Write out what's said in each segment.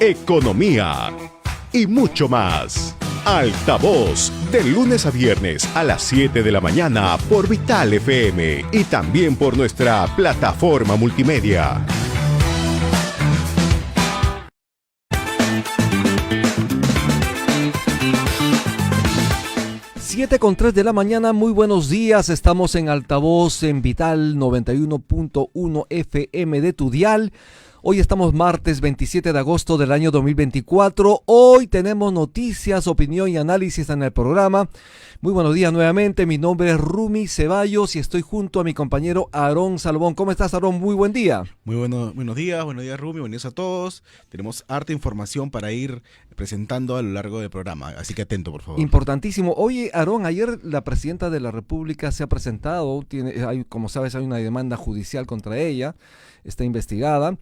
economía y mucho más. Altavoz, de lunes a viernes a las 7 de la mañana por Vital FM y también por nuestra plataforma multimedia. 7:03 de la mañana, muy buenos días, estamos en Altavoz en Vital 91.1 FM de tu dial. Hoy estamos martes 27 de agosto del año 2024. Hoy tenemos noticias, opinión y análisis en el programa. Muy buenos días nuevamente. Mi nombre es Rumi Ceballos y estoy junto a mi compañero Aarón Salomón. ¿Cómo estás, Aarón? Muy buen día. Buenos días Rumi, buenos días a todos. Tenemos harta información para ir presentando a lo largo del programa, así que atento, por favor. Importantísimo. Oye, Aarón, ayer la presidenta de la República se ha presentado. Como sabes, hay una demanda judicial contra ella. Está investigada.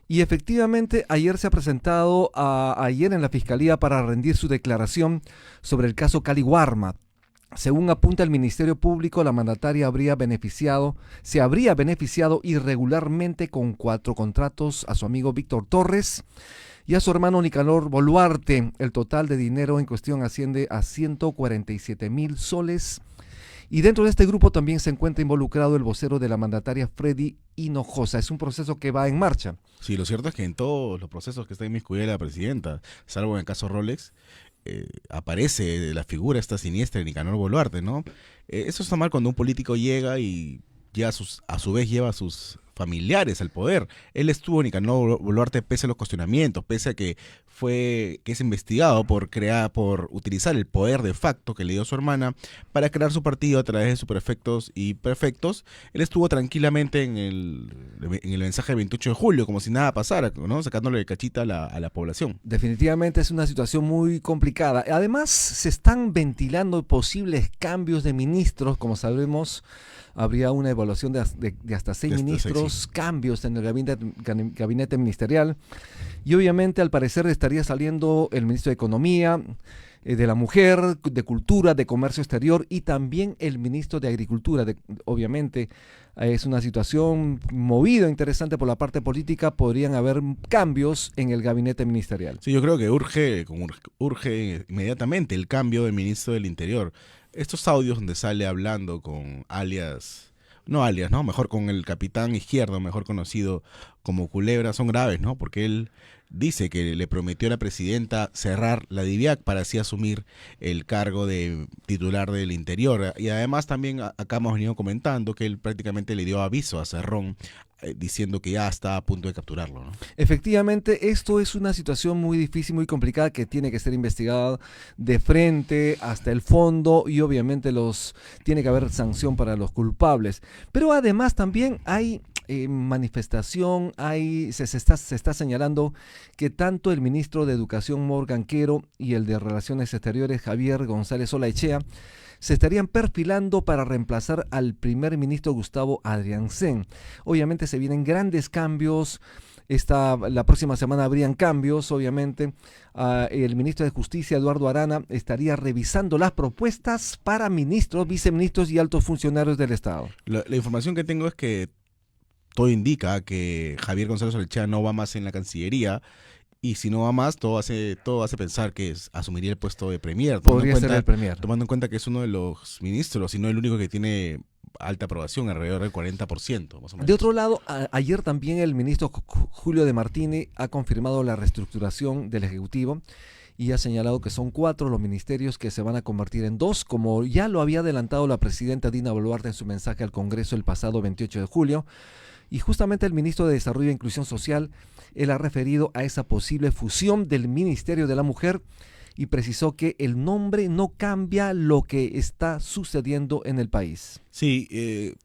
Y efectivamente ayer se ha presentado ayer en la Fiscalía para rendir su declaración sobre el caso Cali Warma. Según apunta el Ministerio Público, la mandataria se habría beneficiado irregularmente con 4 contratos a su amigo Víctor Torres y a su hermano Nicanor Boluarte. El total de dinero en cuestión asciende a 147,000 soles. Y dentro de este grupo también se encuentra involucrado el vocero de la mandataria, Freddy Hinojosa. Es un proceso que va en marcha. Sí, lo cierto es que en todos los procesos que está inmiscuida la presidenta, salvo en el caso Rolex, aparece la figura esta siniestra de Nicanor Boluarte, ¿no? Eso está mal cuando un político llega y ya a su vez lleva a sus familiares al poder. Él estuvo, Nicanor Boluarte, pese a los cuestionamientos, pese a que es investigado por utilizar el poder de facto que le dio su hermana para crear su partido a través de sus prefectos y prefectos. Él estuvo tranquilamente en el mensaje del 28 de julio, como si nada pasara, ¿no? Sacándole cachita a la población. Definitivamente es una situación muy complicada. Además, se están ventilando posibles cambios de ministros. Como sabemos, habría una evaluación de hasta 6 ministros, cambios en el gabinete ministerial. Y obviamente, al parecer, estaría saliendo el ministro de Economía, de la Mujer, de Cultura, de Comercio Exterior y también el ministro de Agricultura. Urge es una situación movida, interesante por la parte política. Podrían haber cambios en el gabinete ministerial. Sí, yo creo que urge inmediatamente el cambio del ministro del Interior. Estos audios donde sale hablando con mejor con el capitán Izquierdo, mejor conocido como Culebra, son graves, ¿no? Porque él dice que le prometió a la presidenta cerrar la DIVIAC para así asumir el cargo de titular del Interior. Y además también acá hemos venido comentando que él prácticamente le dio aviso a Cerrón diciendo que ya está a punto de capturarlo, ¿no? Efectivamente, esto es una situación muy difícil, muy complicada, que tiene que ser investigada de frente hasta el fondo y obviamente tiene que haber sanción para los culpables. Pero además también hay manifestación, se está señalando que tanto el ministro de Educación Morgan Quero y el de Relaciones Exteriores Javier González Olaechea se estarían perfilando para reemplazar al primer ministro Gustavo Adrianzen. Obviamente se vienen grandes cambios. La próxima semana habrían cambios, obviamente. El ministro de Justicia, Eduardo Arana, estaría revisando las propuestas para ministros, viceministros y altos funcionarios del Estado. La información que tengo es que todo indica que Javier González Olaechea no va más en la Cancillería, y si no va más, todo hace pensar que asumiría el puesto de premier. Podría ser el premier. Tomando en cuenta que es uno de los ministros y no el único que tiene alta aprobación, alrededor del 40%, más o menos. De otro lado, ayer también el ministro Julio de Martini ha confirmado la reestructuración del Ejecutivo y ha señalado que son 4 los ministerios que se van a convertir en 2, como ya lo había adelantado la presidenta Dina Boluarte en su mensaje al Congreso el pasado 28 de julio. Y justamente el ministro de Desarrollo e Inclusión Social, él ha referido a esa posible fusión del Ministerio de la Mujer y precisó que el nombre no cambia lo que está sucediendo en el país. Sí,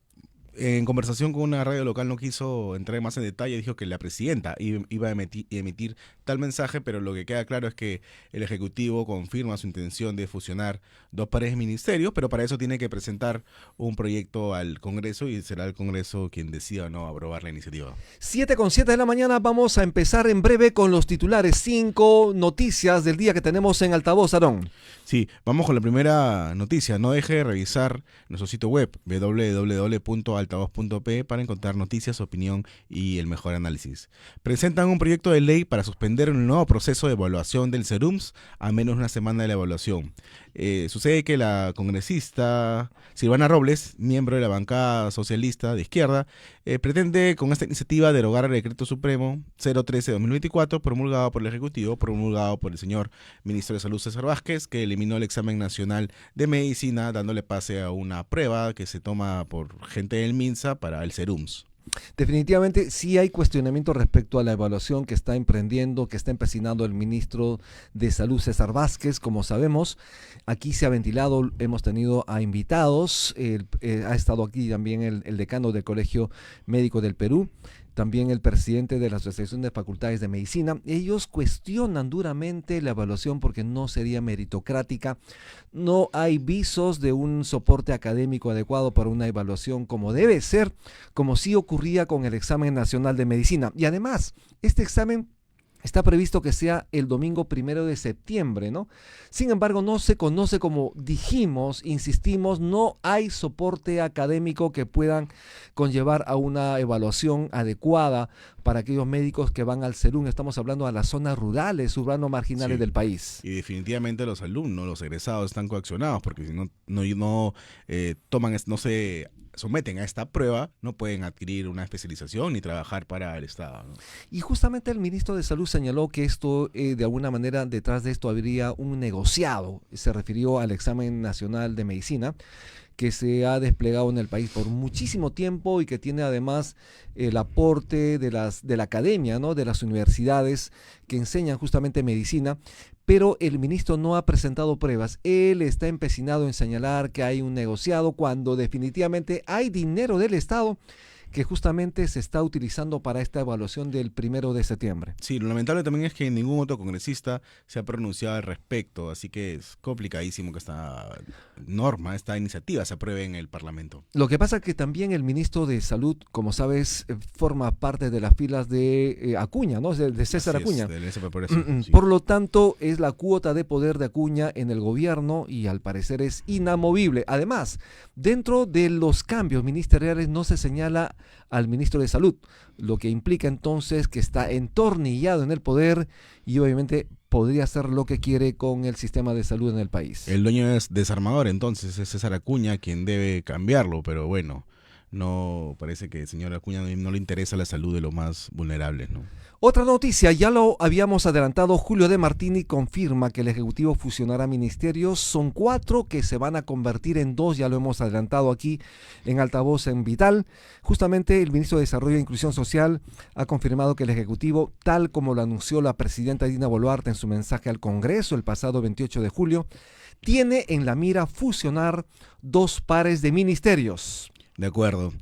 en conversación con una radio local no quiso entrar más en detalle, dijo que la presidenta iba a emitir tal mensaje, pero lo que queda claro es que el Ejecutivo confirma su intención de fusionar 2 pares de ministerios, pero para eso tiene que presentar un proyecto al Congreso y será el Congreso quien decida o no aprobar la iniciativa. 7:07 de la mañana, vamos a empezar en breve con los titulares. 5 noticias del día que tenemos en Altavoz, Aarón. Sí, vamos con la primera noticia. No deje de revisar nuestro sitio web www.altavoz.com altavoz.p para encontrar noticias, opinión y el mejor análisis. Presentan un proyecto de ley para suspender un nuevo proceso de evaluación del SERUMS a menos de una semana de la evaluación. Sucede que la congresista Silvana Robles, miembro de la bancada socialista de izquierda, pretende con esta iniciativa derogar el decreto supremo 013-2024 promulgado por el Ejecutivo, promulgado por el señor ministro de Salud César Vázquez, que eliminó el examen nacional de medicina dándole pase a una prueba que se toma por gente del MINSA para el SERUMS. Definitivamente sí hay cuestionamiento respecto a la evaluación que está emprendiendo, que está empecinando el ministro de Salud César Vázquez. Como sabemos, aquí se ha ventilado, hemos tenido a invitados, ha estado aquí también el decano del Colegio Médico del Perú, también el presidente de la Asociación de Facultades de Medicina. Ellos cuestionan duramente la evaluación porque no sería meritocrática. No hay visos de un soporte académico adecuado para una evaluación como debe ser, como sí ocurría con el examen nacional de medicina. Y además, este examen está previsto que sea el domingo 1 de septiembre, ¿no? Sin embargo, no se conoce, como dijimos, insistimos, no hay soporte académico que puedan conllevar a una evaluación adecuada para aquellos médicos que van al SERUM. Estamos hablando a las zonas rurales, urbanos marginales del país. Y definitivamente los alumnos, los egresados están coaccionados porque si no se someten a esta prueba, no pueden adquirir una especialización ni trabajar para el Estado, ¿no? Y justamente el ministro de Salud señaló que esto, de alguna manera, detrás de esto habría un negociado. Se refirió al examen nacional de medicina que se ha desplegado en el país por muchísimo tiempo y que tiene además el aporte de la academia, ¿no?, de las universidades que enseñan justamente medicina, pero el ministro no ha presentado pruebas. Él está empecinado en señalar que hay un negociado cuando definitivamente hay dinero del Estado que justamente se está utilizando para esta evaluación del 1 de septiembre. Sí, lo lamentable también es que ningún otro congresista se ha pronunciado al respecto, así que es complicadísimo que esta iniciativa se apruebe en el Parlamento. Lo que pasa es que también el ministro de Salud, como sabes, forma parte de las filas de Acuña, ¿no? De César Acuña. Sí. Por lo tanto, es la cuota de poder de Acuña en el gobierno y al parecer es inamovible. Además, dentro de los cambios ministeriales no se señala al ministro de Salud, lo que implica entonces que está entornillado en el poder y obviamente podría hacer lo que quiere con el sistema de salud en el país. El dueño es desarmador, entonces es César Acuña quien debe cambiarlo, pero bueno, no parece que al señor Acuña no le interesa la salud de los más vulnerables, ¿no? Otra noticia, ya lo habíamos adelantado, Julio de Martini confirma que el Ejecutivo fusionará ministerios. Son 4 que se van a convertir en 2, ya lo hemos adelantado aquí en Altavoz en Vital. Justamente el ministro de Desarrollo e Inclusión Social ha confirmado que el Ejecutivo, tal como lo anunció la presidenta Dina Boluarte en su mensaje al Congreso el pasado 28 de julio, tiene en la mira fusionar 2 pares de ministerios. De acuerdo.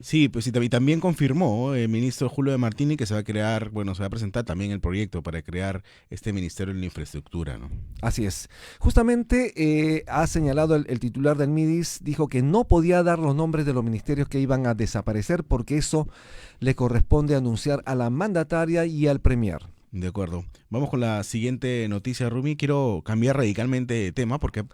Sí, pues y también confirmó el ministro Julio de Martini que se va a presentar también el proyecto para crear este Ministerio de la Infraestructura, ¿no? Así es. Justamente ha señalado el titular del MIDIS, dijo que no podía dar los nombres de los ministerios que iban a desaparecer porque eso le corresponde anunciar a la mandataria y al premier. De acuerdo. Vamos con la siguiente noticia, Rumi. Quiero cambiar radicalmente de tema porque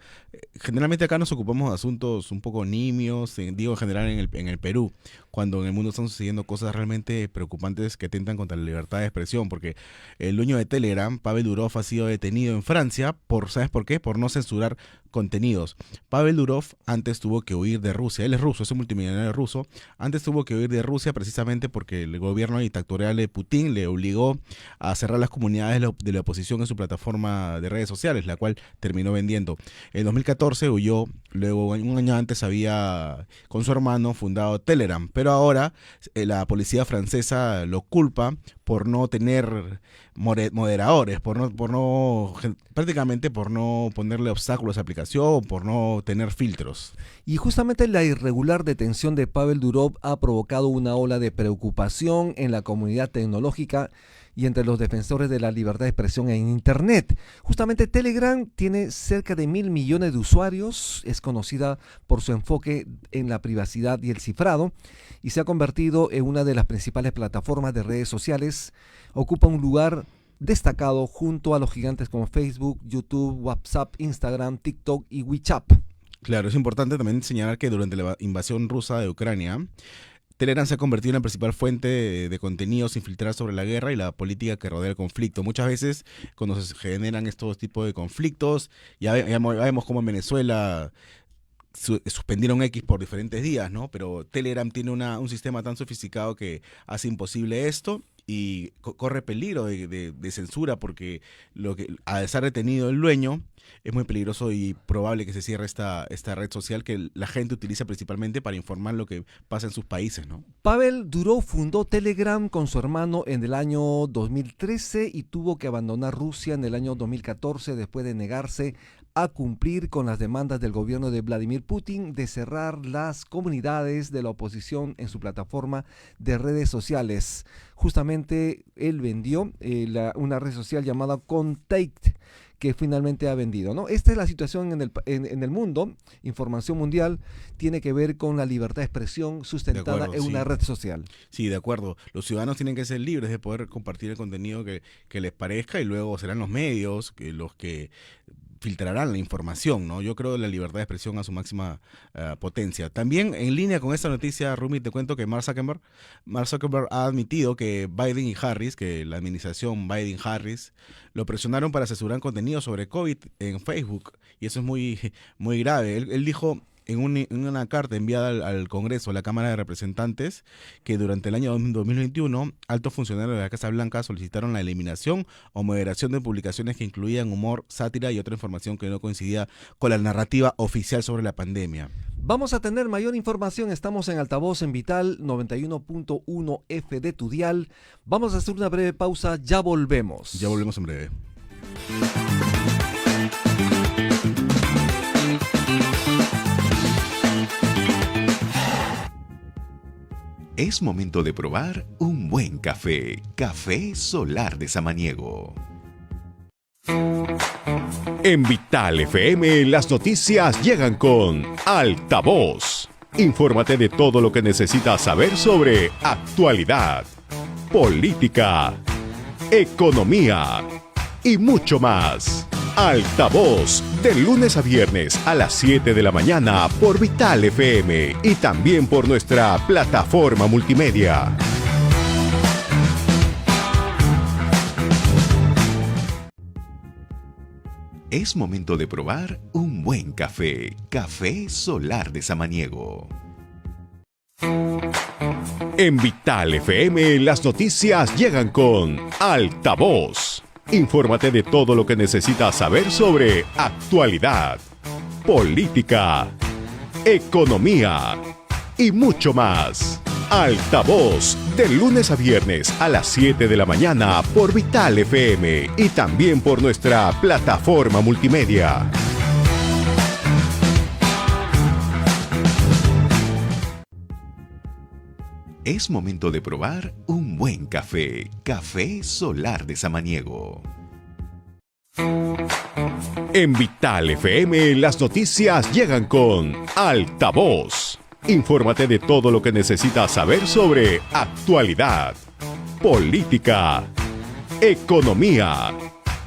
generalmente acá nos ocupamos de asuntos un poco nimios, digo en general en el Perú, cuando en el mundo están sucediendo cosas realmente preocupantes que atentan contra la libertad de expresión, porque el dueño de Telegram, Pavel Durov, ha sido detenido en Francia ¿sabes por qué? Por no censurar contenidos. Pavel Durov antes tuvo que huir de Rusia. Él es ruso, es un multimillonario ruso. Antes tuvo que huir de Rusia precisamente porque el gobierno dictatorial de Putin le obligó a cerrar las comunidades de la oposición en su plataforma de redes sociales, la cual terminó vendiendo. En 2014 huyó, luego un año antes había con su hermano fundado Telegram, pero ahora la policía francesa lo culpa por no tener moderadores, prácticamente por no ponerle obstáculos a la aplicación, por no tener filtros. Y justamente la irregular detención de Pavel Durov ha provocado una ola de preocupación en la comunidad tecnológica y entre los defensores de la libertad de expresión en Internet. Justamente Telegram tiene cerca de 1.000 millones de usuarios, es conocida por su enfoque en la privacidad y el cifrado, y se ha convertido en una de las principales plataformas de redes sociales. Ocupa un lugar destacado junto a los gigantes como Facebook, YouTube, WhatsApp, Instagram, TikTok y WeChat. Claro, es importante también señalar que durante la invasión rusa de Ucrania, Telegram se ha convertido en la principal fuente de contenidos sin filtrar sobre la guerra y la política que rodea el conflicto. Muchas veces, cuando se generan estos tipos de conflictos, ya vemos cómo en Venezuela suspendieron X por diferentes días, ¿no? Pero Telegram tiene un sistema tan sofisticado que hace imposible esto y corre peligro de censura porque al estar detenido el dueño es muy peligroso y probable que se cierre esta red social que la gente utiliza principalmente para informar lo que pasa en sus países, ¿no? Pavel Durov fundó Telegram con su hermano en el año 2013 y tuvo que abandonar Rusia en el año 2014 después de negarse a cumplir con las demandas del gobierno de Vladimir Putin de cerrar las comunidades de la oposición en su plataforma de redes sociales. Justamente él vendió una red social llamada Contact, que finalmente ha vendido, ¿no? Esta es la situación en el mundo. Información mundial tiene que ver con la libertad de expresión sustentada en una red social. Sí, de acuerdo. Los ciudadanos tienen que ser libres de poder compartir el contenido que les parezca y luego serán los medios los que filtrarán la información, ¿no? Yo creo en la libertad de expresión a su máxima potencia. También en línea con esta noticia, Rumi, te cuento que Mark Zuckerberg ha admitido que Biden y Harris, que la administración Biden-Harris, lo presionaron para censurar contenido sobre COVID en Facebook, y eso es muy, muy grave. Él dijo en una carta enviada al Congreso, a la Cámara de Representantes, que durante el año 2021, altos funcionarios de la Casa Blanca solicitaron la eliminación o moderación de publicaciones que incluían humor, sátira y otra información que no coincidía con la narrativa oficial sobre la pandemia. Vamos a tener mayor información. Estamos en altavoz en Vital 91.1 F de tu dial. Vamos a hacer una breve pausa. Ya volvemos. Ya volvemos en breve. Es momento de probar un buen café. Café Solar de Samaniego. En Vital FM, las noticias llegan con Altavoz. Infórmate de todo lo que necesitas saber sobre actualidad, política, economía y mucho más. Altavoz, de lunes a viernes a las 7 de la mañana por Vital FM y también por nuestra plataforma multimedia. Es momento de probar un buen café. Café Solar de Samaniego. En Vital FM, las noticias llegan con Altavoz. Infórmate de todo lo que necesitas saber sobre actualidad, política, economía y mucho más. Altavoz, de lunes a viernes a las 7 de la mañana por Vital FM y también por nuestra plataforma multimedia. Es momento de probar un buen café. Café Solar de Samaniego. En Vital FM, las noticias llegan con Altavoz. Infórmate de todo lo que necesitas saber sobre actualidad, política, economía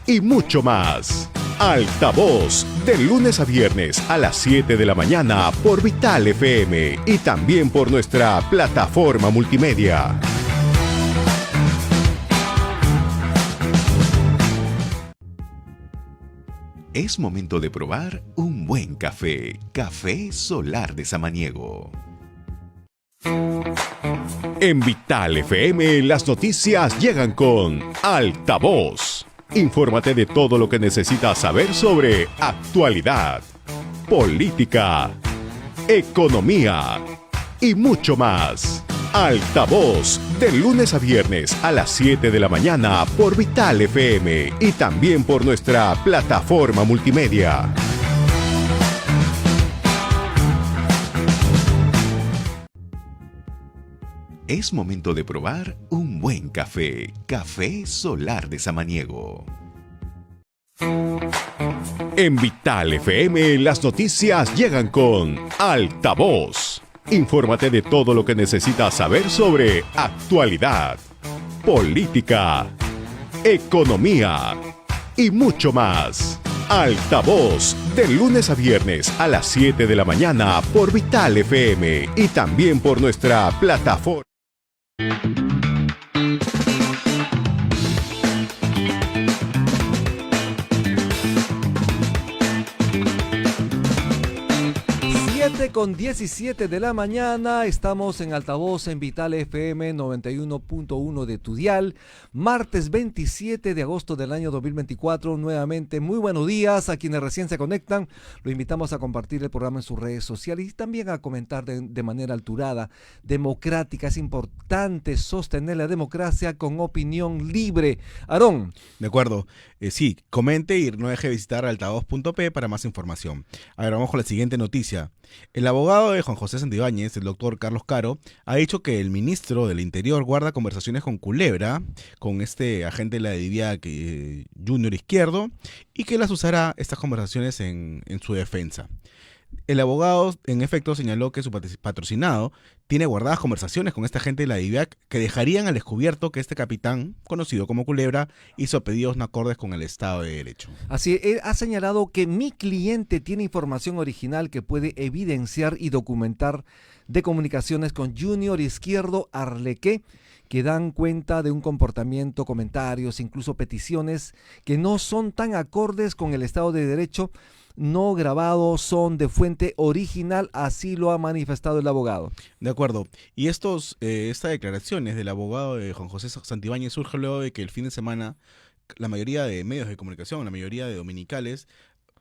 y mucho más. Altavoz, de lunes a viernes a las 7 de la mañana por Vital FM y también por nuestra plataforma multimedia. Es momento de probar un buen café. Café Solar de Samaniego. En Vital FM, las noticias llegan con Altavoz. Infórmate de todo lo que necesitas saber sobre actualidad, política, economía y mucho más. Altavoz, de lunes a viernes a las 7 de la mañana por Vital FM y también por nuestra plataforma multimedia. Es momento de probar un buen café. Café Solar de Samaniego. En Vital FM, las noticias llegan con Altavoz. Infórmate de todo lo que necesitas saber sobre actualidad, política, economía y mucho más. Altavoz, de lunes a viernes a las 7 de la mañana por Vital FM y también por nuestra plataforma. Con 17 de la mañana, estamos en Altavoz en Vital FM 91.1 de tu dial, martes 27 de agosto del año 2024. Nuevamente, muy buenos días a quienes recién se conectan. Lo invitamos a compartir el programa en sus redes sociales y también a comentar de manera alturada, democrática. Es importante sostener la democracia con opinión libre. Aarón. De acuerdo. Sí, comente y no deje de visitar altavoz.p para más información. A ver, vamos con la siguiente noticia. El abogado de Juan José Santibáñez, el doctor Carlos Caro, ha dicho que el ministro del Interior guarda conversaciones con Culebra, con este agente de la DIVIAC Junior Izquierdo, y que las usará estas conversaciones en su defensa. El abogado, en efecto, señaló que su patrocinado tiene guardadas conversaciones con esta agente de la DIVIAC que dejarían al descubierto que este capitán, conocido como Culebra, hizo pedidos no acordes con el Estado de Derecho. Así, él ha señalado que mi cliente tiene información original que puede evidenciar y documentar de comunicaciones con Junior Izquierdo Arlequé, que dan cuenta de un comportamiento, comentarios, incluso peticiones que no son tan acordes con el Estado de Derecho, no grabados, son de fuente original, así lo ha manifestado el abogado. De acuerdo. Y estas declaraciones del abogado de Juan José Santibáñez surge luego de que el fin de semana la mayoría de medios de comunicación, la mayoría de dominicales,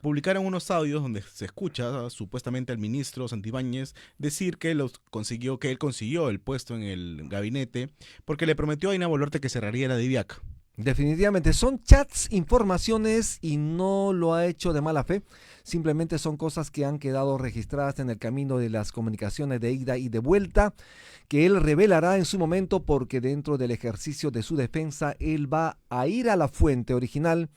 publicaron unos audios donde se escucha supuestamente al ministro Santibáñez decir que él consiguió el puesto en el gabinete porque le prometió a Dina Boluarte que cerraría la DIVIAC. Definitivamente son chats, informaciones y no lo ha hecho de mala fe, simplemente son cosas que han quedado registradas en el camino de las comunicaciones de ida y de vuelta, que él revelará en su momento porque dentro del ejercicio de su defensa él va a ir a la fuente original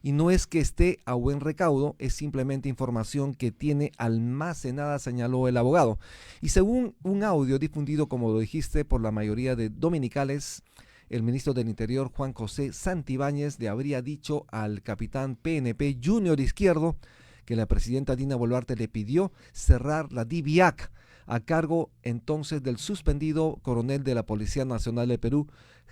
y no es que esté a buen recaudo, es simplemente información que tiene almacenada, señaló el abogado. Y según un audio difundido, como lo dijiste, por la mayoría de dominicales, el ministro del Interior, Juan José Santibáñez, le habría dicho al capitán PNP Junior Izquierdo que la presidenta Dina Boluarte le pidió cerrar la DIVIAC a cargo entonces del suspendido coronel de la Policía Nacional de Perú,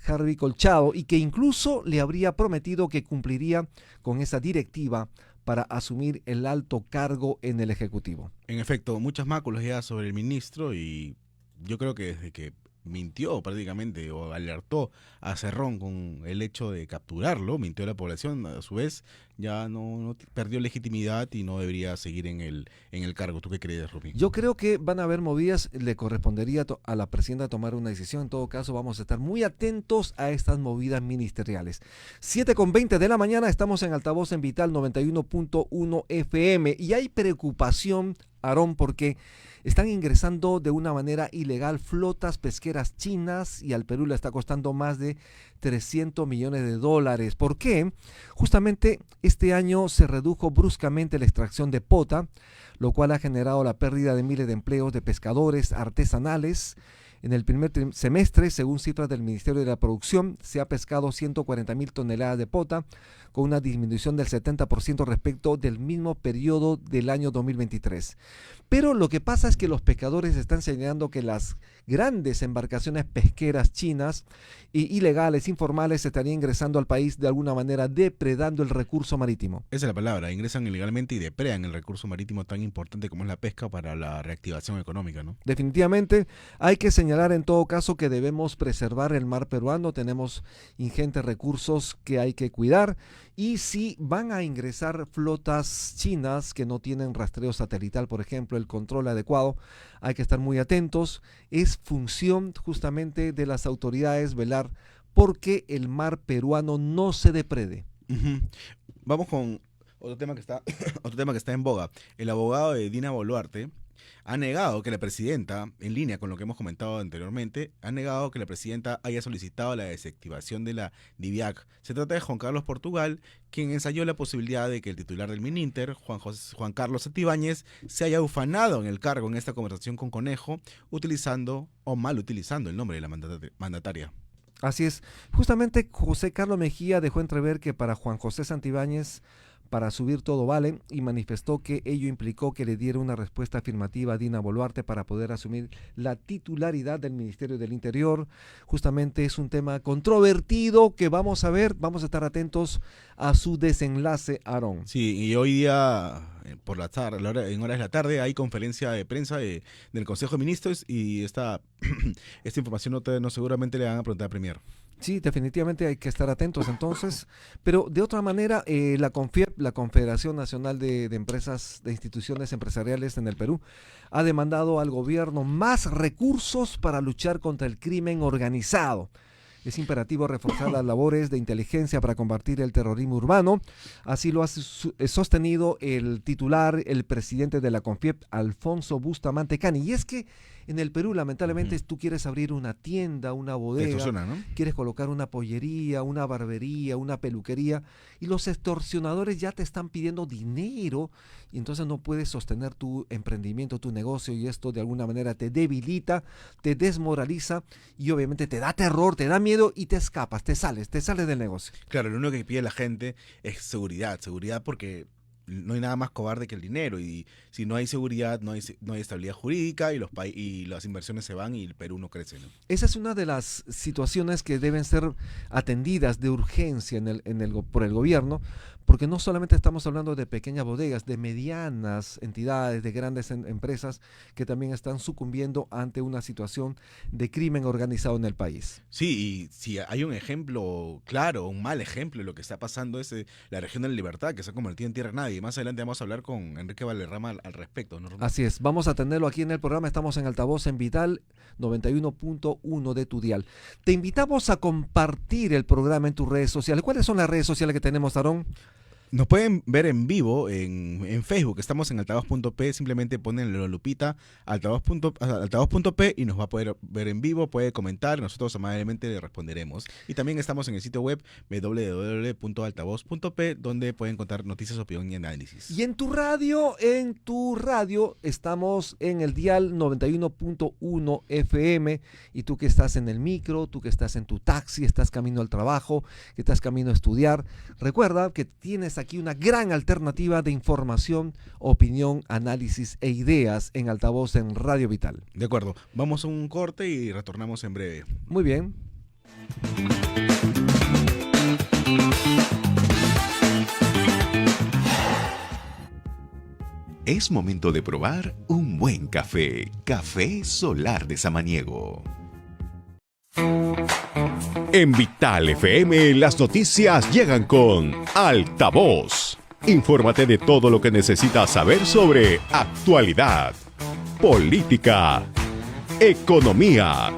Harvey Colchado, y que incluso le habría prometido que cumpliría con esa directiva para asumir el alto cargo en el Ejecutivo. En efecto, muchas máculas ya sobre el ministro y yo creo que desde que mintió prácticamente o alertó a Cerrón con el hecho de capturarlo, mintió a la población, a su vez ya no perdió legitimidad y no debería seguir en el cargo. ¿Tú qué crees, Rubí? Yo creo que van a haber movidas, le correspondería a la presidenta tomar una decisión. En todo caso, vamos a estar muy atentos a estas movidas ministeriales. 7:20 de la mañana, estamos en Altavoz en Vital 91.1 FM y hay preocupación, Aarón, porque están ingresando de una manera ilegal flotas pesqueras chinas y al Perú le está costando más de $300 millones. ¿Por qué? Justamente este año se redujo bruscamente la extracción de pota, lo cual ha generado la pérdida de miles de empleos de pescadores artesanales. En el primer semestre, según cifras del Ministerio de la Producción, se ha pescado 140.000 toneladas de pota, con una disminución del 70% respecto del mismo periodo del año 2023. Pero lo que pasa es que los pescadores están señalando que las grandes embarcaciones pesqueras chinas e ilegales, informales, estarían ingresando al país de alguna manera depredando el recurso marítimo. Esa es la palabra, ingresan ilegalmente y depredan el recurso marítimo tan importante como es la pesca para la reactivación económica, ¿no? Definitivamente hay que señalar en todo caso que debemos preservar el mar peruano, tenemos ingentes recursos que hay que cuidar y si van a ingresar flotas chinas que no tienen rastreo satelital, por ejemplo, el control adecuado, hay que estar muy atentos. Es función justamente de las autoridades velar porque el mar peruano no se deprede. Uh-huh. Vamos con otro tema que está en boga. El abogado de Dina Boluarte ha negado que la presidenta, en línea con lo que hemos comentado anteriormente, ha negado que la presidenta haya solicitado la desactivación de la DIVIAC. Se trata de Juan Carlos Portugal, quien ensayó la posibilidad de que el titular del Mininter, Juan Carlos Santibáñez, se haya ufanado en el cargo en esta conversación con Conejo, utilizando o mal utilizando el nombre de la mandataria. Así es. Justamente José Carlos Mejía dejó entrever que para Juan José Santibáñez para subir todo vale y manifestó que ello implicó que le diera una respuesta afirmativa a Dina Boluarte para poder asumir la titularidad del Ministerio del Interior. Justamente es un tema controvertido que vamos a ver, vamos a estar atentos a su desenlace, Aarón. Sí, y hoy día por la tarde, en horas de la tarde, hay conferencia de prensa del Consejo de Ministros y esta información no seguramente le van a preguntar al Premier. Sí, definitivamente hay que estar atentos entonces, pero de otra manera, la CONFIEP, la Confederación Nacional de Empresas, de Instituciones Empresariales en el Perú, ha demandado al gobierno más recursos para luchar contra el crimen organizado. Es imperativo reforzar las labores de inteligencia para combatir el terrorismo urbano. Así lo ha sostenido el titular, el presidente de la CONFIEP, Alfonso Bustamante Cani. Y es que en el Perú, lamentablemente, tú quieres abrir una tienda, una bodega, ¿no? quieres colocar una pollería, una barbería, una peluquería, y los extorsionadores ya te están pidiendo dinero, y entonces no puedes sostener tu emprendimiento, tu negocio, y esto de alguna manera te debilita, te desmoraliza, y obviamente te da terror, te da miedo, y te escapas, te sales del negocio. Claro, lo único que pide la gente es seguridad porque no hay nada más cobarde que el dinero, y si no hay seguridad, no hay estabilidad jurídica, y las inversiones se van y el Perú no crece, ¿no? Esa es una de las situaciones que deben ser atendidas de urgencia por el gobierno, porque no solamente estamos hablando de pequeñas bodegas, de medianas entidades, de grandes empresas que también están sucumbiendo ante una situación de crimen organizado en el país. Sí, y si hay un ejemplo claro, un mal ejemplo de lo que está pasando es la región de la Libertad, que se ha convertido en tierra de nadie. Más adelante vamos a hablar con Enrique Valderrama al respecto, ¿no? Así es, vamos a tenerlo aquí en el programa. Estamos en altavoz en Vital 91.1 de tu dial. Te invitamos a compartir el programa en tus redes sociales. ¿Cuáles son las redes sociales que tenemos, Aarón? Nos pueden ver en vivo en Facebook, estamos en altavoz.p, simplemente ponen la lupita altavoz.p y nos va a poder ver en vivo, puede comentar, nosotros amablemente le responderemos. Y también estamos en el sitio web www.altavoz.p, donde pueden encontrar noticias, opinión y análisis. Y en tu radio estamos en el dial 91.1 FM, y tú que estás en el micro, tú que estás en tu taxi, estás camino al trabajo, que estás camino a estudiar, recuerda que tienes aquí una gran alternativa de información, opinión, análisis e ideas en altavoz en Radio Vital. De acuerdo, vamos a un corte y retornamos en breve. Muy bien. Es momento de probar un buen café. Café Solar de Samaniego. En Vital FM, las noticias llegan con Altavoz. Infórmate de todo lo que necesitas saber sobre actualidad, política, economía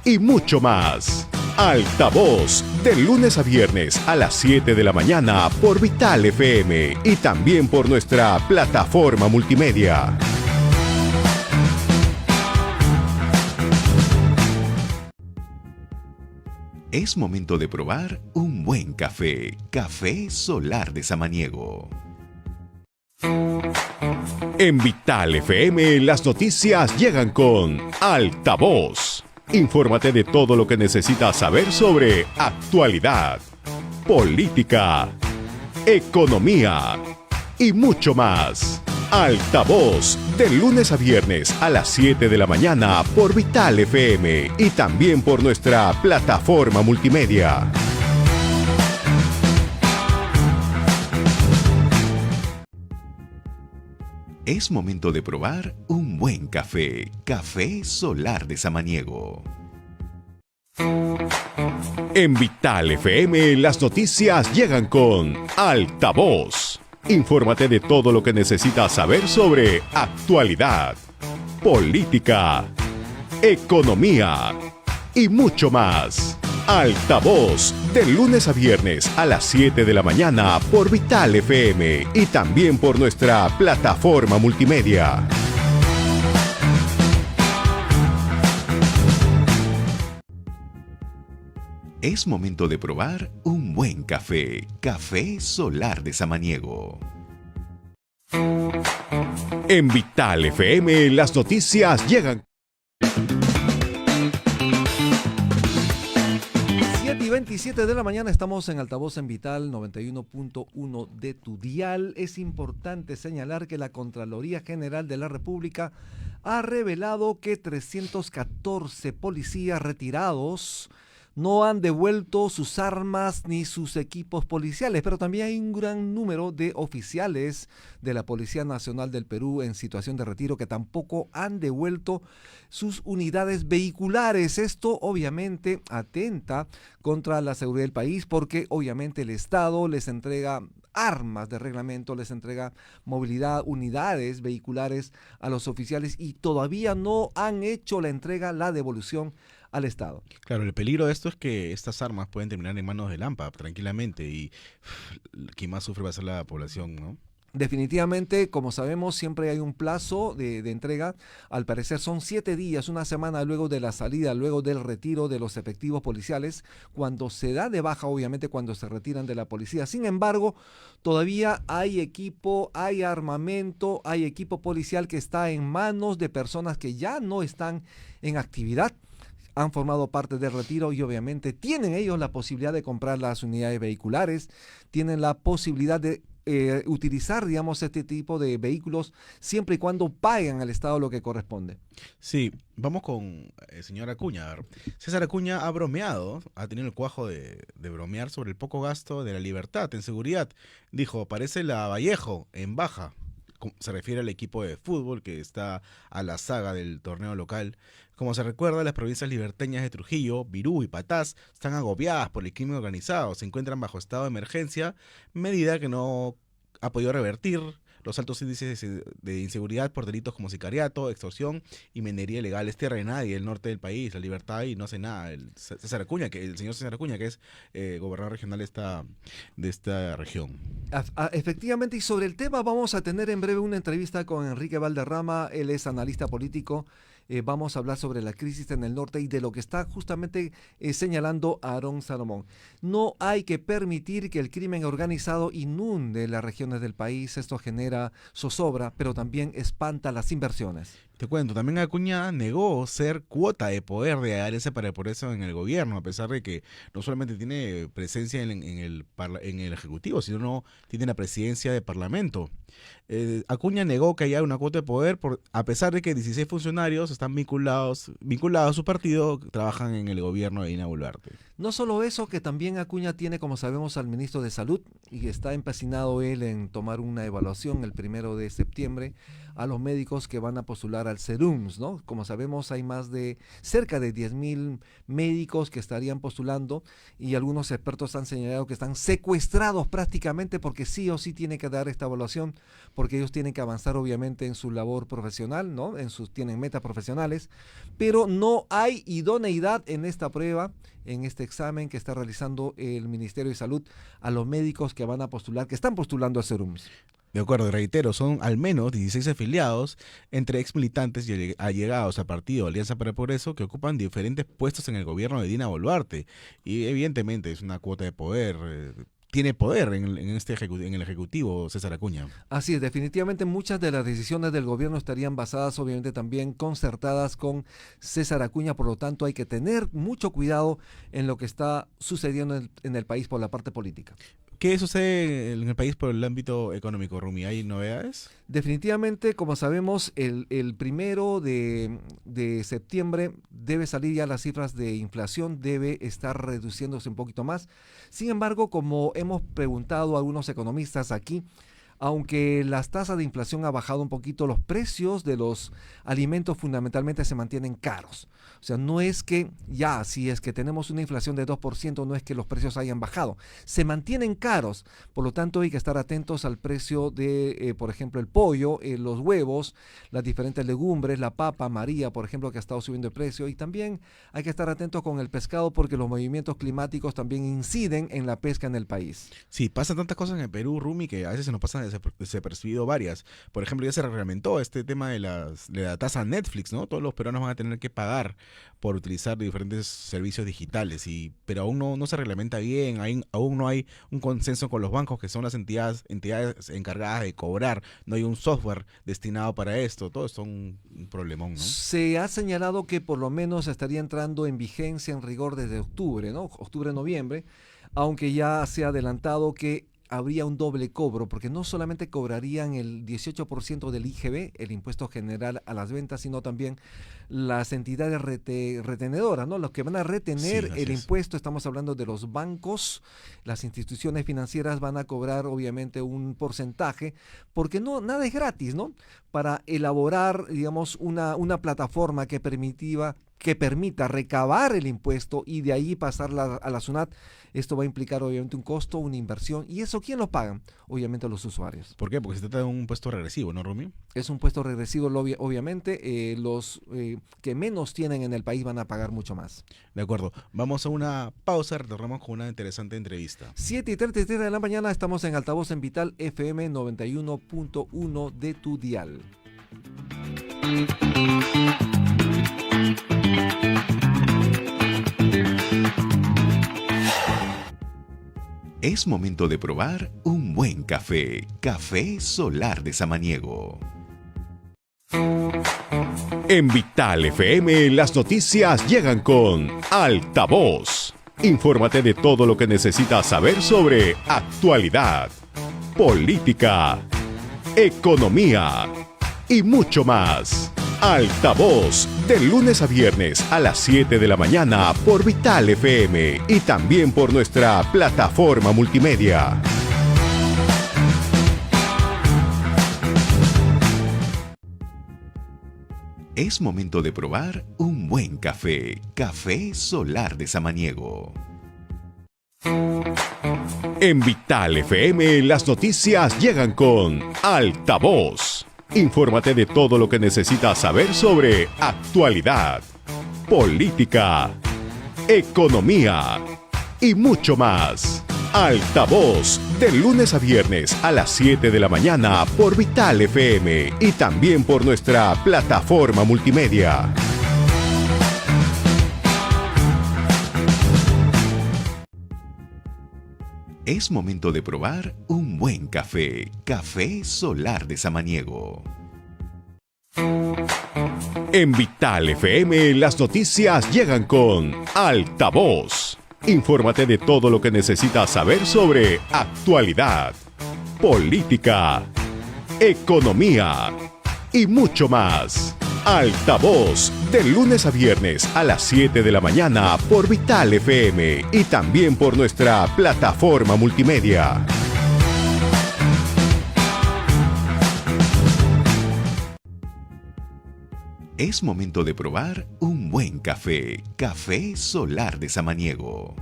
y mucho más. Altavoz, de lunes a viernes a las 7 de la mañana por Vital FM y también por nuestra plataforma multimedia. Es momento de probar un buen café. Café Solar de Samaniego. En Vital FM, las noticias llegan con Altavoz. Infórmate de todo lo que necesitas saber sobre actualidad, política, economía y mucho más. Altavoz, de lunes a viernes a las 7 de la mañana por Vital FM y también por nuestra plataforma multimedia. Es momento de probar un buen café. Café Solar de Samaniego. En Vital FM, las noticias llegan con Altavoz. Infórmate de todo lo que necesitas saber sobre actualidad, política, economía y mucho más. Altavoz, de lunes a viernes a las 7 de la mañana por Vital FM y también por nuestra plataforma multimedia. Es momento de probar un buen café. Café Solar de Samaniego. En Vital FM, las noticias llegan. 7:27 de la mañana, estamos en Altavoz en Vital 91.1 de tu dial. Es importante señalar que la Contraloría General de la República ha revelado que 314 policías retirados no han devuelto sus armas ni sus equipos policiales, pero también hay un gran número de oficiales de la Policía Nacional del Perú en situación de retiro que tampoco han devuelto sus unidades vehiculares. Esto obviamente atenta contra la seguridad del país porque obviamente el Estado les entrega armas de reglamento, les entrega movilidad, unidades vehiculares a los oficiales y todavía no han hecho la entrega, la devolución al Estado. Claro, el peligro de esto es que estas armas pueden terminar en manos del AMPA tranquilamente y quien más sufre va a ser la población, ¿no? Definitivamente, como sabemos, siempre hay un plazo de entrega. Al parecer son 7 días, una semana luego de la salida, luego del retiro de los efectivos policiales, cuando se da de baja, obviamente, cuando se retiran de la policía. Sin embargo, todavía hay equipo, hay armamento, hay equipo policial que está en manos de personas que ya no están en actividad, han formado parte del retiro y obviamente tienen ellos la posibilidad de comprar las unidades vehiculares, tienen la posibilidad de utilizar, digamos, este tipo de vehículos siempre y cuando paguen al Estado lo que corresponde. Sí, vamos con el señor Acuña. A ver, César Acuña ha bromeado, ha tenido el cuajo de bromear sobre el poco gasto de la Libertad en seguridad. Dijo, parece la Vallejo en baja. Se refiere al equipo de fútbol que está a la saga del torneo local. Como se recuerda, las provincias liberteñas de Trujillo, Virú y Patás están agobiadas por el crimen organizado, se encuentran bajo estado de emergencia, medida que no ha podido revertir los altos índices de inseguridad por delitos como sicariato, extorsión y minería ilegal. Es tierra de nadie, el norte del país, la libertad, y no hace nada. El señor César Acuña, que es gobernador regional de esta región. Efectivamente, y sobre el tema vamos a tener en breve una entrevista con Enrique Valderrama, él es analista político. Vamos a hablar sobre la crisis en el norte y de lo que está justamente señalando Aarón Salomón. No hay que permitir que el crimen organizado inunde las regiones del país. Esto genera zozobra, pero también espanta las inversiones. Te cuento, también Acuña negó ser cuota de poder de Alianza para el Progreso en el gobierno, a pesar de que no solamente tiene presencia en el Ejecutivo, sino no tiene la presidencia del Parlamento. Acuña negó que haya una cuota de poder, a pesar de que 16 funcionarios están vinculados a su partido, trabajan en el gobierno de Dina Boluarte. No solo eso, que también Acuña tiene, como sabemos, al ministro de Salud y está empecinado él en tomar una evaluación el 1 de septiembre a los médicos que van a postular al SERUMS, ¿no? Como sabemos, hay cerca de 10.000 médicos que estarían postulando y algunos expertos han señalado que están secuestrados prácticamente porque sí o sí tiene que dar esta evaluación, porque ellos tienen que avanzar obviamente en su labor profesional, ¿no? Tienen metas profesionales, pero no hay idoneidad en esta prueba, en este examen que está realizando el Ministerio de Salud a los médicos que van a postular, que están postulando a SERUMS. De acuerdo, reitero, son al menos 16 afiliados entre ex militantes y allegados al partido Alianza para el Progreso que ocupan diferentes puestos en el gobierno de Dina Boluarte. Y evidentemente es una cuota de poder, tiene poder en el Ejecutivo César Acuña. Así es, definitivamente muchas de las decisiones del gobierno estarían basadas, obviamente también concertadas con César Acuña, por lo tanto hay que tener mucho cuidado en lo que está sucediendo en el país por la parte política. ¿Qué sucede en el país por el ámbito económico, Rumi? ¿Hay novedades? Definitivamente, como sabemos, el 1 de septiembre debe salir ya las cifras de inflación, debe estar reduciéndose un poquito más. Sin embargo, como hemos preguntado a algunos economistas aquí, aunque las tasas de inflación ha bajado un poquito, los precios de los alimentos fundamentalmente se mantienen caros. O sea, no es que ya, si es que tenemos una inflación de 2%, no es que los precios hayan bajado. Se mantienen caros. Por lo tanto, hay que estar atentos al precio de, por ejemplo, el pollo, los huevos, las diferentes legumbres, la papa amarilla, por ejemplo, que ha estado subiendo el precio. Y también hay que estar atentos con el pescado porque los movimientos climáticos también inciden en la pesca en el país. Sí, pasan tantas cosas en el Perú, Rumi, que a veces se nos pasan desapercibido varias. Por ejemplo, ya se reglamentó este tema de la tasa Netflix, ¿no? Todos los peruanos van a tener que pagar por utilizar diferentes servicios digitales, pero aún no se reglamenta bien, aún no hay un consenso con los bancos, que son las entidades encargadas de cobrar, no hay un software destinado para esto, todo esto es un problemón, ¿no? Se ha señalado que por lo menos estaría entrando en vigencia en rigor desde octubre, ¿no? Octubre-noviembre, aunque ya se ha adelantado que habría un doble cobro, porque no solamente cobrarían el 18% del IGB, el impuesto general a las ventas, sino también las entidades retenedoras, ¿no? Los que van a retener Sí, el es. impuesto, estamos hablando de los bancos, las instituciones financieras van a cobrar obviamente un porcentaje, porque nada es gratis, ¿no? Para elaborar, digamos, una plataforma que permita recabar el impuesto y de ahí pasarla a la SUNAT, esto va a implicar obviamente un costo, una inversión, y eso ¿quién lo pagan? Obviamente los usuarios. ¿Por qué? Porque se trata de un impuesto regresivo, ¿no, Rumi? Es un impuesto regresivo, obviamente, los que menos tienen en el país van a pagar mucho más. De acuerdo, vamos a una pausa, retornamos con una interesante entrevista. 7:33 de la mañana, estamos en altavoz en Vital FM 91.1 de tu dial. Es momento de probar un buen café. Café Solar de Samaniego. En Vital FM las noticias llegan con Altavoz. Infórmate de todo lo que necesitas saber sobre actualidad, política, economía y mucho más. Altavoz, de lunes a viernes a las 7 de la mañana por Vital FM y también por nuestra plataforma multimedia. Es momento de probar un buen café. Café Solar de Samaniego. En Vital FM las noticias llegan con Altavoz. Infórmate de todo lo que necesitas saber sobre actualidad, política, economía y mucho más. Altavoz, de lunes a viernes a las 7 de la mañana por Vital FM y también por nuestra plataforma multimedia. Es momento de probar un buen café. Café Solar de Samaniego. En Vital FM las noticias llegan con Altavoz. Infórmate de todo lo que necesitas saber sobre actualidad, política, economía y mucho más. Altavoz, de lunes a viernes a las 7 de la mañana por Vital FM y también por nuestra plataforma multimedia. Es momento de probar un buen café. Café Solar de Samaniego.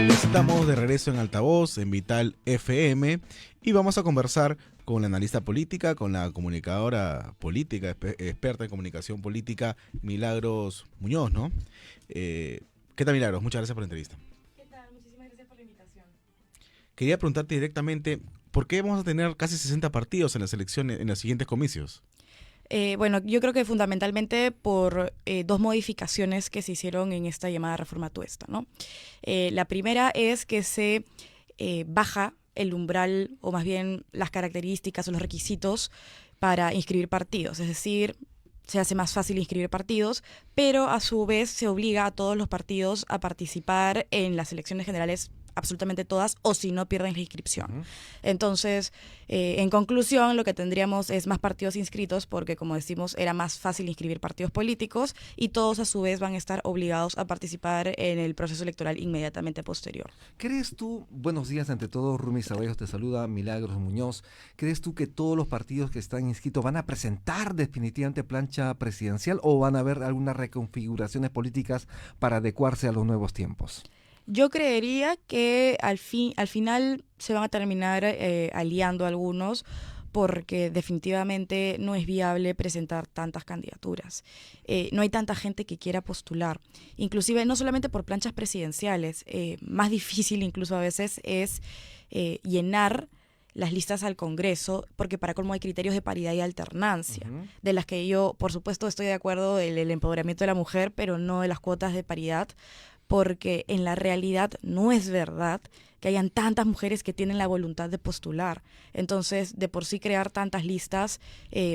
Estamos de regreso en Altavoz, en Vital FM, y vamos a conversar con la analista política, con la comunicadora política, experta en comunicación política, Milagros Muñoz, ¿no? ¿Qué tal, Milagros? Muchas gracias por la entrevista. ¿Qué tal? Muchísimas gracias por la invitación. Quería preguntarte directamente, ¿por qué vamos a tener casi 60 partidos en las elecciones, en los siguientes comicios? Bueno, yo creo que fundamentalmente por dos modificaciones que se hicieron en esta llamada reforma tuesta, ¿no? La primera es que se baja el umbral, o más bien las características o los requisitos para inscribir partidos, es decir, se hace más fácil inscribir partidos, pero a su vez se obliga a todos los partidos a participar en las elecciones generales, absolutamente todas, o si no pierden la inscripción. Entonces, en conclusión, lo que tendríamos es más partidos inscritos porque, como decimos, era más fácil inscribir partidos políticos y todos a su vez van a estar obligados a participar en el proceso electoral inmediatamente posterior. ¿Crees tú, buenos días ante todo, Rumi Ceballos te saluda, Milagros Muñoz, ¿crees tú que todos los partidos que están inscritos van a presentar definitivamente plancha presidencial o van a haber algunas reconfiguraciones políticas para adecuarse a los nuevos tiempos? Yo creería que al final se van a terminar aliando algunos, porque definitivamente no es viable presentar tantas candidaturas. No hay tanta gente que quiera postular, inclusive no solamente por planchas presidenciales, más difícil incluso a veces es llenar las listas al Congreso, porque para colmo hay criterios de paridad y alternancia, de las que yo, por supuesto, estoy de acuerdo del empoderamiento de la mujer, pero no de las cuotas de paridad, porque en la realidad no es verdad que hayan tantas mujeres que tienen la voluntad de postular. Entonces, de por sí crear tantas listas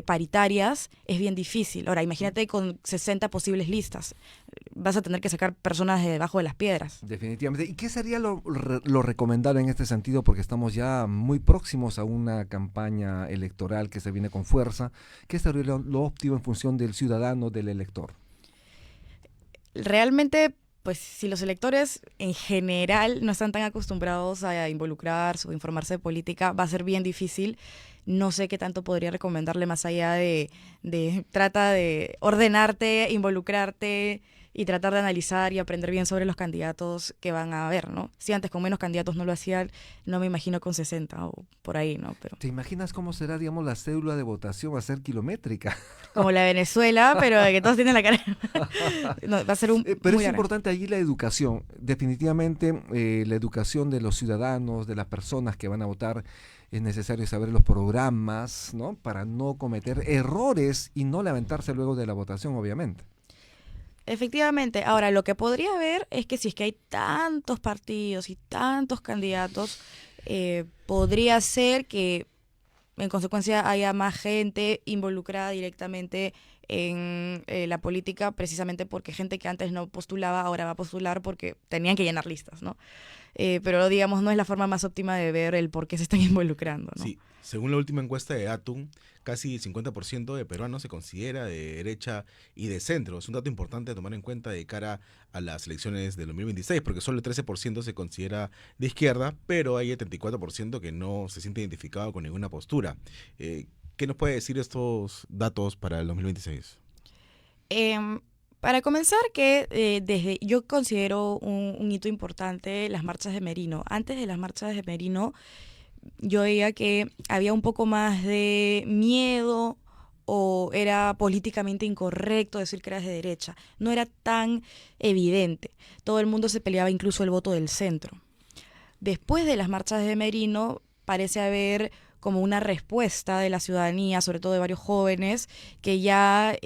paritarias es bien difícil. Ahora, imagínate con 60 posibles listas. Vas a tener que sacar personas de debajo de las piedras. Definitivamente. ¿Y qué sería lo recomendable en este sentido? Porque estamos ya muy próximos a una campaña electoral que se viene con fuerza. ¿Qué sería lo óptimo en función del ciudadano, del elector? Realmente, pues si los electores en general no están tan acostumbrados a involucrarse o informarse de política, va a ser bien difícil. No sé qué tanto podría recomendarle más allá de trata de ordenarte, involucrarte y tratar de analizar y aprender bien sobre los candidatos que van a haber, ¿no? Si antes con menos candidatos no lo hacían, no me imagino con 60 o por ahí, ¿no? Pero ¿te imaginas cómo será, digamos, la cédula de votación? Va a ser kilométrica. como la de Venezuela, pero de que todos tienen la cara. No, va a ser Pero muy es larga. importante allí la educación. Definitivamente la educación de los ciudadanos, de las personas que van a votar, es necesario saber los programas, ¿no? Para no cometer errores y no lamentarse luego de la votación, obviamente. Efectivamente. Ahora, lo que podría haber es que si es que hay tantos partidos y tantos candidatos, podría ser que en consecuencia haya más gente involucrada directamente en la política, precisamente porque gente que antes no postulaba ahora va a postular porque tenían que llenar listas, ¿no? Pero digamos, no es la forma más óptima de ver el por qué se están involucrando, ¿no? Sí, según la última encuesta de Atum, casi el 50% de peruanos se considera de derecha y de centro. Es un dato importante a tomar en cuenta de cara a las elecciones del 2026, porque solo el 13% se considera de izquierda, pero hay el 34% que no se siente identificado con ninguna postura. ¿Qué nos puede decir estos datos para el 2026? Para comenzar, que yo considero un hito importante las marchas de Merino. Antes de las marchas de Merino, yo veía que había un poco más de miedo o era políticamente incorrecto decir que eras de derecha. No era tan evidente. Todo el mundo se peleaba incluso el voto del centro. Después de las marchas de Merino, parece haber como una respuesta de la ciudadanía, sobre todo de varios jóvenes, que ya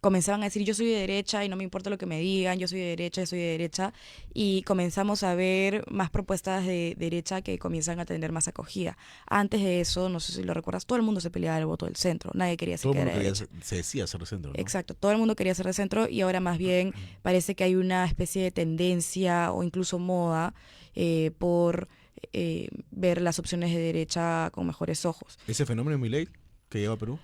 comenzaban a decir yo soy de derecha y no me importa lo que me digan, yo soy de derecha, y comenzamos a ver más propuestas de derecha que comienzan a tener más acogida. Antes de eso, no sé si lo recuerdas, todo el mundo se peleaba el voto del centro, nadie quería Todo ser el de mundo derecha. se decía ser de centro, ¿no? Exacto, todo el mundo quería ser de centro y ahora más bien parece que hay una especie de tendencia o incluso moda por ver las opciones de derecha con mejores ojos. Ese fenómeno de Milei que lleva a Perú.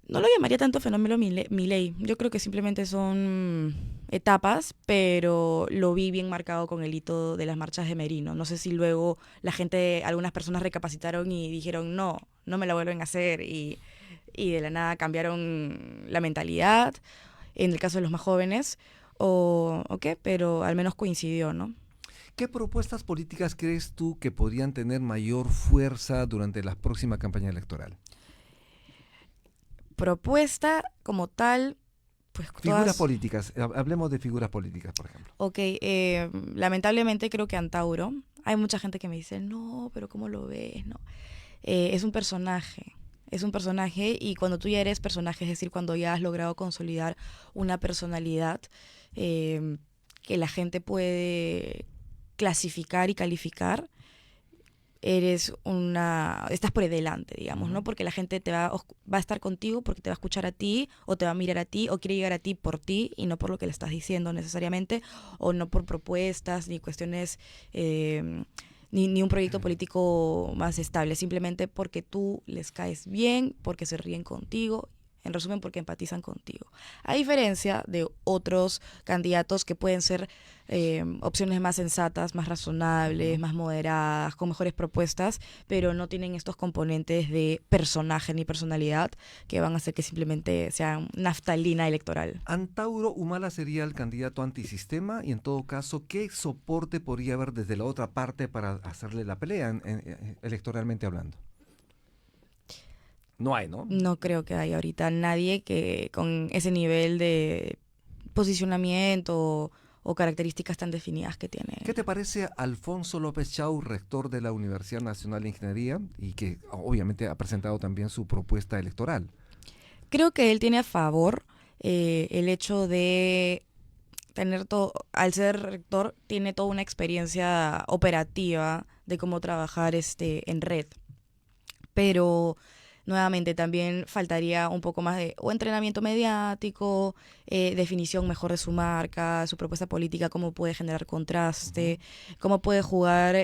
No lo llamaría tanto fenómeno Milei. Yo creo que simplemente son etapas, pero lo vi bien marcado con el hito de las marchas de Merino. No sé si luego la gente, algunas personas recapacitaron y dijeron no me la vuelven a hacer y de la nada cambiaron la mentalidad, en el caso de los más jóvenes, o qué, pero al menos coincidió, ¿no? ¿Qué propuestas políticas crees tú que podrían tener mayor fuerza durante la próxima campaña electoral? Propuesta como tal, pues Figuras todas... políticas, hablemos de figuras políticas, por ejemplo. Ok, lamentablemente creo que Antauro, hay mucha gente que me dice, no, pero ¿cómo lo ves? No. Es un personaje y cuando tú ya eres personaje, es decir, cuando ya has logrado consolidar una personalidad que la gente puede clasificar y calificar, estás por delante, digamos, ¿no? Porque la gente va a estar contigo porque te va a escuchar a ti, o te va a mirar a ti, o quiere llegar a ti por ti, y no por lo que le estás diciendo necesariamente, o no por propuestas, ni cuestiones, ni un proyecto político más estable, simplemente porque tú les caes bien, porque se ríen contigo, en resumen, porque empatizan contigo. A diferencia de otros candidatos que pueden ser opciones más sensatas, más razonables, más moderadas, con mejores propuestas, pero no tienen estos componentes de personaje ni personalidad que van a hacer que simplemente sean naftalina electoral. Antauro Humala sería el candidato antisistema y en todo caso, ¿qué soporte podría haber desde la otra parte para hacerle la pelea electoralmente hablando? No hay, ¿no? No creo que haya ahorita nadie que con ese nivel de posicionamiento o características tan definidas que tiene. ¿Qué te parece Alfonso López Chau, rector de la Universidad Nacional de Ingeniería, y que obviamente ha presentado también su propuesta electoral? Creo que él tiene a favor el hecho de tener todo, al ser rector, tiene toda una experiencia operativa de cómo trabajar en red. Pero nuevamente también faltaría un poco más de o entrenamiento mediático, definición mejor de su marca, su propuesta política, cómo puede generar contraste, cómo puede jugar,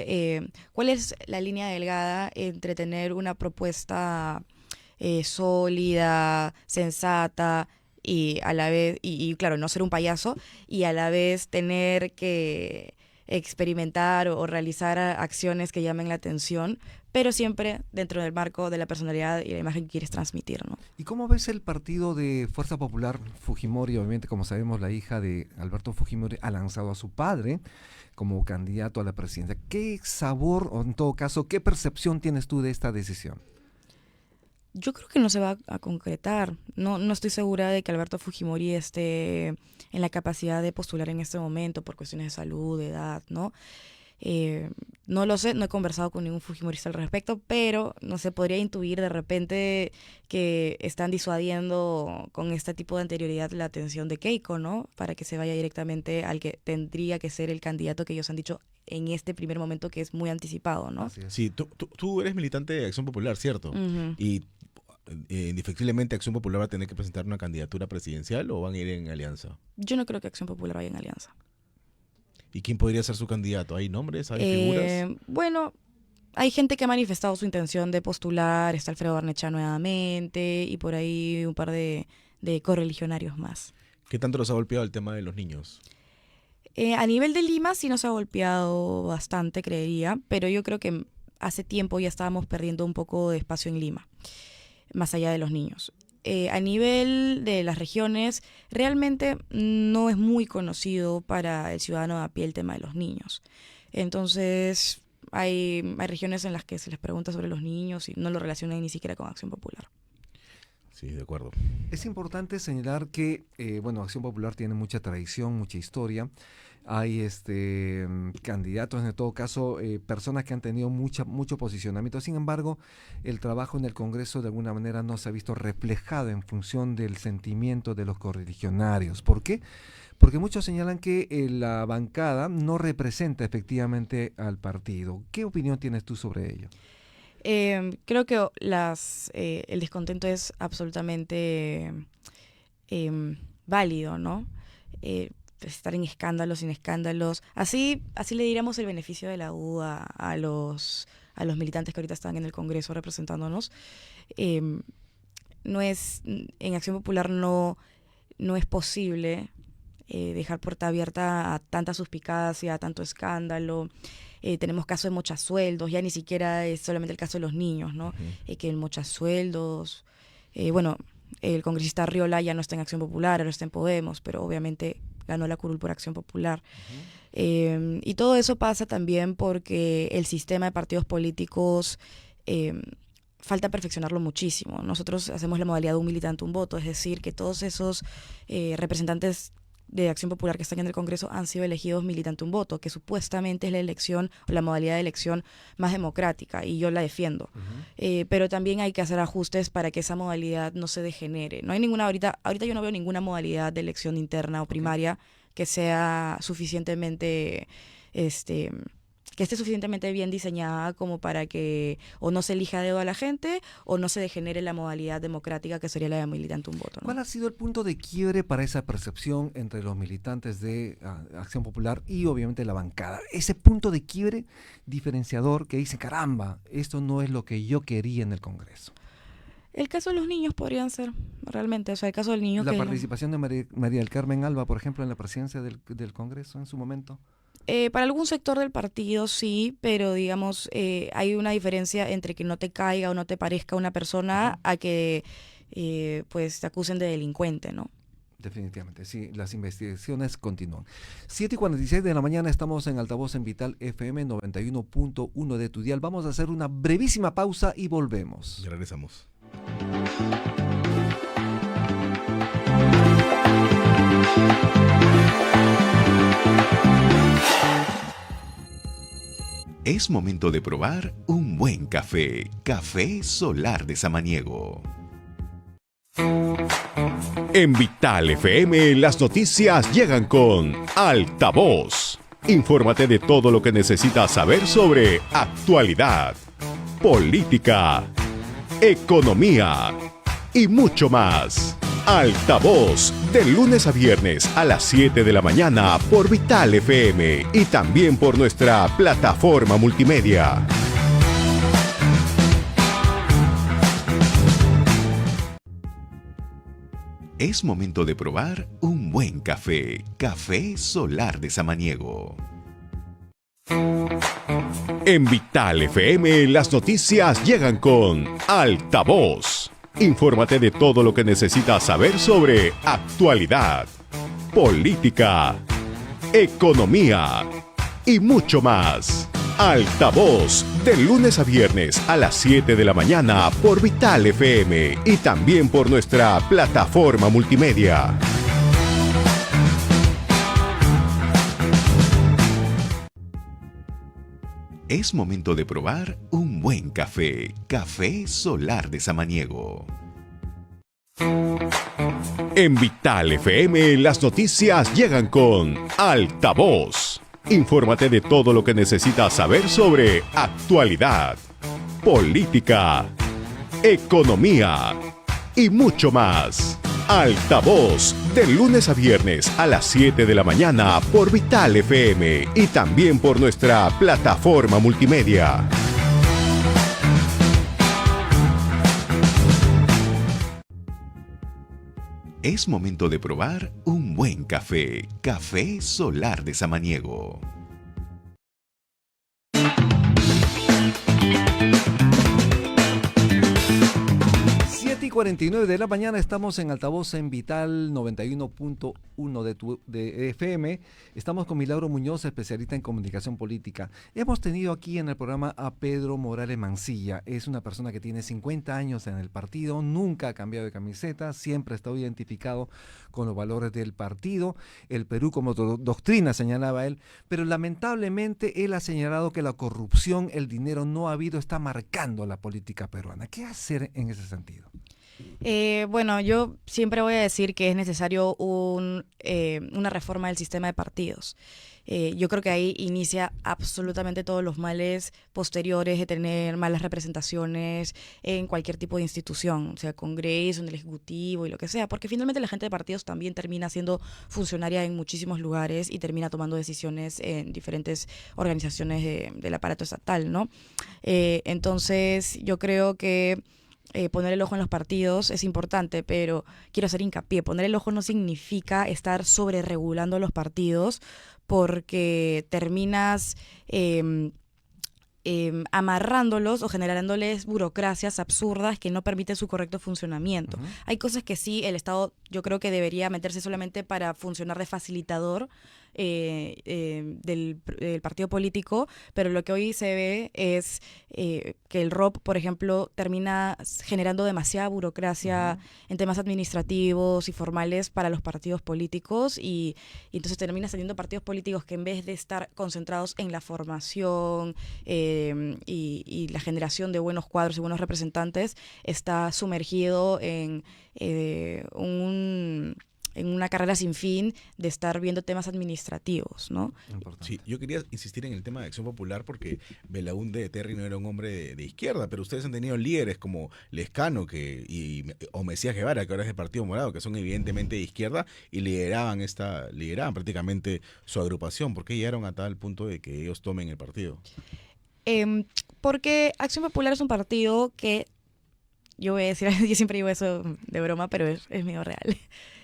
cuál es la línea delgada entre tener una propuesta sólida, sensata, y a la vez, y claro, no ser un payaso, y a la vez tener que experimentar o realizar acciones que llamen la atención, pero siempre dentro del marco de la personalidad y la imagen que quieres transmitir, ¿no? ¿Y cómo ves el partido de Fuerza Popular? Fujimori, obviamente, como sabemos, la hija de Alberto Fujimori ha lanzado a su padre como candidato a la presidencia. ¿Qué sabor, o en todo caso, qué percepción tienes tú de esta decisión? Yo creo que no se va a concretar. No estoy segura de que Alberto Fujimori esté en la capacidad de postular en este momento por cuestiones de salud, de edad, ¿no? No lo sé, no he conversado con ningún fujimorista al respecto, pero no se podría intuir de repente que están disuadiendo con este tipo de anterioridad la atención de Keiko, ¿no? Para que se vaya directamente al que tendría que ser el candidato que ellos han dicho en este primer momento, que es muy anticipado, ¿no? Así es. Sí, tú eres militante de Acción Popular, ¿cierto? Ujú. Y indefectiblemente Acción Popular va a tener que presentar una candidatura presidencial o van a ir en alianza. Yo no creo que Acción Popular vaya en alianza. ¿Y quién podría ser su candidato? ¿Hay nombres? ¿Hay figuras? Bueno, hay gente que ha manifestado su intención de postular, está Alfredo Barnechea nuevamente y por ahí un par de correligionarios más. ¿Qué tanto los ha golpeado el tema de los niños? A nivel de Lima sí nos ha golpeado bastante, creería, pero yo creo que hace tiempo ya estábamos perdiendo un poco de espacio en Lima, más allá de los niños. A nivel de las regiones, realmente no es muy conocido para el ciudadano de a pie el tema de los niños. Entonces, hay regiones en las que se les pregunta sobre los niños y no lo relacionan ni siquiera con Acción Popular. Sí, de acuerdo. Es importante señalar que, bueno, Acción Popular tiene mucha tradición, mucha historia. Hay candidatos, en todo caso, personas que han tenido mucho posicionamiento. Sin embargo, el trabajo en el Congreso de alguna manera no se ha visto reflejado en función del sentimiento de los correligionarios. ¿Por qué? Porque muchos señalan que la bancada no representa efectivamente al partido. ¿Qué opinión tienes tú sobre ello? Creo que el descontento es absolutamente válido, ¿no? Estar en escándalos, sin escándalos. Así le diríamos el beneficio de la U a los militantes que ahorita están en el Congreso representándonos. En Acción Popular no es posible dejar puerta abierta a tanta suspicacia, a tanto escándalo. Tenemos caso de mochasueldos, ya ni siquiera es solamente el caso de los niños, ¿no? Que en mochasueldos, bueno, el congresista Arriola ya no está en Acción Popular, ahora está en Podemos, pero obviamente ganó la curul por Acción Popular. Y todo eso pasa también porque el sistema de partidos políticos falta perfeccionarlo muchísimo. Nosotros hacemos la modalidad de un militante, un voto, es decir, que todos esos representantes de Acción Popular que están en el Congreso han sido elegidos militante un voto, que supuestamente es la elección o la modalidad de elección más democrática, y yo la defiendo. Pero también hay que hacer ajustes para que esa modalidad no se degenere. No hay ninguna, ahorita yo no veo ninguna modalidad de elección interna o primaria que sea suficientemente, que esté suficientemente bien diseñada como para que o no se elija a dedo a la gente o no se degenere la modalidad democrática que sería la de militante un voto, ¿no? ¿Cuál ha sido el punto de quiebre para esa percepción entre los militantes de Acción Popular y obviamente la bancada? Ese punto de quiebre diferenciador que dice, caramba, esto no es lo que yo quería en el Congreso. El caso de los niños podrían ser, realmente, o sea, el caso del niño La que... participación de María del Carmen Alba, por ejemplo, en la presidencia del Congreso en su momento. Para algún sector del partido sí, pero digamos, hay una diferencia entre que no te caiga o no te parezca una persona a que pues te acusen de delincuente, ¿no? Definitivamente, sí, las investigaciones continúan. 7:46 de la mañana, estamos en Altavoz en Vital FM 91.1 de tu dial. Vamos a hacer una brevísima pausa y volvemos. Ya regresamos. Es momento de probar un buen café. Café Solar de Samaniego. En Vital FM las noticias llegan con Altavoz. Infórmate de todo lo que necesitas saber sobre actualidad, política, economía y mucho más. Altavoz, de lunes a viernes a las 7 de la mañana por Vital FM y también por nuestra plataforma multimedia. Es momento de probar un buen café. Café Solar de Samaniego. En Vital FM las noticias llegan con Altavoz. Infórmate de todo lo que necesitas saber sobre actualidad, política, economía y mucho más. Altavoz, de lunes a viernes a las 7 de la mañana por Vital FM y también por nuestra plataforma multimedia. Es momento de probar un buen café. Café Solar de Samaniego. En Vital FM las noticias llegan con Altavoz. Infórmate de todo lo que necesitas saber sobre actualidad, política, economía y mucho más. Altavoz, de lunes a viernes a las 7 de la mañana por Vital FM y también por nuestra plataforma multimedia. Es momento de probar un buen café. Café Solar de Samaniego. Y 49 de la mañana estamos en Altavoz en Vital 91.1 de FM. Estamos con Milagro Muñoz, especialista en comunicación política. Hemos tenido aquí en el programa a Pedro Morales Mancilla. Es una persona que tiene 50 años en el partido, nunca ha cambiado de camiseta, siempre ha estado identificado con los valores del partido, el Perú como doctrina, señalaba él, pero lamentablemente él ha señalado que la corrupción, el dinero no ha habido, está marcando la política peruana. ¿Qué hacer en ese sentido? Bueno, yo siempre voy a decir que es necesario una reforma del sistema de partidos. Yo creo que ahí inicia absolutamente todos los males posteriores de tener malas representaciones en cualquier tipo de institución, sea Congreso, en el Ejecutivo y lo que sea, porque finalmente la gente de partidos también termina siendo funcionaria en muchísimos lugares y termina tomando decisiones en diferentes organizaciones del aparato estatal, ¿no? Entonces, yo creo que poner el ojo en los partidos es importante, pero quiero hacer hincapié, poner el ojo no significa estar sobreregulando los partidos, porque terminas amarrándolos o generándoles burocracias absurdas que no permiten su correcto funcionamiento. Uh-huh. Hay cosas que sí, el Estado yo creo que debería meterse solamente para funcionar de facilitador del partido político, pero lo que hoy se ve es que el ROP, por ejemplo, termina generando demasiada burocracia en temas administrativos y formales para los partidos políticos y entonces termina saliendo partidos políticos que en vez de estar concentrados en la formación y la generación de buenos cuadros y buenos representantes, está sumergido en una carrera sin fin de estar viendo temas administrativos, ¿no? Sí, yo quería insistir en el tema de Acción Popular porque Belaúnde Terry no era un hombre de izquierda, pero ustedes han tenido líderes como Lescano o Mesías Guevara, que ahora es del Partido Morado, que son evidentemente de izquierda y lideraban prácticamente su agrupación. ¿Por qué llegaron a tal punto de que ellos tomen el partido? Porque Acción Popular es un partido que, yo voy a decir, yo siempre digo eso de broma, pero es medio real.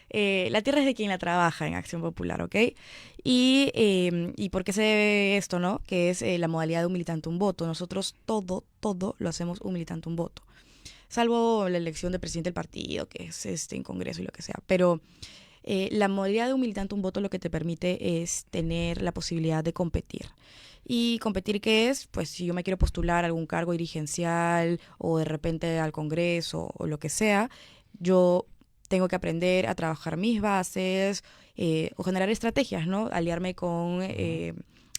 La tierra es de quien la trabaja en Acción Popular, ¿ok? ¿Y por qué se debe esto, no? Que es la modalidad de un militante, un voto. Nosotros todo lo hacemos un militante, un voto. Salvo la elección de presidente del partido, que es en Congreso y lo que sea. Pero La modalidad de un militante, un voto, lo que te permite es tener la posibilidad de competir. ¿Y competir qué es? Pues si yo me quiero postular a algún cargo dirigencial o de repente al Congreso o lo que sea, yo tengo que aprender a trabajar mis bases o generar estrategias, ¿no? Aliarme con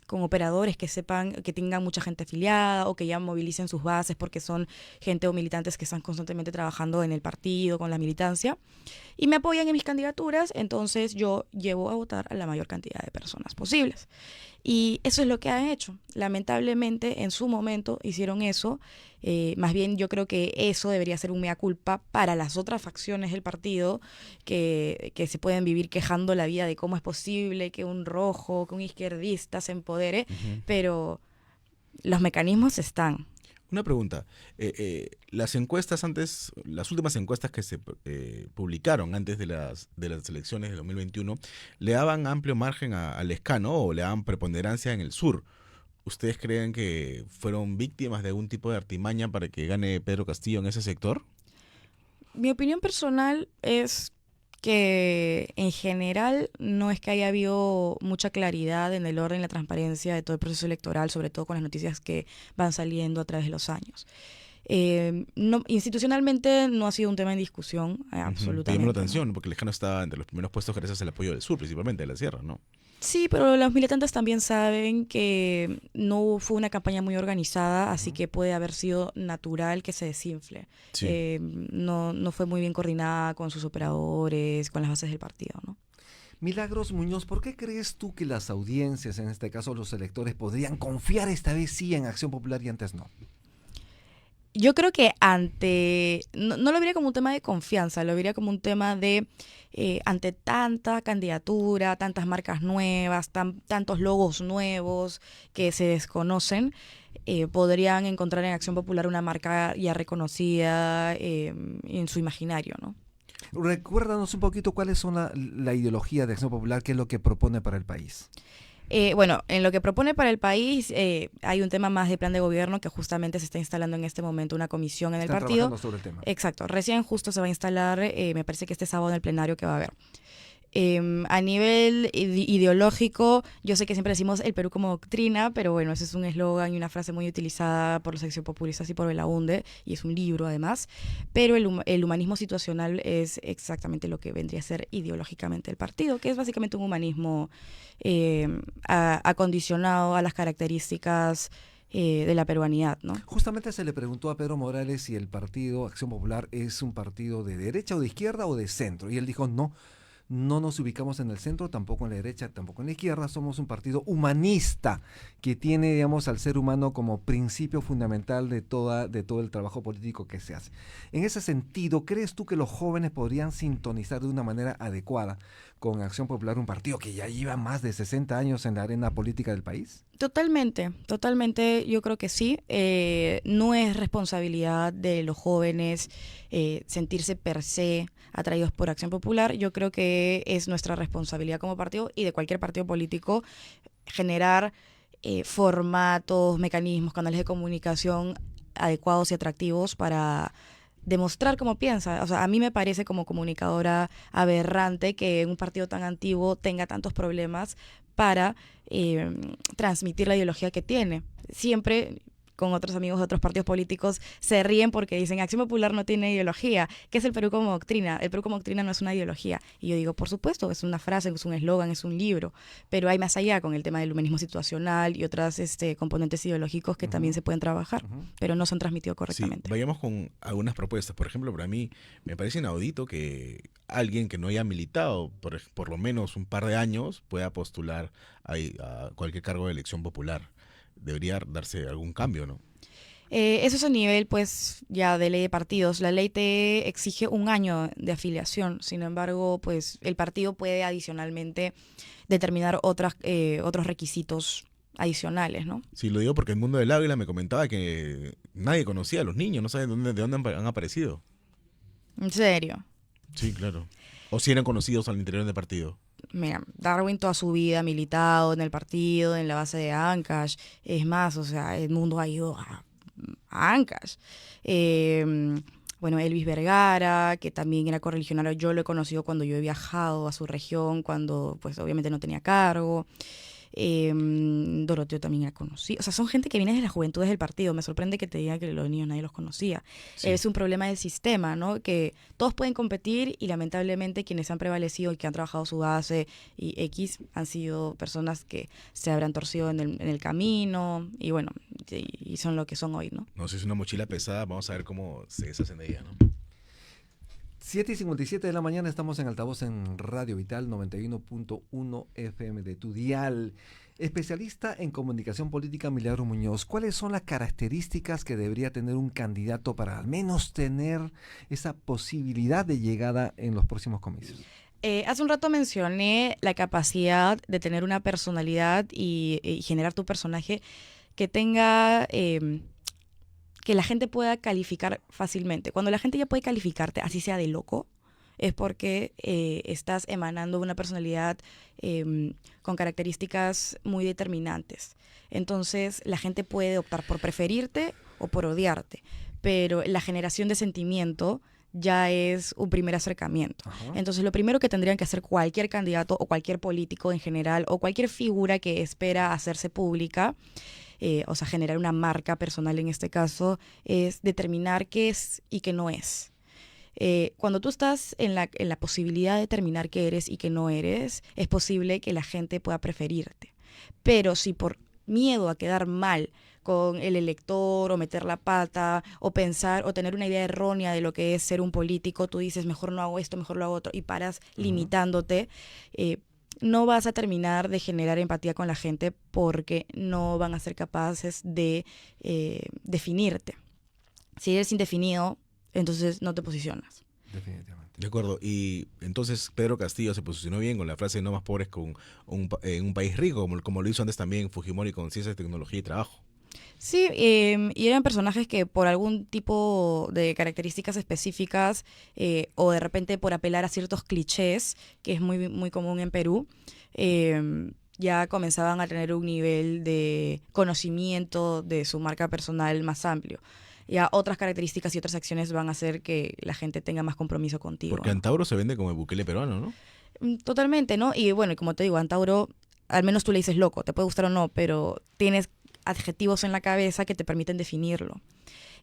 operadores que sepan, que tengan mucha gente afiliada o que ya movilicen sus bases porque son gente o militantes que están constantemente trabajando en el partido, con la militancia, y me apoyan en mis candidaturas, entonces yo llevo a votar a la mayor cantidad de personas posibles. Y eso es lo que han hecho. Lamentablemente, en su momento hicieron eso. Más bien yo creo que eso debería ser un mea culpa para las otras facciones del partido que se pueden vivir quejando la vida de cómo es posible que un rojo, que un izquierdista se empodere, pero los mecanismos están. Una pregunta. Las encuestas antes, las últimas encuestas que se publicaron antes de las elecciones de 2021, le daban amplio margen al Lescano o le daban preponderancia en el sur. ¿Ustedes creen que fueron víctimas de algún tipo de artimaña para que gane Pedro Castillo en ese sector? Mi opinión personal es que en general no es que haya habido mucha claridad en el orden y la transparencia de todo el proceso electoral, sobre todo con las noticias que van saliendo a través de los años. No, institucionalmente no ha sido un tema en discusión, absolutamente. Llamó la ¿no? atención, porque el Lescano estaba entre los primeros puestos gracias al apoyo del sur, principalmente de la sierra, ¿no? Sí, pero los militantes también saben que no fue una campaña muy organizada, así que puede haber sido natural que se desinfle. Sí. No fue muy bien coordinada con sus operadores, con las bases del partido, ¿no? Milagros Muñoz, ¿por qué crees tú que las audiencias, en este caso los electores, podrían confiar esta vez sí en Acción Popular y antes no? Yo creo que no lo vería como un tema de confianza, lo vería como un tema de, ante tanta candidatura, tantas marcas nuevas, tantos logos nuevos que se desconocen, podrían encontrar en Acción Popular una marca ya reconocida en su imaginario, ¿no? Recuérdanos un poquito cuáles son la ideología de Acción Popular, qué es lo que propone para el país. Bueno, en lo que propone para el país hay un tema más de plan de gobierno que justamente se está instalando en este momento una comisión en el Están partido. trabajando sobre el tema. Exacto, recién justo se va a instalar, me parece que este sábado en el plenario que va a haber. A nivel ideológico, yo sé que siempre decimos el Perú como doctrina, pero bueno, ese es un eslogan y una frase muy utilizada por los accionpopulistas y por Belaunde, y es un libro además, pero el humanismo situacional es exactamente lo que vendría a ser ideológicamente el partido, que es básicamente un humanismo acondicionado a las características de la peruanidad, ¿no? Justamente se le preguntó a Pedro Morales si el partido Acción Popular es un partido de derecha o de izquierda o de centro, y él dijo no. No nos ubicamos en el centro, tampoco en la derecha, tampoco en la izquierda. Somos un partido humanista que tiene, digamos, al ser humano como principio fundamental de todo el trabajo político que se hace. En ese sentido, ¿crees tú que los jóvenes podrían sintonizar de una manera adecuada con Acción Popular, un partido que ya lleva más de 60 años en la arena política del país? Totalmente, totalmente, yo creo que sí. No es responsabilidad de los jóvenes sentirse per se atraídos por Acción Popular. Yo creo que es nuestra responsabilidad como partido y de cualquier partido político generar formatos, mecanismos, canales de comunicación adecuados y atractivos para demostrar cómo piensa. O sea, a mí me parece como comunicadora aberrante que un partido tan antiguo tenga tantos problemas para transmitir la ideología que tiene. Siempre con otros amigos de otros partidos políticos se ríen porque dicen Acción Popular no tiene ideología. ¿Qué es el Perú como doctrina? El Perú como doctrina no es una ideología. Y yo digo, por supuesto, es una frase, es un eslogan, es un libro, pero hay más allá con el tema del humanismo situacional y otras componentes ideológicos que también se pueden trabajar, pero no se han transmitido correctamente. Sí, vayamos con algunas propuestas. Por ejemplo, para mí me parece inaudito que alguien que no haya militado por lo menos un par de años pueda postular a cualquier cargo de elección popular. Debería darse algún cambio, ¿no? Eso es a nivel, pues, ya de ley de partidos. La ley te exige 1 año de afiliación. Sin embargo, pues, el partido puede adicionalmente determinar otros requisitos adicionales, ¿no? Sí, lo digo porque el Mundo del Águila me comentaba que nadie conocía a los niños, no saben de dónde han aparecido. ¿En serio? Sí, claro. O si eran conocidos al interior del partido. Mira, Darwin toda su vida ha militado en el partido, en la base de Ancash. Es más, o sea, el mundo ha ido a Ancash. bueno, Elvis Vergara, que también era correligionario. Yo lo he conocido cuando yo he viajado a su región, cuando pues obviamente no tenía cargo. Doroteo también la conocí. O sea, son gente que viene de las juventudes del partido. Me sorprende que te diga que los niños nadie los conocía. Sí. Es un problema del sistema, ¿no? Que todos pueden competir y lamentablemente quienes han prevalecido y que han trabajado su base y X han sido personas que se habrán torcido en el camino y bueno, y son lo que son hoy, ¿no? No sé si es una mochila pesada, vamos a ver cómo se deshacen de ella, ¿no? 7:57 de la mañana, estamos en Altavoz en Radio Vital 91.1 FM de tu dial. Especialista en comunicación política, Milagro Muñoz, ¿cuáles son las características que debería tener un candidato para al menos tener esa posibilidad de llegada en los próximos comicios? Hace un rato mencioné la capacidad de tener una personalidad y generar tu personaje que tenga... que la gente pueda calificar fácilmente. Cuando la gente ya puede calificarte, así sea de loco, es porque estás emanando una personalidad con características muy determinantes. Entonces, la gente puede optar por preferirte o por odiarte, pero la generación de sentimiento ya es un primer acercamiento. Ajá. Entonces, lo primero que tendrían que hacer cualquier candidato o cualquier político en general o cualquier figura que espera hacerse pública, o sea, generar una marca personal en este caso, es determinar qué es y qué no es. Cuando tú estás en la posibilidad de determinar qué eres y qué no eres, es posible que la gente pueda preferirte. Pero si por miedo a quedar mal con el elector o meter la pata o pensar o tener una idea errónea de lo que es ser un político, tú dices mejor no hago esto, mejor lo hago otro y paras limitándote, no vas a terminar de generar empatía con la gente porque no van a ser capaces de definirte. Si eres indefinido, entonces no te posicionas. Definitivamente. De acuerdo, y entonces Pedro Castillo se posicionó bien con la frase no más pobres en un país rico, como lo hizo antes también Fujimori con Ciencia, Tecnología y Trabajo. Sí, y eran personajes que por algún tipo de características específicas o de repente por apelar a ciertos clichés, que es muy, muy común en Perú, ya comenzaban a tener un nivel de conocimiento de su marca personal más amplio. Ya otras características y otras acciones van a hacer que la gente tenga más compromiso contigo. Porque ¿no? Antauro se vende como el Bukele peruano, ¿no? Totalmente, ¿no? Y bueno, como te digo, Antauro, al menos tú le dices loco, te puede gustar o no, pero tienes adjetivos en la cabeza que te permiten definirlo.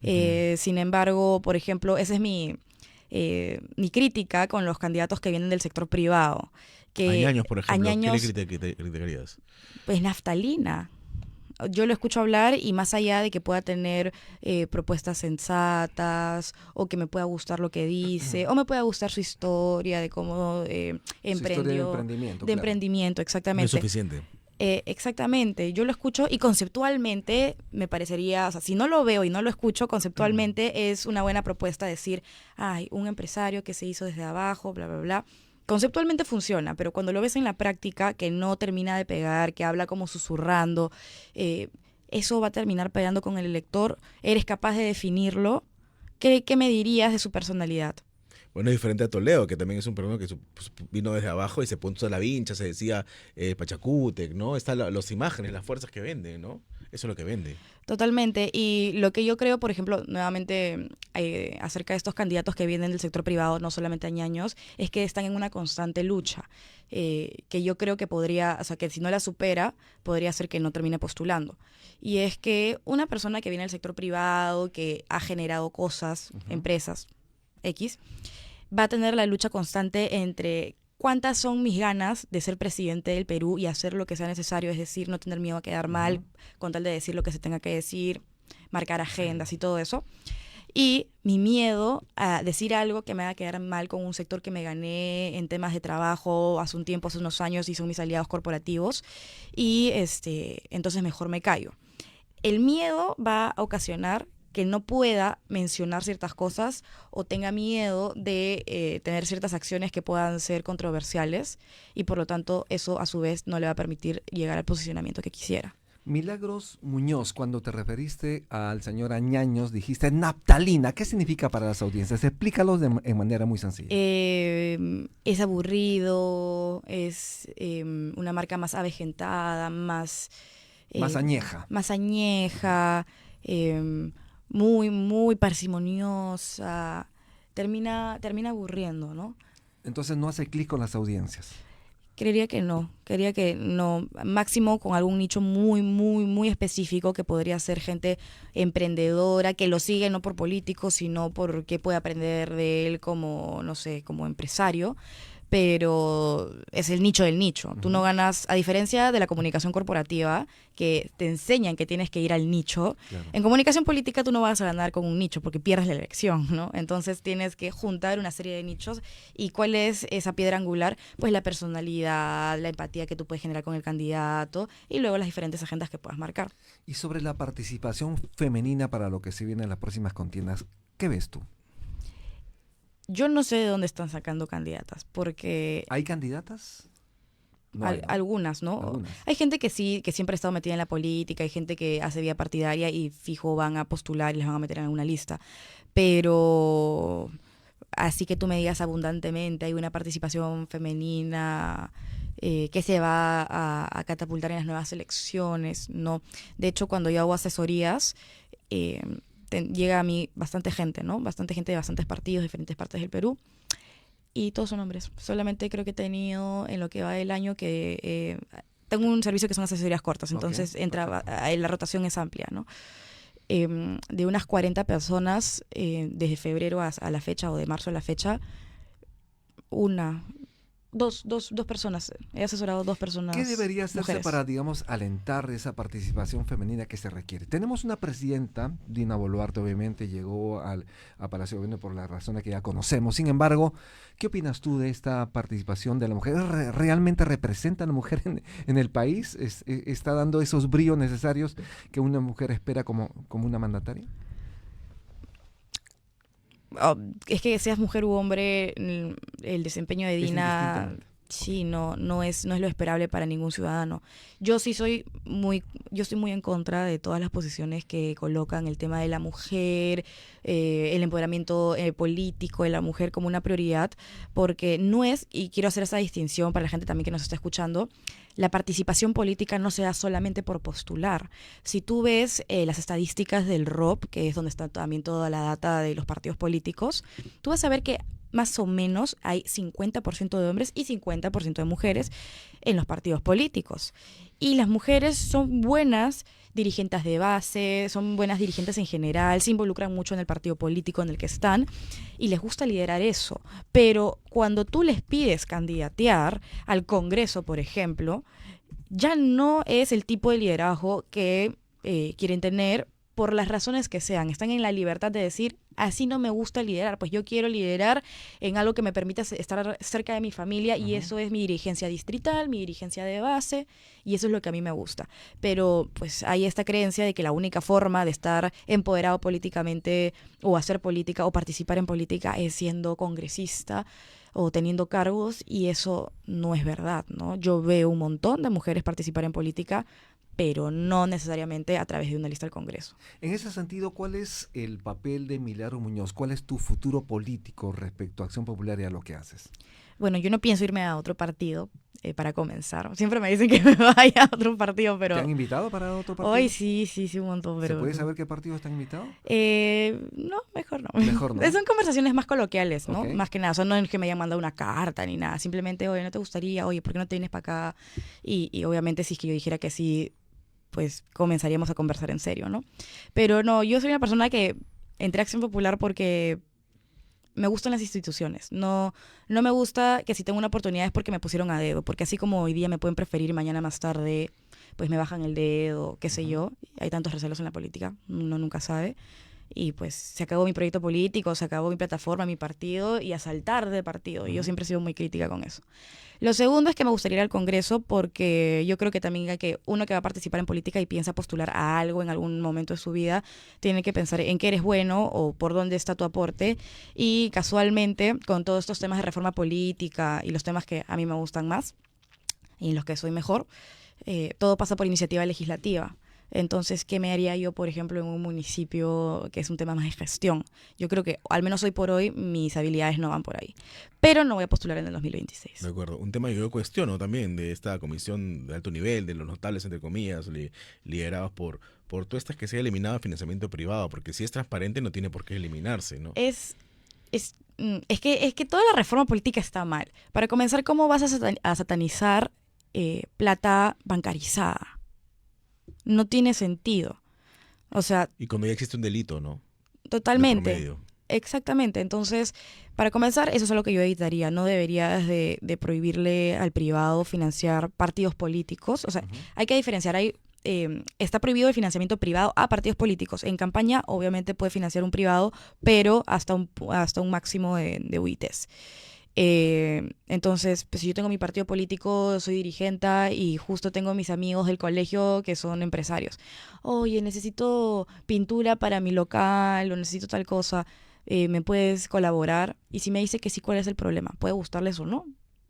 Sin embargo, por ejemplo, esa es mi crítica con los candidatos que vienen del sector privado. Que Añaños, por ejemplo, Añaños, ¿qué le criticarías? pues naftalina. Yo lo escucho hablar y más allá de que pueda tener propuestas sensatas o que me pueda gustar lo que dice o me pueda gustar su historia de cómo emprendió. Emprendimiento, De claro. emprendimiento, No es exactamente. suficiente. Exactamente, yo lo escucho y conceptualmente me parecería, o sea, si no lo veo y no lo escucho, conceptualmente es una buena propuesta decir, ay, un empresario que se hizo desde abajo, bla, bla, bla. Conceptualmente funciona, pero cuando lo ves en la práctica, que no termina de pegar, que habla como susurrando, eso va a terminar pegando con el elector. ¿Eres capaz de definirlo? ¿Qué me dirías de su personalidad? Bueno, es diferente a Toledo, que también es un peruano que pues, vino desde abajo y se puso a la vincha, se decía Pachacútec, ¿no? Están las imágenes, las fuerzas que venden, ¿no? Eso es lo que vende. Totalmente. Y lo que yo creo, por ejemplo, nuevamente acerca de estos candidatos que vienen del sector privado, no solamente Añaños, es que están en una constante lucha, que yo creo que podría, o sea, que si no la supera, podría ser que no termine postulando. Y es que una persona que viene del sector privado, que ha generado cosas, empresas, X, va a tener la lucha constante entre cuántas son mis ganas de ser presidente del Perú y hacer lo que sea necesario, es decir, no tener miedo a quedar mal, con tal de decir lo que se tenga que decir, marcar agendas y todo eso. Y mi miedo a decir algo que me haga quedar mal con un sector que me gané en temas de trabajo hace un tiempo, hace unos años, y son mis aliados corporativos. Y entonces mejor me callo. El miedo va a ocasionar que no pueda mencionar ciertas cosas o tenga miedo de tener ciertas acciones que puedan ser controversiales y por lo tanto eso a su vez no le va a permitir llegar al posicionamiento que quisiera. Milagros Muñoz, cuando te referiste al señor Añaños, dijiste naftalina. ¿Qué significa para las audiencias? Explícalos en manera muy sencilla. Es aburrido, es una marca más avejentada, más Más añeja. Más añeja, muy, muy parsimoniosa, termina aburriendo, ¿no? Entonces no hace clic con las audiencias. Creería que no, máximo con algún nicho muy, muy, muy específico que podría ser gente emprendedora, que lo sigue no por político, sino porque puede aprender de él como, no sé, como empresario, pero es el nicho del nicho. Tú no ganas, a diferencia de la comunicación corporativa, que te enseñan que tienes que ir al nicho, Claro. en comunicación política tú no vas a ganar con un nicho porque pierdes la elección, ¿no? Entonces tienes que juntar una serie de nichos. ¿Y cuál es esa piedra angular? Pues la personalidad, la empatía que tú puedes generar con el candidato y luego las diferentes agendas que puedas marcar. Y sobre la participación femenina para lo que se viene en las próximas contiendas, ¿qué ves tú? Yo no sé de dónde están sacando candidatas, porque ¿Hay candidatas? No hay, ¿no? algunas, ¿no? Algunas. Hay gente que sí, que siempre ha estado metida en la política, hay gente que hace vía partidaria y fijo van a postular y les van a meter en alguna lista. Pero así que tú me digas abundantemente, hay una participación femenina que se va a catapultar en las nuevas elecciones, ¿no? De hecho, cuando yo hago asesorías, llega a mí bastante gente, ¿no? Bastante gente de bastantes partidos, diferentes partes del Perú. Y todos son hombres. Solamente creo que he tenido en lo que va del año que tengo un servicio que son asesorías cortas, entonces la rotación es amplia, ¿no? De unas 40 personas desde febrero a la fecha o de marzo a la fecha, dos personas. He asesorado 2 personas. ¿Qué debería hacerse mujeres. para, digamos, alentar esa participación femenina que se requiere? Tenemos una presidenta, Dina Boluarte, obviamente, llegó a Palacio de Gobierno por las razones que ya conocemos. Sin embargo, ¿qué opinas tú de esta participación de la mujer? ¿Realmente representa a la mujer en el país? ¿Está dando esos bríos necesarios que una mujer espera como una mandataria? Es que seas mujer u hombre, el desempeño de Es Dina, indistintamente. sí, no es lo esperable para ningún ciudadano. Yo estoy muy en contra de todas las posiciones que colocan el tema de la mujer, el empoderamiento político de la mujer como una prioridad, porque no es, y quiero hacer esa distinción para la gente también que nos está escuchando, la participación política no se da solamente por postular. Si tú ves las estadísticas del ROP, que es donde está también toda la data de los partidos políticos, tú vas a ver que más o menos hay 50% de hombres y 50% de mujeres en los partidos políticos. Y las mujeres son buenas dirigentes de base, son buenas dirigentes en general, se involucran mucho en el partido político en el que están y les gusta liderar eso. Pero cuando tú les pides candidatear al Congreso, por ejemplo, ya no es el tipo de liderazgo que quieren tener por las razones que sean. Están en la libertad de decir, así no me gusta liderar, pues yo quiero liderar en algo que me permita estar cerca de mi familia y eso es mi dirigencia distrital, mi dirigencia de base y eso es lo que a mí me gusta. Pero pues hay esta creencia de que la única forma de estar empoderado políticamente o hacer política o participar en política es siendo congresista o teniendo cargos y eso no es verdad, ¿no? Yo veo un montón de mujeres participar en política, pero no necesariamente a través de una lista al Congreso. En ese sentido, ¿cuál es el papel de Milagro Muñoz? ¿Cuál es tu futuro político respecto a Acción Popular y a lo que haces? Bueno, yo no pienso irme a otro partido para comenzar. Siempre me dicen que me vaya a otro partido, pero... ¿Te han invitado para otro partido? Hoy sí, un montón, pero... ¿Se puede saber qué partidos están invitados? No, mejor no. Mejor no. Son conversaciones más coloquiales, ¿no? Ok. Más que nada, son no es que me hayan mandado una carta ni nada. Simplemente, oye, ¿no te gustaría? Oye, ¿por qué no te vienes para acá? Y obviamente si es que yo dijera que sí, pues comenzaríamos a conversar en serio, ¿no? Pero no, yo soy una persona que entré a Acción Popular porque me gustan las instituciones. No me gusta que si tengo una oportunidad es porque me pusieron a dedo, porque así como hoy día me pueden preferir y mañana más tarde pues me bajan el dedo, qué sé yo. Hay tantos recelos en la política, uno nunca sabe. Y pues se acabó mi proyecto político, se acabó mi plataforma, mi partido y a saltar de partido. Y yo siempre he sido muy crítica con eso. Lo segundo es que me gustaría ir al Congreso porque yo creo que también hay que uno que va a participar en política y piensa postular a algo en algún momento de su vida, tiene que pensar en qué eres bueno o por dónde está tu aporte. Y casualmente, con todos estos temas de reforma política y los temas que a mí me gustan más y en los que soy mejor, todo pasa por iniciativa legislativa. Entonces, ¿qué me haría yo, por ejemplo, en un municipio que es un tema más de gestión? Yo creo que, al menos hoy por hoy, mis habilidades no van por ahí. Pero no voy a postular en el 2026. De acuerdo. Un tema que yo cuestiono también de esta comisión de alto nivel, de los notables, entre comillas, liderados por todas estas que se ha eliminado el financiamiento privado, porque si es transparente no tiene por qué eliminarse, ¿no? Es que toda la reforma política está mal. Para comenzar, ¿cómo vas a satanizar plata bancarizada? No tiene sentido. O sea, Y cuando ya existe un delito, ¿no? totalmente. De por medio. Exactamente. Entonces, para comenzar, eso es lo que yo evitaría. No deberías de prohibirle al privado financiar partidos políticos. O sea, hay que diferenciar. Está prohibido el financiamiento privado a partidos políticos. En campaña, obviamente, puede financiar un privado, pero hasta un máximo de UITs. Entonces, pues si yo tengo mi partido político, soy dirigente y justo tengo mis amigos del colegio que son empresarios. Oye, necesito pintura para mi local o necesito tal cosa, ¿me puedes colaborar? Y si me dice que sí, ¿cuál es el problema? Puede gustarles o no,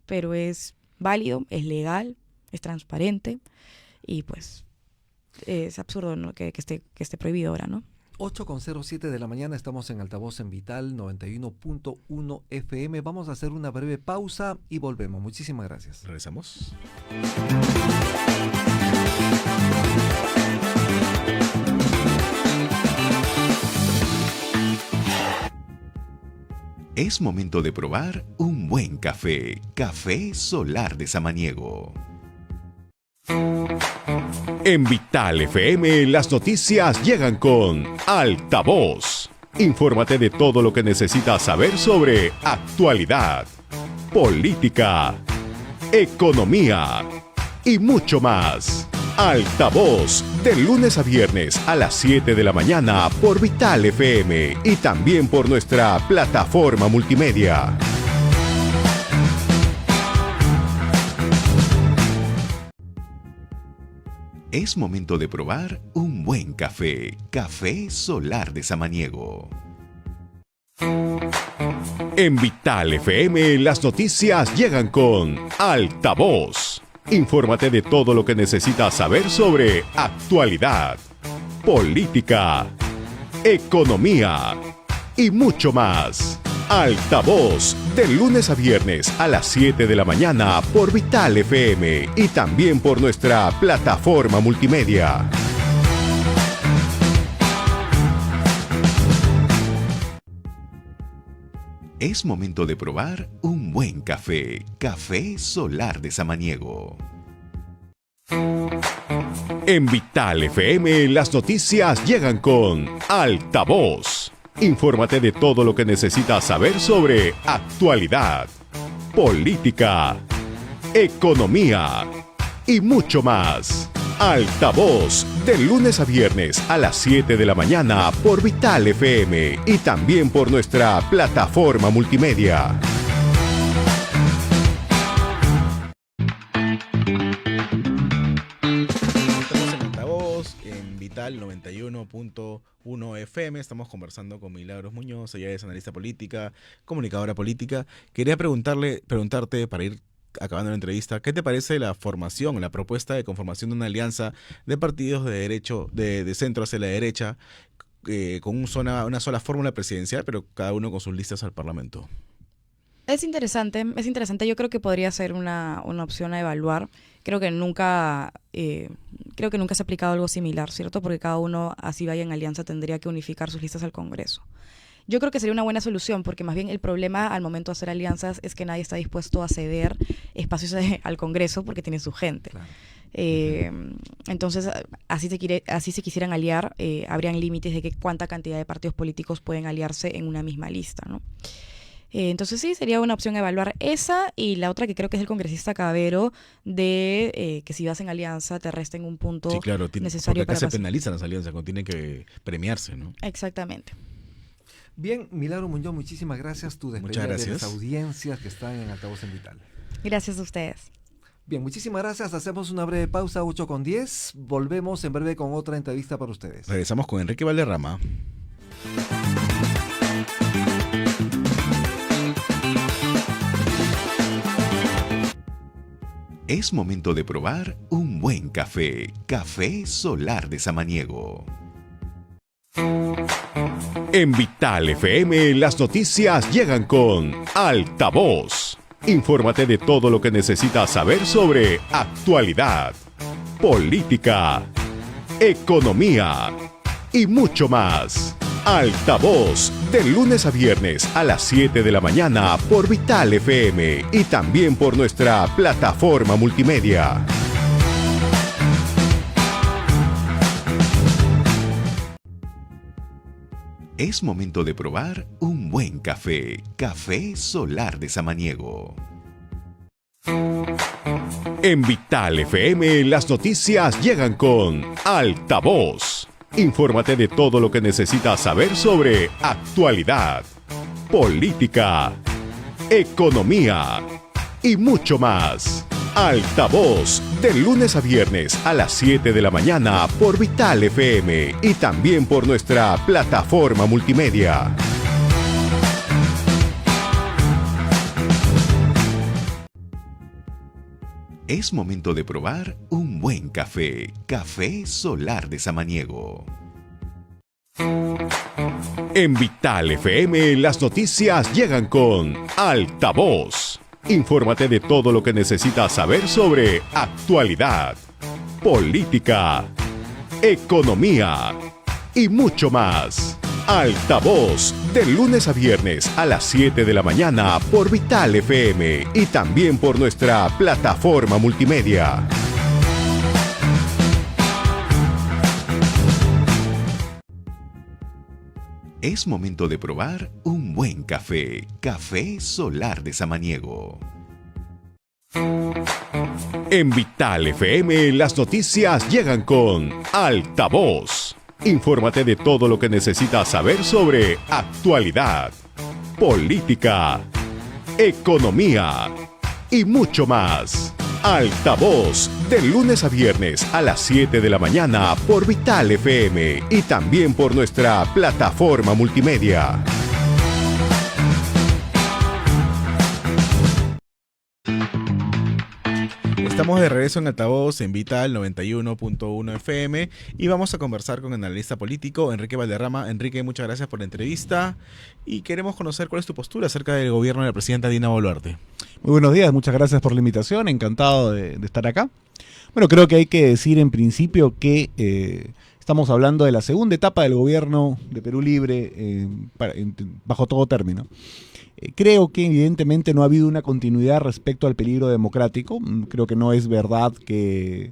pero es válido, es legal, es transparente y pues es absurdo, ¿no? que esté prohibido ahora, ¿no? 8:07 de la mañana, estamos en Altavoz en Vital 91.1 FM. Vamos a hacer una breve pausa y volvemos. Muchísimas gracias. Regresamos. Es momento de probar un buen café. Café Solar de Samaniego. En Vital FM, las noticias llegan con Altavoz. Infórmate de todo lo que necesitas saber sobre actualidad, política, economía y mucho más. Altavoz, de lunes a viernes a las 7 de la mañana por Vital FM y también por nuestra plataforma multimedia. Es momento de probar un buen café. Café Solar de Samaniego. En Vital FM, las noticias llegan con Altavoz. Infórmate de todo lo que necesitas saber sobre actualidad, política, economía y mucho más. Altavoz, de lunes a viernes a las 7 de la mañana por Vital FM y también por nuestra plataforma multimedia. Es momento de probar un buen café. Café Solar de Samaniego. En Vital FM, las noticias llegan con Altavoz. Infórmate de todo lo que necesitas saber sobre actualidad, política, economía y mucho más. Altavoz, de lunes a viernes a las 7 de la mañana por Vital FM y también por nuestra plataforma multimedia. Estamos en Altavoz, en Vital 91.1 FM. Estamos conversando con Milagros Muñoz. Ella es analista política, comunicadora política. Quería preguntarte, para ir acabando la entrevista, ¿qué te parece la propuesta de conformación de una alianza de partidos de derecho, de centro hacia la derecha, con una sola fórmula presidencial, pero cada uno con sus listas al Parlamento? Es interesante. Yo creo que podría ser una opción a evaluar. Creo que nunca se ha aplicado algo similar, ¿cierto? Porque cada uno, así vaya en alianza, tendría que unificar sus listas al Congreso. Yo creo que sería una buena solución, porque más bien el problema al momento de hacer alianzas es que nadie está dispuesto a ceder espacios al Congreso porque tiene su gente. Claro. Entonces, así se quisieran aliar, habrían límites de cuánta cantidad de partidos políticos pueden aliarse en una misma lista, ¿no? Entonces sí, sería una opción evaluar esa, y la otra que creo que es el congresista Cabero, de que si vas en alianza te resten un punto Sí, claro, necesario porque acá para se pasar. penalizan las alianzas, cuando tienen que premiarse, ¿no? Exactamente. Bien, Milagro Muñoz, muchísimas gracias. Tu despedida Muchas de gracias. las audiencias que están en Altavoz en Vital. Gracias a ustedes. Bien, muchísimas gracias. Hacemos una breve pausa, 8:10. Volvemos en breve con otra entrevista para ustedes. Regresamos con Enrique Valderrama. Es momento de probar un buen café. Café Solar de Samaniego. En Vital FM las noticias llegan con Altavoz. Infórmate de todo lo que necesitas saber sobre actualidad, política, economía y mucho más. Altavoz, de lunes a viernes a las 7 de la mañana por Vital FM y también por nuestra plataforma multimedia. Es momento de probar un buen café. Café Solar de Samaniego. En Vital FM las noticias llegan con Altavoz. Infórmate de todo lo que necesitas saber sobre actualidad, política, economía y mucho más. Altavoz, de lunes a viernes a las 7 de la mañana por Vital FM y también por nuestra plataforma multimedia. Es momento de probar un buen café. Café Solar de Samaniego. En Vital FM las noticias llegan con Altavoz. Infórmate de todo lo que necesitas saber sobre actualidad, política, economía y mucho más. Altavoz, de lunes a viernes a las 7 de la mañana por Vital FM y también por nuestra plataforma multimedia. Es momento de probar un buen café. Café Solar de Samaniego. En Vital FM las noticias llegan con Altavoz. Infórmate de todo lo que necesitas saber sobre actualidad, política, economía y mucho más. Altavoz, de lunes a viernes a las 7 de la mañana por Vital FM y también por nuestra plataforma multimedia. Estamos de regreso en Altavoz en Vital 91.1 FM y vamos a conversar con el analista político Enrique Valderrama. Enrique, muchas gracias por la entrevista y queremos conocer cuál es tu postura acerca del gobierno de la presidenta Dina Boluarte. Muy buenos días, muchas gracias por la invitación, encantado de estar acá. Bueno, creo que hay que decir en principio que estamos hablando de la segunda etapa del gobierno de Perú Libre bajo todo término. Creo que evidentemente no ha habido una continuidad respecto al peligro democrático. Creo que no es verdad que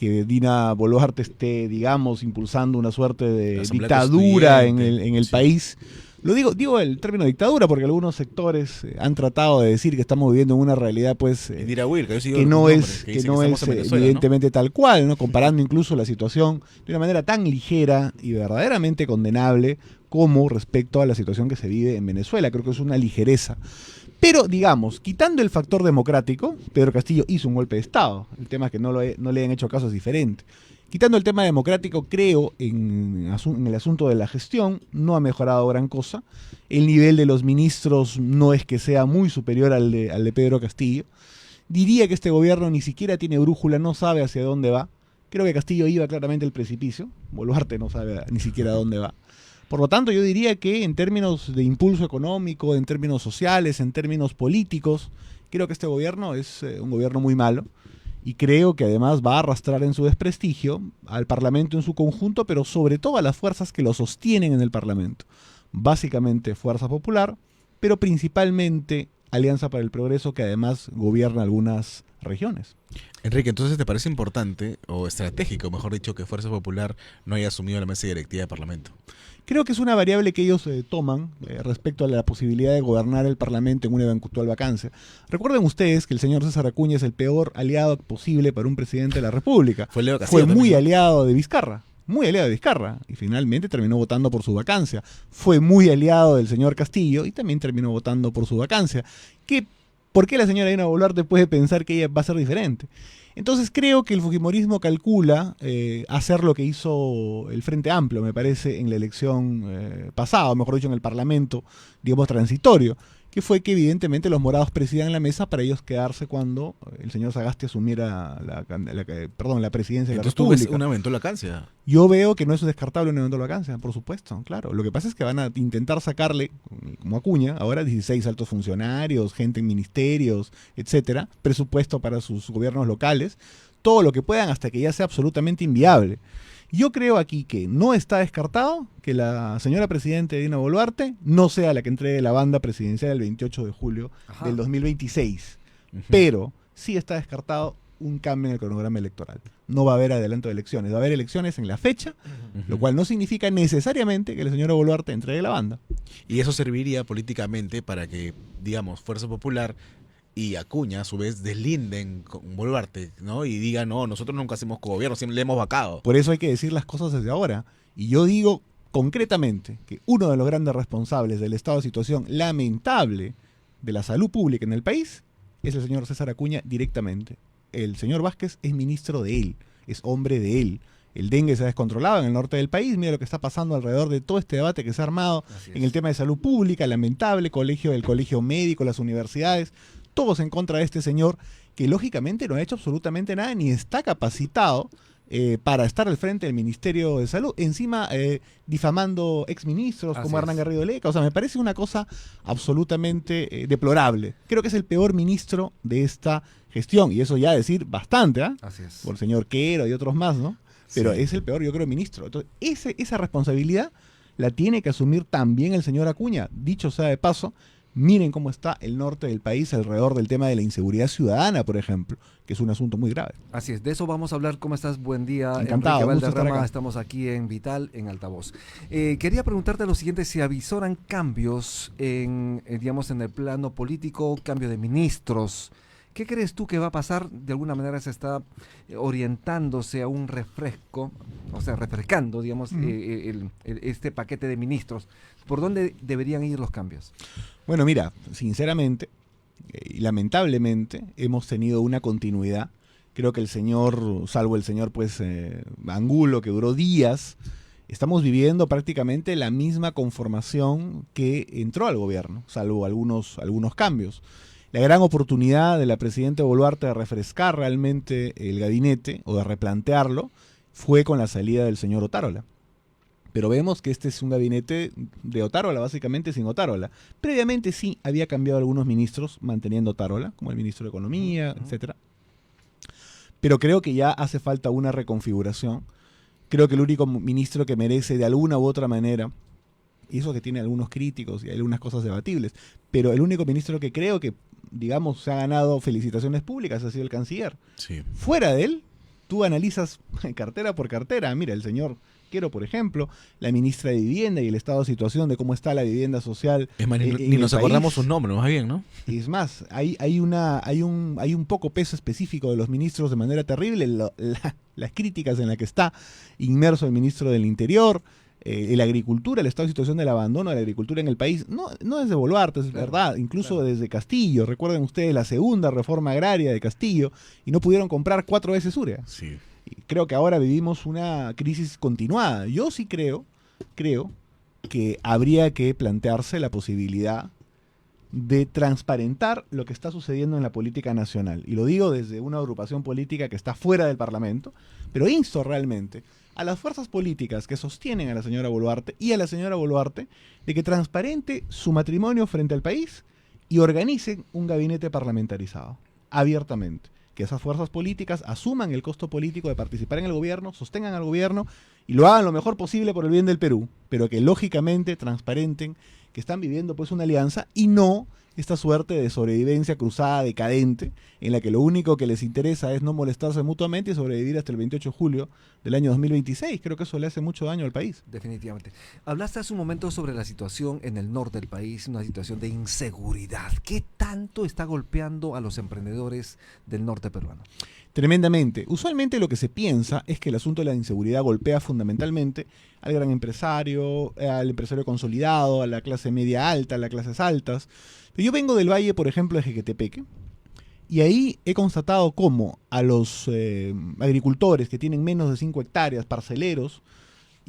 Dina Boluarte esté, digamos, impulsando una suerte de dictadura en el país. Lo digo el término dictadura porque algunos sectores han tratado de decir que estamos viviendo en una realidad pues que no es evidentemente, ¿no?, tal cual, ¿no? Comparando incluso la situación de una manera tan ligera y verdaderamente condenable como respecto a la situación que se vive en Venezuela. Creo que es una ligereza. Pero, digamos, quitando el factor democrático, Pedro Castillo hizo un golpe de Estado. El tema es que no le han hecho caso, es diferente. Quitando el tema democrático, creo en el asunto de la gestión no ha mejorado gran cosa. El nivel de los ministros no es que sea muy superior al de Pedro Castillo. Diría que este gobierno ni siquiera tiene brújula, no sabe hacia dónde va. Creo que Castillo iba claramente al precipicio. Boluarte no sabe ni siquiera a dónde va. Por lo tanto, yo diría que en términos de impulso económico, en términos sociales, en términos políticos, creo que este gobierno es un gobierno muy malo. Y creo que además va a arrastrar en su desprestigio al Parlamento en su conjunto, pero sobre todo a las fuerzas que lo sostienen en el Parlamento. Básicamente Fuerza Popular, pero principalmente Alianza para el Progreso, que además gobierna algunas regiones. Enrique, entonces ¿te parece importante o estratégico, mejor dicho, que Fuerza Popular no haya asumido la mesa directiva del Parlamento? Creo que es una variable que ellos toman respecto a la posibilidad de gobernar el Parlamento en una eventual vacancia. Recuerden ustedes que el señor César Acuña es el peor aliado posible para un presidente de la República. Fue muy aliado de Vizcarra. Muy aliado de Vizcarra, y finalmente terminó votando por su vacancia. Fue muy aliado del señor Castillo y también terminó votando por su vacancia. ¿Por qué la señora Dina Boluarte puede pensar que ella va a ser diferente? Entonces creo que el fujimorismo calcula hacer lo que hizo el Frente Amplio, me parece, en la elección pasada, o mejor dicho, en el Parlamento, digamos, transitorio, que fue que evidentemente los morados presidan la mesa para ellos quedarse cuando el señor Sagasti asumiera la presidencia de la Entonces tú ves República. una eventual vacancia. Yo veo que no es descartable una eventual vacancia, por supuesto, claro. Lo que pasa es que van a intentar sacarle, como Acuña, ahora 16 altos funcionarios, gente en ministerios, etcétera, presupuesto para sus gobiernos locales, todo lo que puedan hasta que ya sea absolutamente inviable. Yo creo aquí que no está descartado que la señora presidenta Dina Boluarte no sea la que entregue la banda presidencial el 28 de julio Ajá. del 2026, pero sí está descartado un cambio en el cronograma electoral. No va a haber adelanto de elecciones, va a haber elecciones en la fecha, lo cual no significa necesariamente que la señora Boluarte entregue la banda. Y eso serviría políticamente para que, digamos, Fuerza Popular y Acuña, a su vez, deslinden con Boluarte, ¿no? Y digan, no, nosotros nunca hacemos gobierno, siempre le hemos vacado. Por eso hay que decir las cosas desde ahora. Y yo digo concretamente que uno de los grandes responsables del estado de situación lamentable de la salud pública en el país es el señor César Acuña directamente. El señor Vázquez es ministro de él, es hombre de él. El dengue se ha descontrolado en el norte del país. Mira lo que está pasando alrededor de todo este debate que se ha armado en el tema de salud pública, lamentable, el colegio médico, las universidades, todos en contra de este señor que lógicamente no ha hecho absolutamente nada ni está capacitado para estar al frente del Ministerio de Salud, encima difamando exministros Así como Hernán es. Garrido Leca. O sea, me parece una cosa absolutamente deplorable. Creo que es el peor ministro de esta gestión, y eso ya decir bastante, ¿ah? Así es. Por el señor Quero y otros más, ¿no? Pero Sí. es el peor, yo creo, ministro. Entonces, esa responsabilidad la tiene que asumir también el señor Acuña. Dicho sea de paso, miren cómo está el norte del país alrededor del tema de la inseguridad ciudadana, por ejemplo, que es un asunto muy grave. Así es, de eso vamos a hablar. ¿Cómo estás? Buen día, Encantado, Enrique gusto estar Valderrama. acá. Estamos aquí en Vital, en Altavoz. Quería preguntarte lo siguiente: si avisoran cambios digamos, en el plano político, cambio de ministros. ¿Qué crees tú que va a pasar? De alguna manera se está orientándose a un refresco, o sea, refrescando, digamos, este paquete de ministros. ¿Por dónde deberían ir los cambios? Bueno, mira, sinceramente y lamentablemente hemos tenido una continuidad. Creo que el señor, salvo el señor Angulo, que duró días, estamos viviendo prácticamente la misma conformación que entró al gobierno, salvo algunos cambios. La gran oportunidad de la presidenta Boluarte de refrescar realmente el gabinete o de replantearlo fue con la salida del señor Otárola. Pero vemos que este es un gabinete de Otárola, básicamente sin Otárola. Previamente sí había cambiado algunos ministros manteniendo Otárola, como el ministro de Economía, etcétera. Pero creo que ya hace falta una reconfiguración. Creo que el único ministro que merece de alguna u otra manera, y eso que tiene algunos críticos y algunas cosas debatibles, pero el único ministro que creo que, digamos, se ha ganado felicitaciones públicas ha sido el canciller. Sí. Fuera de él, tú analizas cartera por cartera. Mira, el señor Quero, por ejemplo, la ministra de Vivienda y el estado de situación de cómo está la vivienda social. Es más, en ni el nos país. acordamos sus nombres, más bien, ¿no? Y es más, hay un poco peso específico de los ministros de manera terrible. Las críticas en las que está inmerso el ministro del Interior, la agricultura, el estado de situación del abandono de la agricultura en el país, no es de Boluarte, es verdad, incluso desde Castillo. Recuerden ustedes la segunda reforma agraria de Castillo y no pudieron comprar 4 veces urea. Sí. Y creo que ahora vivimos una crisis continuada. Yo sí creo que habría que plantearse la posibilidad de transparentar lo que está sucediendo en la política nacional. Y lo digo desde una agrupación política que está fuera del Parlamento, pero insto realmente a las fuerzas políticas que sostienen a la señora Boluarte y a la señora Boluarte de que transparente su matrimonio frente al país y organicen un gabinete parlamentarizado, abiertamente. Que esas fuerzas políticas asuman el costo político de participar en el gobierno, sostengan al gobierno y lo hagan lo mejor posible por el bien del Perú, pero que lógicamente transparenten que están viviendo pues una alianza y no esta suerte de sobrevivencia cruzada decadente en la que lo único que les interesa es no molestarse mutuamente y sobrevivir hasta el 28 de julio del año 2026. Creo que eso le hace mucho daño al país. Definitivamente. Hablaste hace un momento sobre la situación en el norte del país, una situación de inseguridad. ¿Qué tanto está golpeando a los emprendedores del norte peruano? Tremendamente. Usualmente lo que se piensa es que el asunto de la inseguridad golpea fundamentalmente al gran empresario, al empresario consolidado, a la clase media alta, a las clases altas. Pero yo vengo del valle, por ejemplo, de Jequetepeque, y ahí he constatado cómo a los agricultores que tienen menos de 5 hectáreas, parceleros,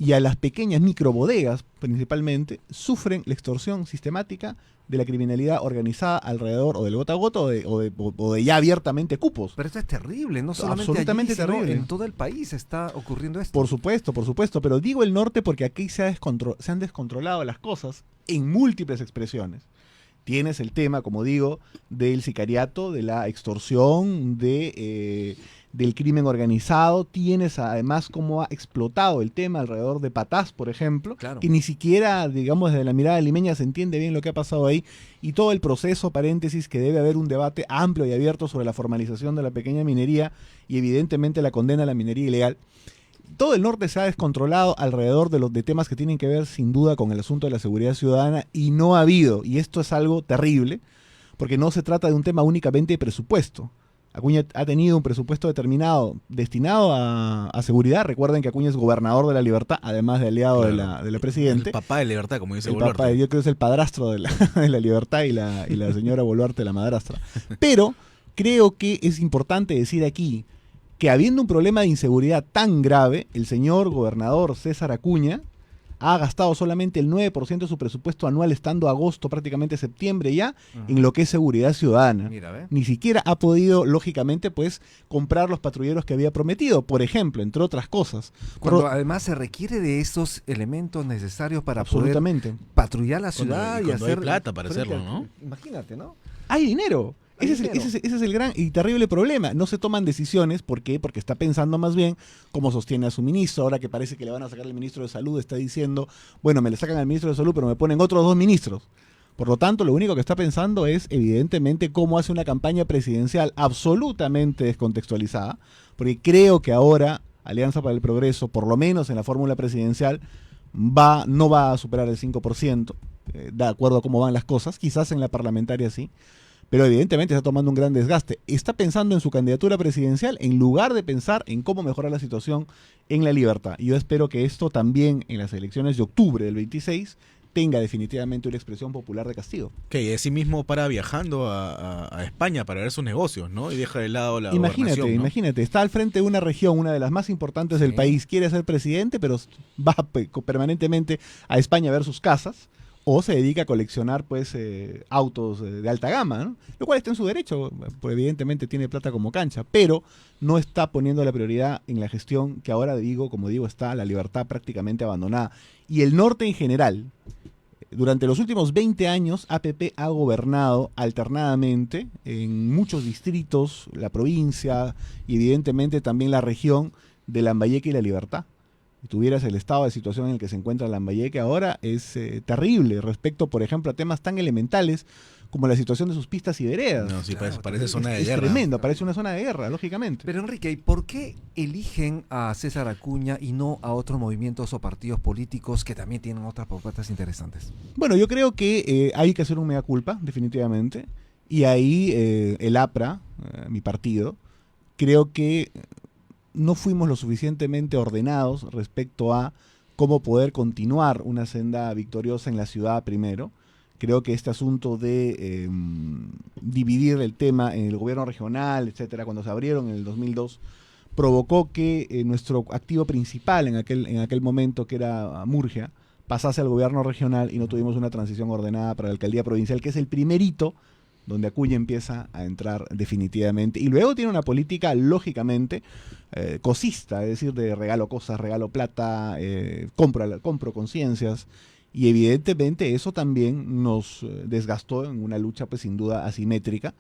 y a las pequeñas microbodegas, principalmente, sufren la extorsión sistemática de la criminalidad organizada alrededor o del gota a gota o de ya abiertamente cupos. Pero esto es terrible, no solamente Absolutamente allí, sino terrible. en todo el país está ocurriendo esto. Por supuesto, pero digo el norte porque aquí se han descontrolado las cosas en múltiples expresiones. Tienes el tema, como digo, del sicariato, de la extorsión, del crimen organizado. Tienes además cómo ha explotado el tema alrededor de Patás, por ejemplo, Claro. que ni siquiera, digamos, desde la mirada limeña se entiende bien lo que ha pasado ahí. Y todo el proceso, paréntesis, que debe haber un debate amplio y abierto sobre la formalización de la pequeña minería y evidentemente la condena a la minería ilegal. Todo el norte se ha descontrolado alrededor de temas que tienen que ver sin duda con el asunto de la seguridad ciudadana y no ha habido, y esto es algo terrible, porque no se trata de un tema únicamente de presupuesto. Acuña ha tenido un presupuesto determinado destinado a seguridad. Recuerden que Acuña es gobernador de La Libertad, además de aliado de la presidente. El papá de Libertad, como dice El Boluarte. papá, yo creo que es el padrastro de la Libertad y la señora Boluarte, la madrastra. Pero creo que es importante decir aquí que habiendo un problema de inseguridad tan grave, el señor gobernador César Acuña ha gastado solamente el 9% de su presupuesto anual, estando agosto, prácticamente septiembre ya, en lo que es seguridad ciudadana. Mira, ¿ve? Ni siquiera ha podido, lógicamente, pues, comprar los patrulleros que había prometido, por ejemplo, entre otras cosas. Cuando además se requiere de esos elementos necesarios para poder Absolutamente. patrullar la Cuando- ciudad y y cuando hay hacer... plata para frente hacerlo, a- ¿no? Imagínate, ¿no? Hay dinero. Hay Ese es el gran y terrible problema. No se toman decisiones. ¿Por qué? Porque está pensando más bien cómo sostiene a su ministro. Ahora que parece que le van a sacar al ministro de Salud, está diciendo, bueno, me le sacan al ministro de Salud, pero me ponen otros 2 ministros. Por lo tanto, lo único que está pensando es, evidentemente, cómo hace una campaña presidencial absolutamente descontextualizada. Porque creo que ahora Alianza para el Progreso, por lo menos en la fórmula presidencial, no va a superar el 5%, de acuerdo a cómo van las cosas. Quizás en la parlamentaria sí. Pero evidentemente está tomando un gran desgaste. Está pensando en su candidatura presidencial en lugar de pensar en cómo mejorar la situación en La Libertad. Y yo espero que esto también en las elecciones de octubre del 26 tenga definitivamente una expresión popular de castigo. Que y así mismo para viajando a España para ver sus negocios, ¿no? Y deja de lado la gobernación, ¿no? Imagínate, está al frente de una región, una de las más importantes del Sí. país, quiere ser presidente, pero va permanentemente a España a ver sus casas. O se dedica a coleccionar pues autos de alta gama, ¿no? Lo cual está en su derecho, pues evidentemente tiene plata como cancha, pero no está poniendo la prioridad en la gestión que ahora como digo, está La Libertad prácticamente abandonada. Y el norte en general, durante los últimos 20 años, APP ha gobernado alternadamente en muchos distritos, la provincia y evidentemente también la región de Lambayeque y La Libertad. Si tuvieras el estado de situación en el que se encuentra Lambayeque ahora, es terrible respecto, por ejemplo, a temas tan elementales como la situación de sus pistas y veredas. No, sí, Claro, parece zona de Es guerra. tremendo, parece una zona de guerra, lógicamente. Pero Enrique, ¿y por qué eligen a César Acuña y no a otros movimientos o partidos políticos que también tienen otras propuestas interesantes? Bueno, yo creo que hay que hacer un mea culpa, definitivamente. Y ahí el APRA, mi partido, creo que no fuimos lo suficientemente ordenados respecto a cómo poder continuar una senda victoriosa en la ciudad primero. Creo que este asunto de dividir el tema en el gobierno regional, etcétera, cuando se abrieron en el 2002, provocó que nuestro activo principal en aquel momento, que era Murgia, pasase al gobierno regional y no tuvimos una transición ordenada para la alcaldía provincial, que es el primer hito donde Acuña empieza a entrar definitivamente. Y luego tiene una política, lógicamente, cosista, es decir, de regalo cosas, regalo plata, compro conciencias. Y evidentemente eso también nos desgastó en una lucha, pues sin duda, asimétrica.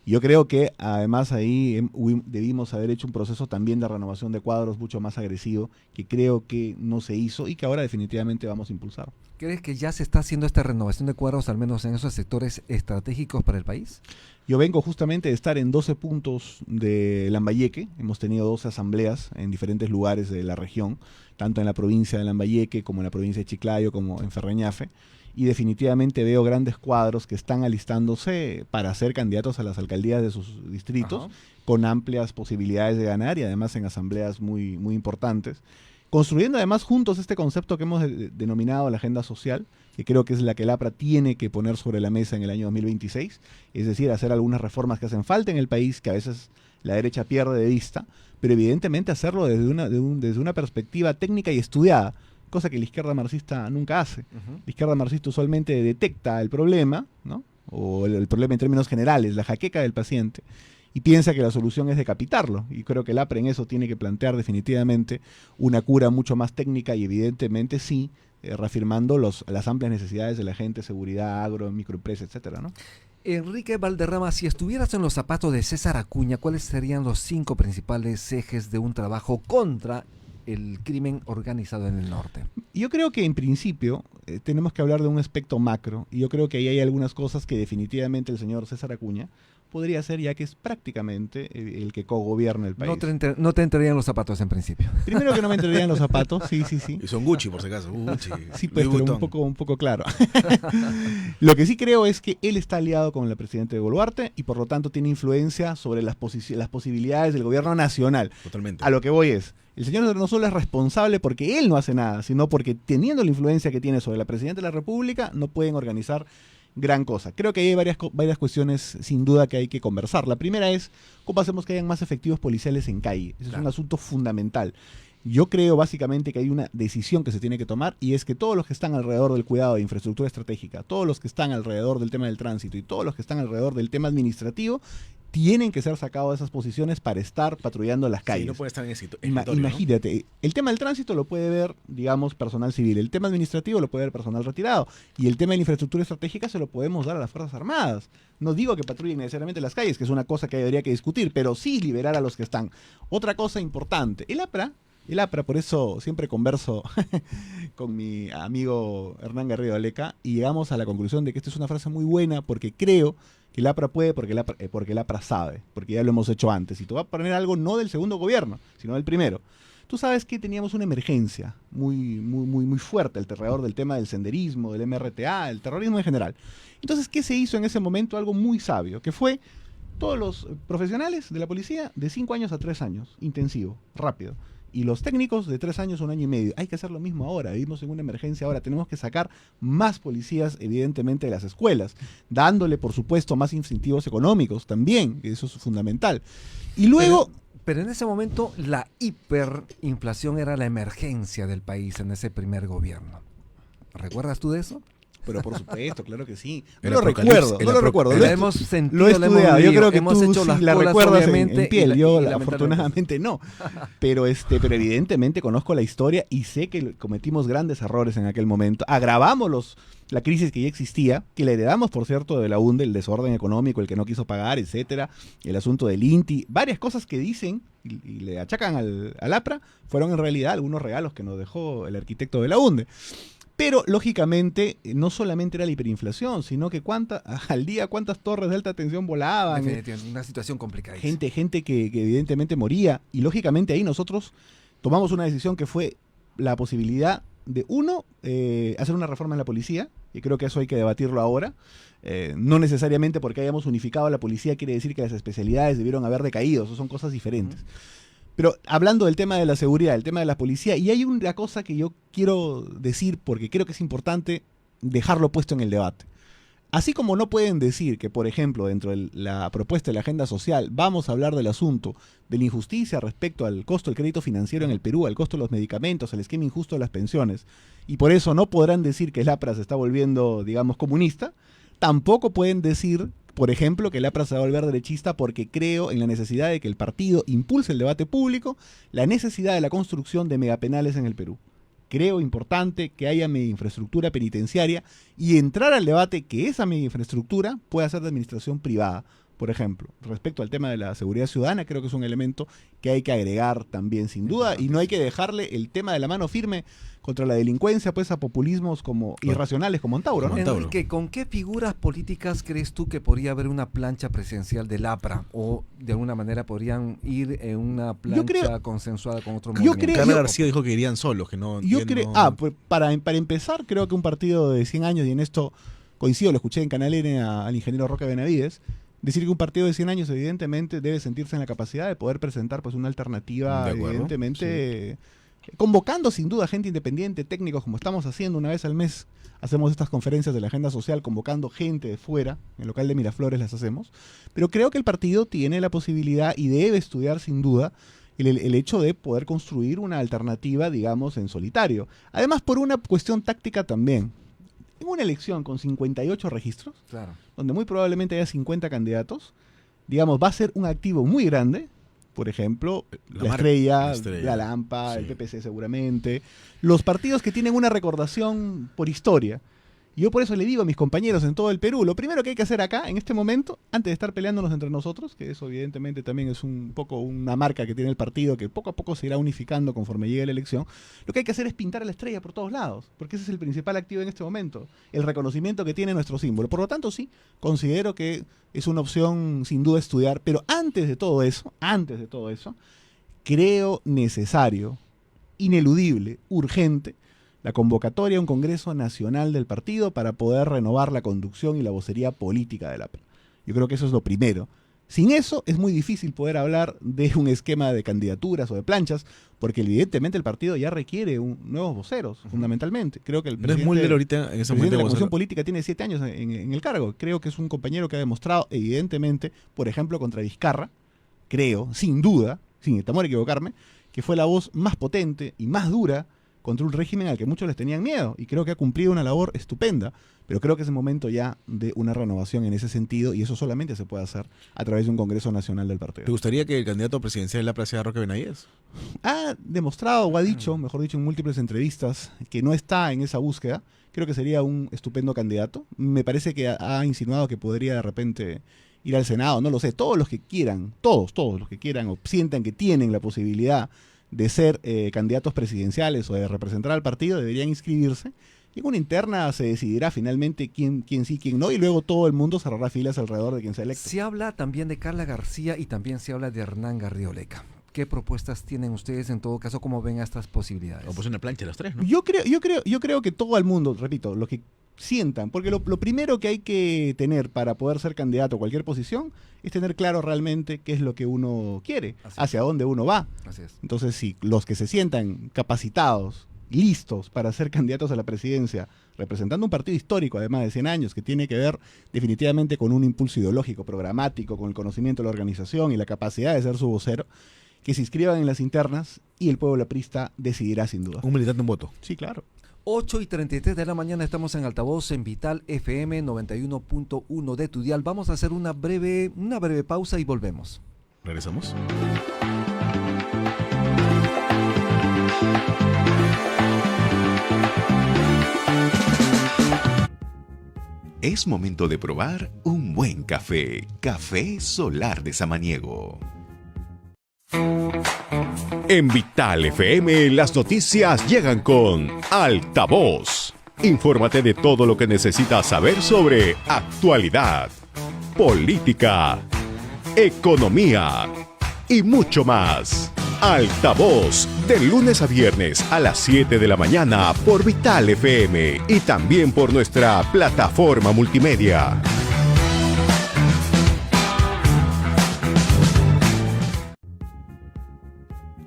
Yo creo que además ahí debimos haber hecho un proceso también de renovación de cuadros mucho más agresivo, que creo que no se hizo y que ahora definitivamente vamos a impulsar. ¿Crees que ya se está haciendo esta renovación de cuadros, al menos en esos sectores estratégicos para el país? Yo vengo justamente de estar en 12 puntos de Lambayeque. Hemos tenido 12 asambleas en diferentes lugares de la región, tanto en la provincia de Lambayeque como en la provincia de Chiclayo, como en Ferreñafe. Y definitivamente veo grandes cuadros que están alistándose para ser candidatos a las alcaldías de sus distritos, Ajá. con amplias posibilidades de ganar y además en asambleas muy, muy importantes. Construyendo además juntos este concepto que hemos denominado la agenda social, que creo que es la que el APRA tiene que poner sobre la mesa en el año 2026, es decir, hacer algunas reformas que hacen falta en el país, que a veces la derecha pierde de vista, pero evidentemente hacerlo desde una perspectiva técnica y estudiada, cosa que la izquierda marxista nunca hace. Ujú. La izquierda marxista usualmente detecta el problema, ¿no? O el problema en términos generales, la jaqueca del paciente, y piensa que la solución es decapitarlo. Y creo que el APRA en eso tiene que plantear definitivamente una cura mucho más técnica y evidentemente sí, reafirmando las amplias necesidades de la gente, seguridad, agro, microempresa, etcétera, ¿no? Enrique Valderrama, si estuvieras en los zapatos de César Acuña, ¿cuáles serían los 5 principales ejes de un trabajo contra el crimen organizado en el norte? Yo creo que en principio tenemos que hablar de un aspecto macro, y yo creo que ahí hay algunas cosas que definitivamente el señor César Acuña podría hacer, ya que es prácticamente el que cogobierna el país. No te entrarían los zapatos en principio. Primero que no me entrarían los zapatos, sí. Y son Gucci, por si acaso. Gucci. Sí, pues, Louis pero Vuitton. un poco claro. Lo que sí creo es que él está aliado con el presidente de Boluarte y por lo tanto tiene influencia sobre las posibilidades del gobierno nacional. Totalmente. A lo que voy es, el señor no solo es responsable porque él no hace nada, sino porque teniendo la influencia que tiene sobre la presidenta de la República, no pueden organizar gran cosa. Creo que hay varias cuestiones sin duda que hay que conversar. La primera es cómo hacemos que hayan más efectivos policiales en calle. Ese es un asunto fundamental. Yo creo básicamente que hay una decisión que se tiene que tomar y es que todos los que están alrededor del cuidado de infraestructura estratégica, todos los que están alrededor del tema del tránsito y todos los que están alrededor del tema administrativo tienen que ser sacados de esas posiciones para estar patrullando las calles. Sí, no puede estar en escritorio, ¿no? Imagínate, el tema del tránsito lo puede ver, digamos, personal civil, el tema administrativo lo puede ver personal retirado y el tema de la infraestructura estratégica se lo podemos dar a las Fuerzas Armadas. No digo que patrullen necesariamente las calles, que es una cosa que habría que discutir, pero sí liberar a los que están. Otra cosa importante, el APRA, por eso siempre converso con mi amigo Hernán Garrido Aleca y llegamos a la conclusión de que esta es una frase muy buena porque creo que el APRA puede porque el APRA sabe, porque ya lo hemos hecho antes. Y te voy a poner algo no del segundo gobierno, sino del primero. Tú sabes que teníamos una emergencia muy fuerte alrededor del tema del senderismo, del MRTA, el terrorismo en general. Entonces, ¿qué se hizo en ese momento? Algo muy sabio, que fue todos los profesionales de la policía de 5 años a 3 años, intensivo, rápido. Y los técnicos de 3 años a 1 año y medio. Hay que hacer lo mismo ahora. Vivimos en una emergencia ahora. Tenemos que sacar más policías, evidentemente, de las escuelas. Dándole, por supuesto, más incentivos económicos también. Que eso es fundamental. Y luego... Pero en ese momento la hiperinflación era la emergencia del país en ese primer gobierno. ¿Recuerdas tú de eso? Pero por supuesto, claro que sí. No El lo apocalipsis, recuerdo, no lo recuerdo. La hemos sentido, Lo he la hemos estudiado. Yo vivido, creo que hemos tú hecho las sí la colas, recuerdas obviamente, en piel. Yo y afortunadamente no. Pero evidentemente conozco la historia y sé que cometimos grandes errores en aquel momento. Agravamos la crisis que ya existía, que le heredamos, por cierto, de la UNDE, el desorden económico, el que no quiso pagar, etcétera, el asunto del INTI, varias cosas que dicen y le achacan al APRA, fueron en realidad algunos regalos que nos dejó el arquitecto de la UNDE. Pero, lógicamente, no solamente era la hiperinflación, sino que al día cuántas torres de alta tensión volaban. Definitivamente, una situación complicada. Gente que evidentemente moría. Y, lógicamente, ahí nosotros tomamos una decisión que fue la posibilidad de, hacer una reforma en la policía, y creo que eso hay que debatirlo ahora. No necesariamente porque hayamos unificado a la policía quiere decir que las especialidades debieron haber decaído, eso son cosas diferentes. Pero hablando del tema de la seguridad, del tema de la policía, y hay una cosa que yo quiero decir porque creo que es importante dejarlo puesto en el debate. Así como no pueden decir que, por ejemplo, dentro de la propuesta de la agenda social, vamos a hablar del asunto de la injusticia respecto al costo del crédito financiero en el Perú, al costo de los medicamentos, al esquema injusto de las pensiones, y por eso no podrán decir que el APRA se está volviendo, digamos, comunista, tampoco pueden decir, por ejemplo, que el APRA se va a volver derechista porque creo en la necesidad de que el partido impulse el debate público, la necesidad de la construcción de megapenales en el Perú. Creo importante que haya media infraestructura penitenciaria y entrar al debate que esa media infraestructura pueda ser de administración privada. Por ejemplo, respecto al tema de la seguridad ciudadana, creo que es un elemento que hay que agregar también, sin duda, y no hay que dejarle el tema de la mano firme contra la delincuencia, pues a populismos como irracionales como Antauro, ¿no? Enrique, ¿con qué figuras políticas crees tú que podría haber una plancha presidencial del APRA? ¿O de alguna manera podrían ir en una plancha consensuada con otro movimiento? Carlos García dijo que irían solos, que no... Pues para empezar, creo que un partido de 100 años, y en esto coincido, lo escuché en Canal N al ingeniero Roque Benavides, decir que un partido de 100 años evidentemente debe sentirse en la capacidad de poder presentar pues una alternativa, evidentemente, convocando sin duda gente independiente, técnicos, como estamos haciendo una vez al mes. Hacemos estas conferencias de la agenda social convocando gente de fuera, en el local de Miraflores las hacemos, pero creo que el partido tiene la posibilidad y debe estudiar sin duda el hecho de poder construir una alternativa, digamos, en solitario. Además, por una cuestión táctica también. En una elección con 58 registros, Claro. donde muy probablemente haya 50 candidatos, digamos, va a ser un activo muy grande. Por ejemplo, la Estrella, la Lampa, sí. el PPC seguramente. Los partidos que tienen una recordación por historia. Y yo por eso le digo a mis compañeros en todo el Perú, lo primero que hay que hacer acá, en este momento, antes de estar peleándonos entre nosotros, que eso evidentemente también es un poco una marca que tiene el partido, que poco a poco se irá unificando conforme llegue la elección, lo que hay que hacer es pintar a la estrella por todos lados, porque ese es el principal activo en este momento, el reconocimiento que tiene nuestro símbolo. Por lo tanto, sí, considero que es una opción sin duda estudiar, pero antes de todo eso, creo necesario, ineludible, urgente, la convocatoria a un Congreso Nacional del partido para poder renovar la conducción y la vocería política del APRA. Yo creo que eso es lo primero. Sin eso es muy difícil poder hablar de un esquema de candidaturas o de planchas, porque evidentemente el partido ya requiere nuevos voceros, fundamentalmente. Creo que el No es Mulder ahorita en ese momento presidente de la vocero. Comisión Política tiene 7 años en el cargo. Creo que es un compañero que ha demostrado, evidentemente, por ejemplo, contra Vizcarra, creo, sin duda, sin temor a equivocarme, que fue la voz más potente y más dura contra un régimen al que muchos les tenían miedo, y creo que ha cumplido una labor estupenda, pero creo que es el momento ya de una renovación en ese sentido, y eso solamente se puede hacer a través de un Congreso Nacional del partido. ¿Te gustaría que el candidato presidencial de la sea Roque Benavides? Ha demostrado, o ha dicho, mejor dicho, en múltiples entrevistas, que no está en esa búsqueda. Creo que sería un estupendo candidato. Me parece que ha insinuado que podría de repente ir al Senado, no lo sé. Todos los que quieran, todos los que quieran o sientan que tienen la posibilidad de ser candidatos presidenciales o de representar al partido, deberían inscribirse. Y en una interna se decidirá finalmente quién sí, quién no, y luego todo el mundo cerrará filas alrededor de quien sea electo. Se habla también de Carla García y también se habla de Hernán Garridoleca. ¿Qué propuestas tienen ustedes en todo caso? ¿Cómo ven a estas posibilidades? O pues una plancha los tres, ¿no? Yo creo que todo el mundo, repito, lo que sientan, porque lo primero que hay que tener para poder ser candidato a cualquier posición es tener claro realmente qué es lo que uno quiere, hacia dónde uno va. Así es. Entonces, si los que se sientan capacitados, listos para ser candidatos a la presidencia, representando un partido histórico, además de 100 años, que tiene que ver definitivamente con un impulso ideológico, programático, con el conocimiento de la organización y la capacidad de ser su vocero, que se inscriban en las internas y el pueblo aprista decidirá sin duda. Un militante, un voto. Sí, claro. 8:33 de la mañana, estamos en altavoz en Vital FM 91.1 de tu dial. Vamos a hacer una breve pausa y volvemos. ¿Regresamos? Es momento de probar un buen café. Café Solar de Samaniego. En Vital FM las noticias llegan con Altavoz. Infórmate de todo lo que necesitas saber sobre actualidad, política, economía y mucho más. Altavoz, de lunes a viernes a las 7 de la mañana por Vital FM y también por nuestra plataforma multimedia.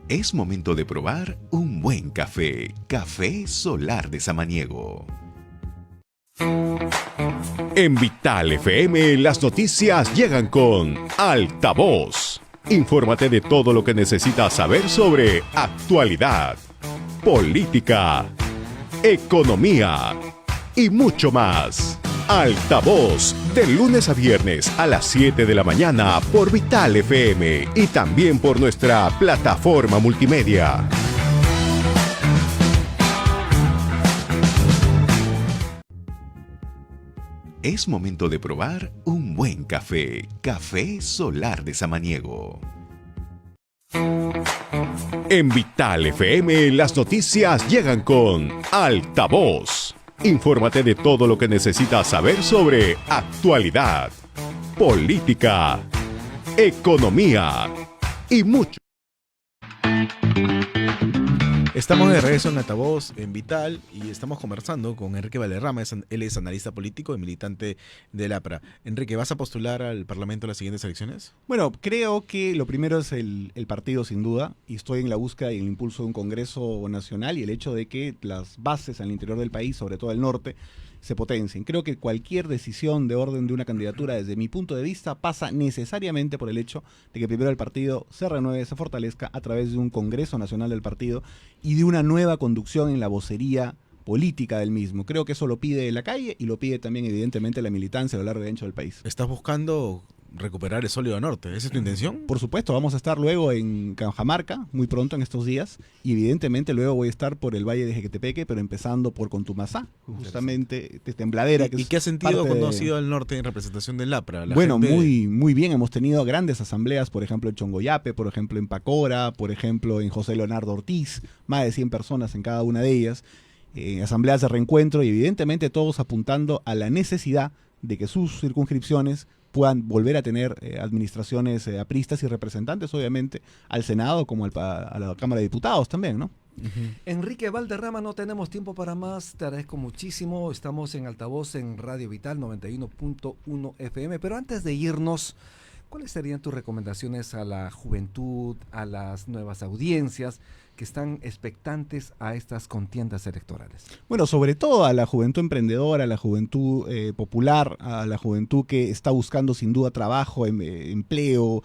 Es momento de probar un buen café. Café Solar de Samaniego. En Vital FM las noticias llegan con Altavoz. Infórmate de todo lo que necesitas saber sobre actualidad, política, economía y mucho más. Altavoz, de lunes a viernes a las 7 de la mañana por Vital FM y también por nuestra plataforma multimedia. Es momento de probar un buen café. Café Solar de Samaniego. En Vital FM las noticias llegan con Altavoz. Infórmate de todo lo que necesitas saber sobre actualidad, política, economía y mucho. Estamos de regreso en Altavoz, en Vital, y estamos conversando con Enrique Valderrama. Él es analista político y militante del APRA. Enrique, ¿vas a postular al Parlamento en las siguientes elecciones? Bueno, creo que lo primero es el partido, sin duda, y estoy en la búsqueda y el impulso de un Congreso Nacional y el hecho de que las bases al interior del país, sobre todo el norte, se potencien. Creo que cualquier decisión de orden de una candidatura, desde mi punto de vista, pasa necesariamente por el hecho de que primero el partido se renueve, se fortalezca a través de un Congreso Nacional del partido y de una nueva conducción en la vocería política del mismo. Creo que eso lo pide la calle y lo pide también, evidentemente, la militancia a lo largo y ancho del país. ¿Estás buscando recuperar el sólido norte? ¿Esa es tu intención? Por supuesto, vamos a estar luego en Cajamarca, muy pronto en estos días, y evidentemente luego voy a estar por el Valle de Jequetepeque, pero empezando por Contumazá, justamente de Tembladera. ¿Y qué has sentido parte cuando has ido al norte en representación del APRA? Bueno, muy bien, hemos tenido grandes asambleas, por ejemplo en Chongoyape, por ejemplo en Pacora, por ejemplo en José Leonardo Ortiz, más de 100 personas en cada una de ellas, asambleas de reencuentro y evidentemente todos apuntando a la necesidad de que sus circunscripciones puedan volver a tener administraciones apristas y representantes, obviamente, al Senado como a la Cámara de Diputados también, ¿no? Enrique Valderrama, no tenemos tiempo para más, te agradezco muchísimo, estamos en Altavoz en Radio Vital 91.1 FM, pero antes de irnos, ¿cuáles serían tus recomendaciones a la juventud, a las nuevas audiencias que están expectantes a estas contiendas electorales? Bueno, sobre todo a la juventud emprendedora, a la juventud popular, a la juventud que está buscando sin duda trabajo, empleo,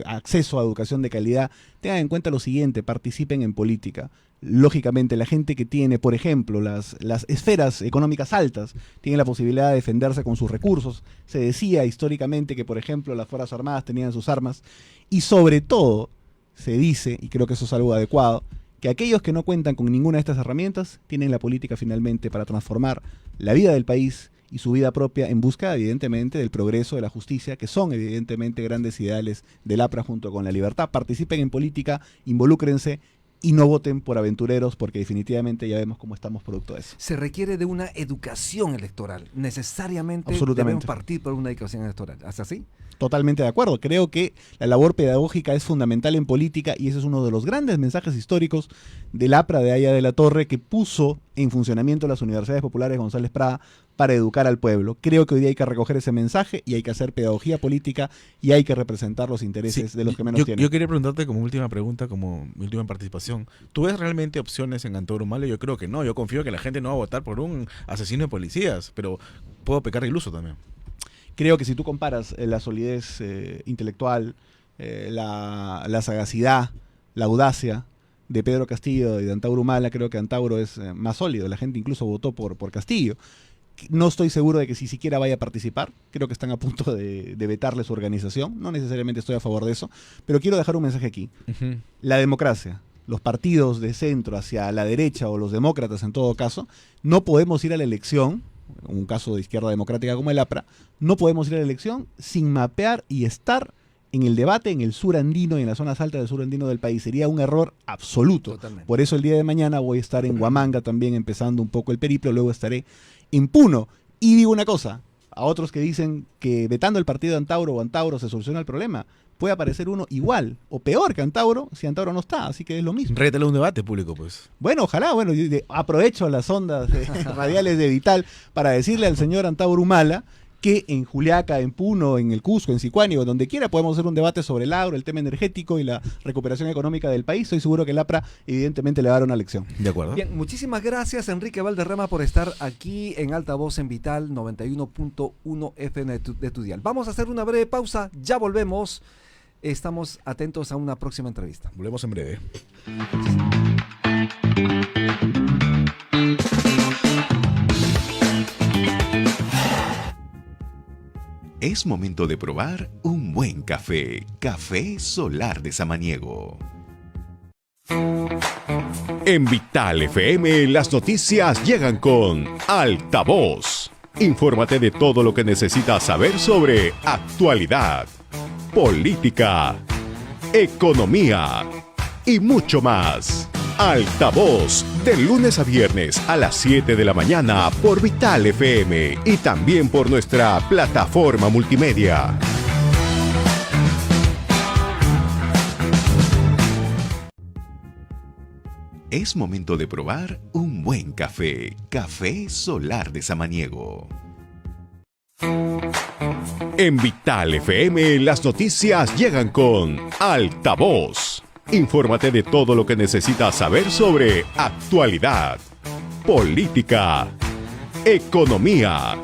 acceso a educación de calidad. Tengan en cuenta lo siguiente, participen en política. Lógicamente, la gente que tiene, por ejemplo, las esferas económicas altas, tiene la posibilidad de defenderse con sus recursos. Se decía históricamente que, por ejemplo, las Fuerzas Armadas tenían sus armas y sobre todo se dice, y creo que eso es algo adecuado, que aquellos que no cuentan con ninguna de estas herramientas tienen la política finalmente para transformar la vida del país y su vida propia en busca, evidentemente, del progreso, de la justicia, que son, evidentemente, grandes ideales del APRA junto con la libertad. Participen en política, involúcrense y no voten por aventureros, porque definitivamente ya vemos cómo estamos producto de eso. Se requiere de una educación electoral. Necesariamente Absolutamente. debemos partir por una educación electoral. ¿Es así? Totalmente de acuerdo. Creo que la labor pedagógica es fundamental en política y ese es uno de los grandes mensajes históricos del APRA de Haya de la Torre, que puso en funcionamiento las universidades populares González Prada para educar al pueblo. Creo que hoy día hay que recoger ese mensaje y hay que hacer pedagogía política y hay que representar los intereses de los que menos tienen. Yo quería preguntarte como última pregunta, como mi última participación. ¿Tú ves realmente opciones en Antauro Humala? Yo creo que no. Yo confío que la gente no va a votar por un asesino de policías, pero puedo pecar de iluso también. Creo que si tú comparas la solidez intelectual, la sagacidad, la audacia de Pedro Castillo y de Antauro Humala, creo que Antauro es más sólido. La gente incluso votó por Castillo. No estoy seguro de que si siquiera vaya a participar. Creo que están a punto de vetarle su organización. No necesariamente estoy a favor de eso, pero quiero dejar un mensaje aquí. La democracia, los partidos de centro hacia la derecha o los demócratas en todo caso, no podemos ir a la elección, un caso de izquierda democrática como el APRA, no podemos ir a la elección sin mapear y estar en el debate en el sur andino y en las zonas altas del sur andino del país. Sería un error absoluto. Totalmente. Por eso el día de mañana voy a estar en Huamanga también empezando un poco el periplo, luego estaré en Puno. Y digo una cosa, a otros que dicen que vetando el partido de Antauro o Antauro se soluciona el problema, puede aparecer uno igual o peor que Antauro si Antauro no está, así que es lo mismo. Rétale un debate público, pues. Bueno, ojalá, aprovecho las ondas radiales de Vital para decirle al señor Antauro Humala que en Juliaca, en Puno, en el Cusco, en Sicuani o donde quiera podemos hacer un debate sobre el agro, el tema energético y la recuperación económica del país. Estoy seguro que el APRA evidentemente le va a dar una lección. De acuerdo. Bien, muchísimas gracias Enrique Valderrama por estar aquí en Altavoz en Vital 91.1 FM de tu dial. Vamos a hacer una breve pausa, ya volvemos. Estamos atentos a una próxima entrevista. Volvemos en breve. Es momento de probar un buen café. Café Solar de Samaniego. En Vital FM las noticias llegan con Altavoz. Infórmate de todo lo que necesitas saber sobre actualidad, política, economía y mucho más. Altavoz, de lunes a viernes a las 7 de la mañana por Vital FM y también por nuestra plataforma multimedia. Es momento de probar un buen café. Café Solar de Samaniego. En Vital FM las noticias llegan con Altavoz. Infórmate de todo lo que necesitas saber sobre actualidad, política, economía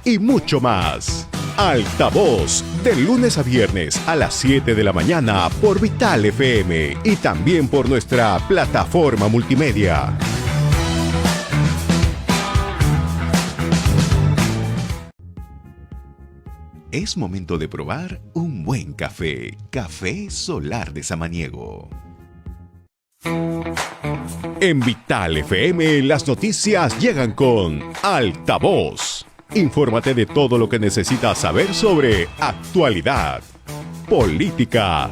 y mucho más. Altavoz, de lunes a viernes a las 7 de la mañana por Vital FM y también por nuestra plataforma multimedia. Es momento de probar un buen café. Café Solar de Samaniego. En Vital FM las noticias llegan con Altavoz. Infórmate de todo lo que necesitas saber sobre actualidad, política,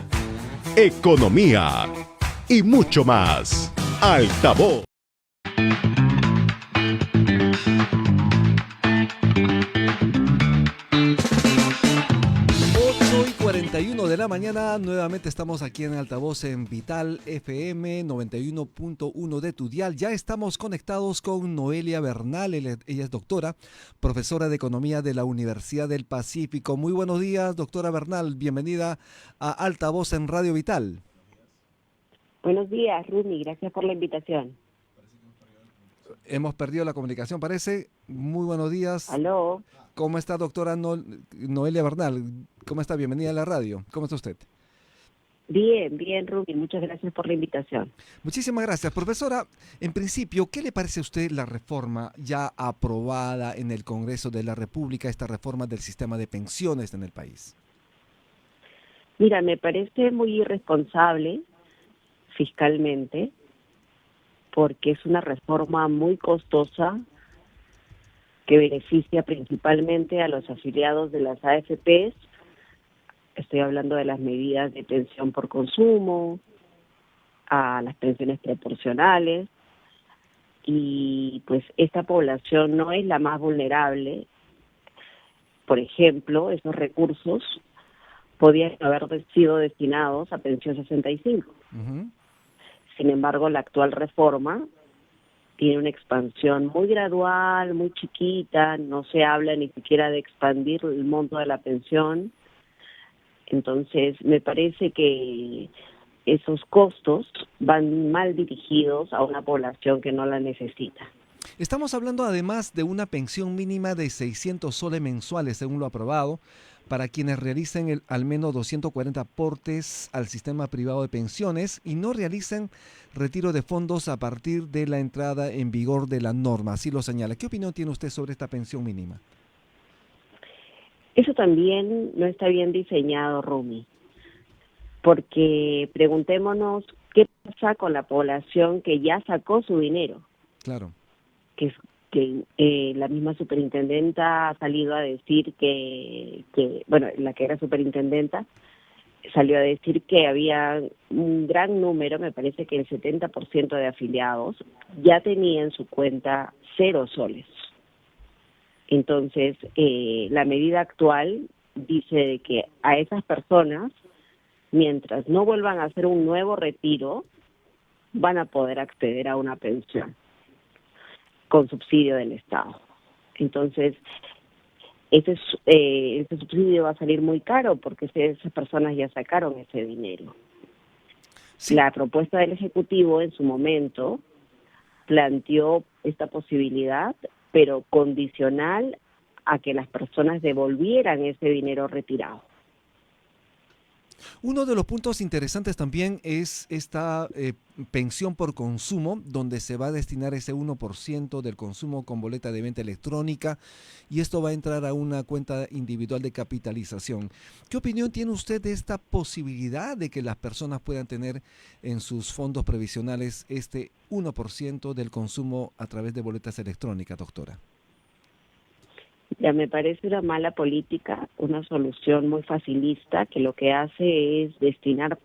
economía y mucho más. Altavoz. 8:41 de la mañana, nuevamente estamos aquí en Altavoz en Vital FM 91.1 de tu dial. Ya estamos conectados con Noelia Bernal, ella es doctora, profesora de Economía de la Universidad del Pacífico. Muy buenos días, doctora Bernal, bienvenida a Altavoz en Radio Vital. Buenos días, Rumi, gracias por la invitación. Hemos perdido la comunicación, parece. Muy buenos días. Aló. ¿Cómo está, doctora Noelia Bernal? ¿Cómo está? Bienvenida a la radio. ¿Cómo está usted? Bien, bien, Rumi. Muchas gracias por la invitación. Muchísimas gracias. Profesora, en principio, ¿qué le parece a usted la reforma ya aprobada en el Congreso de la República, esta reforma del sistema de pensiones en el país? Mira, me parece muy irresponsable fiscalmente porque es una reforma muy costosa que beneficia principalmente a los afiliados de las AFPs. Estoy hablando de las medidas de pensión por consumo, a las pensiones proporcionales, y pues esta población no es la más vulnerable. Por ejemplo, esos recursos podían haber sido destinados a pensión 65. Uh-huh. Sin embargo, la actual reforma tiene una expansión muy gradual, muy chiquita, no se habla ni siquiera de expandir el monto de la pensión. Entonces, me parece que esos costos van mal dirigidos a una población que no la necesita. Estamos hablando además de una pensión mínima de 600 soles mensuales, según lo aprobado, para quienes realicen al menos 240 aportes al sistema privado de pensiones y no realicen retiro de fondos a partir de la entrada en vigor de la norma. Así lo señala. ¿Qué opinión tiene usted sobre esta pensión mínima? Eso también no está bien diseñado, Rumi, porque preguntémonos qué pasa con la población que ya sacó su dinero. Claro. Que la misma superintendenta ha salido a decir que la que era superintendenta salió a decir que había un gran número, me parece que el 70% de afiliados ya tenía en su cuenta 0 soles. Entonces, la medida actual dice de que a esas personas, mientras no vuelvan a hacer un nuevo retiro, van a poder acceder a una pensión con subsidio del Estado. Entonces, ese subsidio va a salir muy caro porque esas personas ya sacaron ese dinero. Sí. La propuesta del Ejecutivo en su momento planteó esta posibilidad, pero condicional a que las personas devolvieran ese dinero retirado. Uno de los puntos interesantes también es esta pensión por consumo, donde se va a destinar ese 1% del consumo con boleta de venta electrónica y esto va a entrar a una cuenta individual de capitalización. ¿Qué opinión tiene usted de esta posibilidad de que las personas puedan tener en sus fondos previsionales este 1% del consumo a través de boletas electrónicas, doctora? Ya me parece una mala política, una solución muy facilista que lo que hace es destinar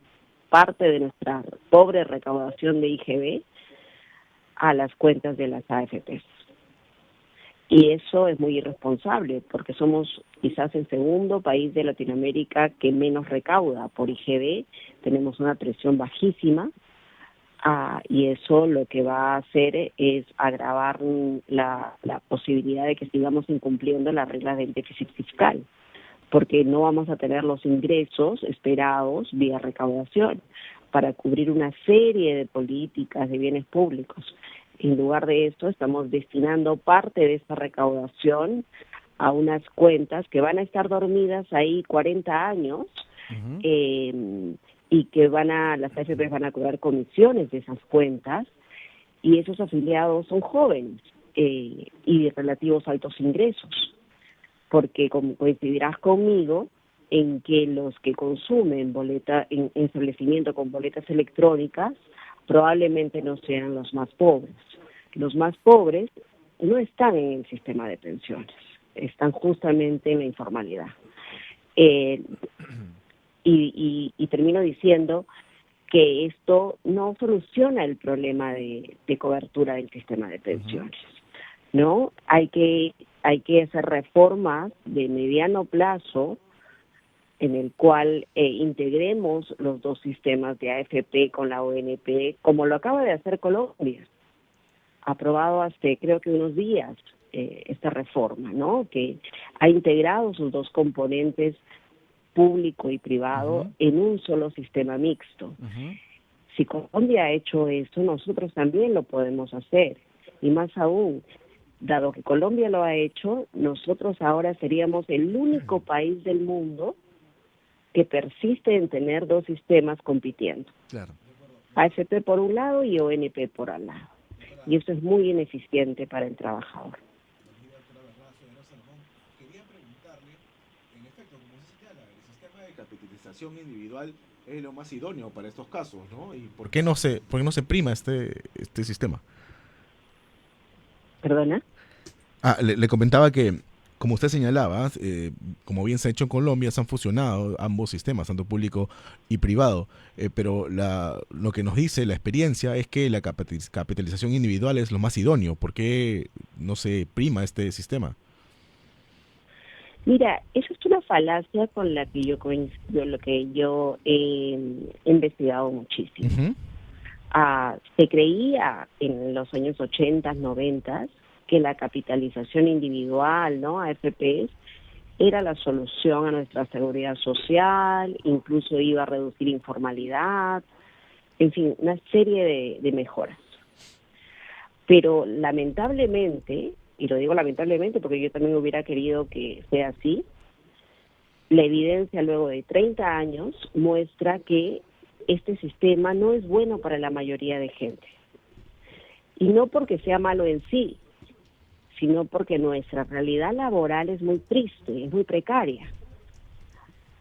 parte de nuestra pobre recaudación de IGB a las cuentas de las AFPs. Y eso es muy irresponsable porque somos quizás el segundo país de Latinoamérica que menos recauda por IGB, tenemos una presión bajísima Y eso lo que va a hacer es agravar la posibilidad de que sigamos incumpliendo las reglas del déficit fiscal, porque no vamos a tener los ingresos esperados vía recaudación para cubrir una serie de políticas de bienes públicos. En lugar de esto, estamos destinando parte de esta recaudación a unas cuentas que van a estar dormidas ahí 40 años, y que las AFP van a cobrar comisiones de esas cuentas, y esos afiliados son jóvenes y de relativos altos ingresos, porque como coincidirás conmigo en que los que consumen en establecimiento con boletas electrónicas probablemente no sean los más pobres. Los más pobres no están en el sistema de pensiones, están justamente en la informalidad. Y termino diciendo que esto no soluciona el problema de cobertura del sistema de pensiones, ¿no? Hay que hacer reformas de mediano plazo en el cual integremos los dos sistemas de AFP con la ONP, como lo acaba de hacer Colombia, aprobado hace creo que unos días esta reforma, ¿no? Que ha integrado sus dos componentes, público y privado, en un solo sistema mixto. Si Colombia ha hecho eso, nosotros también lo podemos hacer, y más aún, dado que Colombia lo ha hecho, nosotros ahora seríamos el único país del mundo que persiste en tener dos sistemas compitiendo. Claro. AFP por un lado y ONP por al lado. Y eso es muy ineficiente para el trabajador. Quería preguntarle, en efecto, como se señala, el sistema de capitalización individual es lo más idóneo para estos casos, ¿no? ¿Y por qué no se prima este sistema? ¿Perdona? Le comentaba que, como usted señalaba, como bien se ha hecho en Colombia, se han fusionado ambos sistemas, tanto público y privado, pero lo que nos dice la experiencia es que la capitalización individual es lo más idóneo. ¿Por qué no se prima este sistema? Mira, eso es una falacia con la que yo coincido, lo que yo he investigado muchísimo. Se creía en los años 80, 90 que la capitalización individual, ¿no? AFPs, era la solución a nuestra seguridad social, incluso iba a reducir informalidad, en fin, una serie de mejoras. Pero lamentablemente, y lo digo lamentablemente porque yo también hubiera querido que sea así, la evidencia luego de 30 años muestra que este sistema no es bueno para la mayoría de gente. Y no porque sea malo en sí, sino porque nuestra realidad laboral es muy triste, es muy precaria.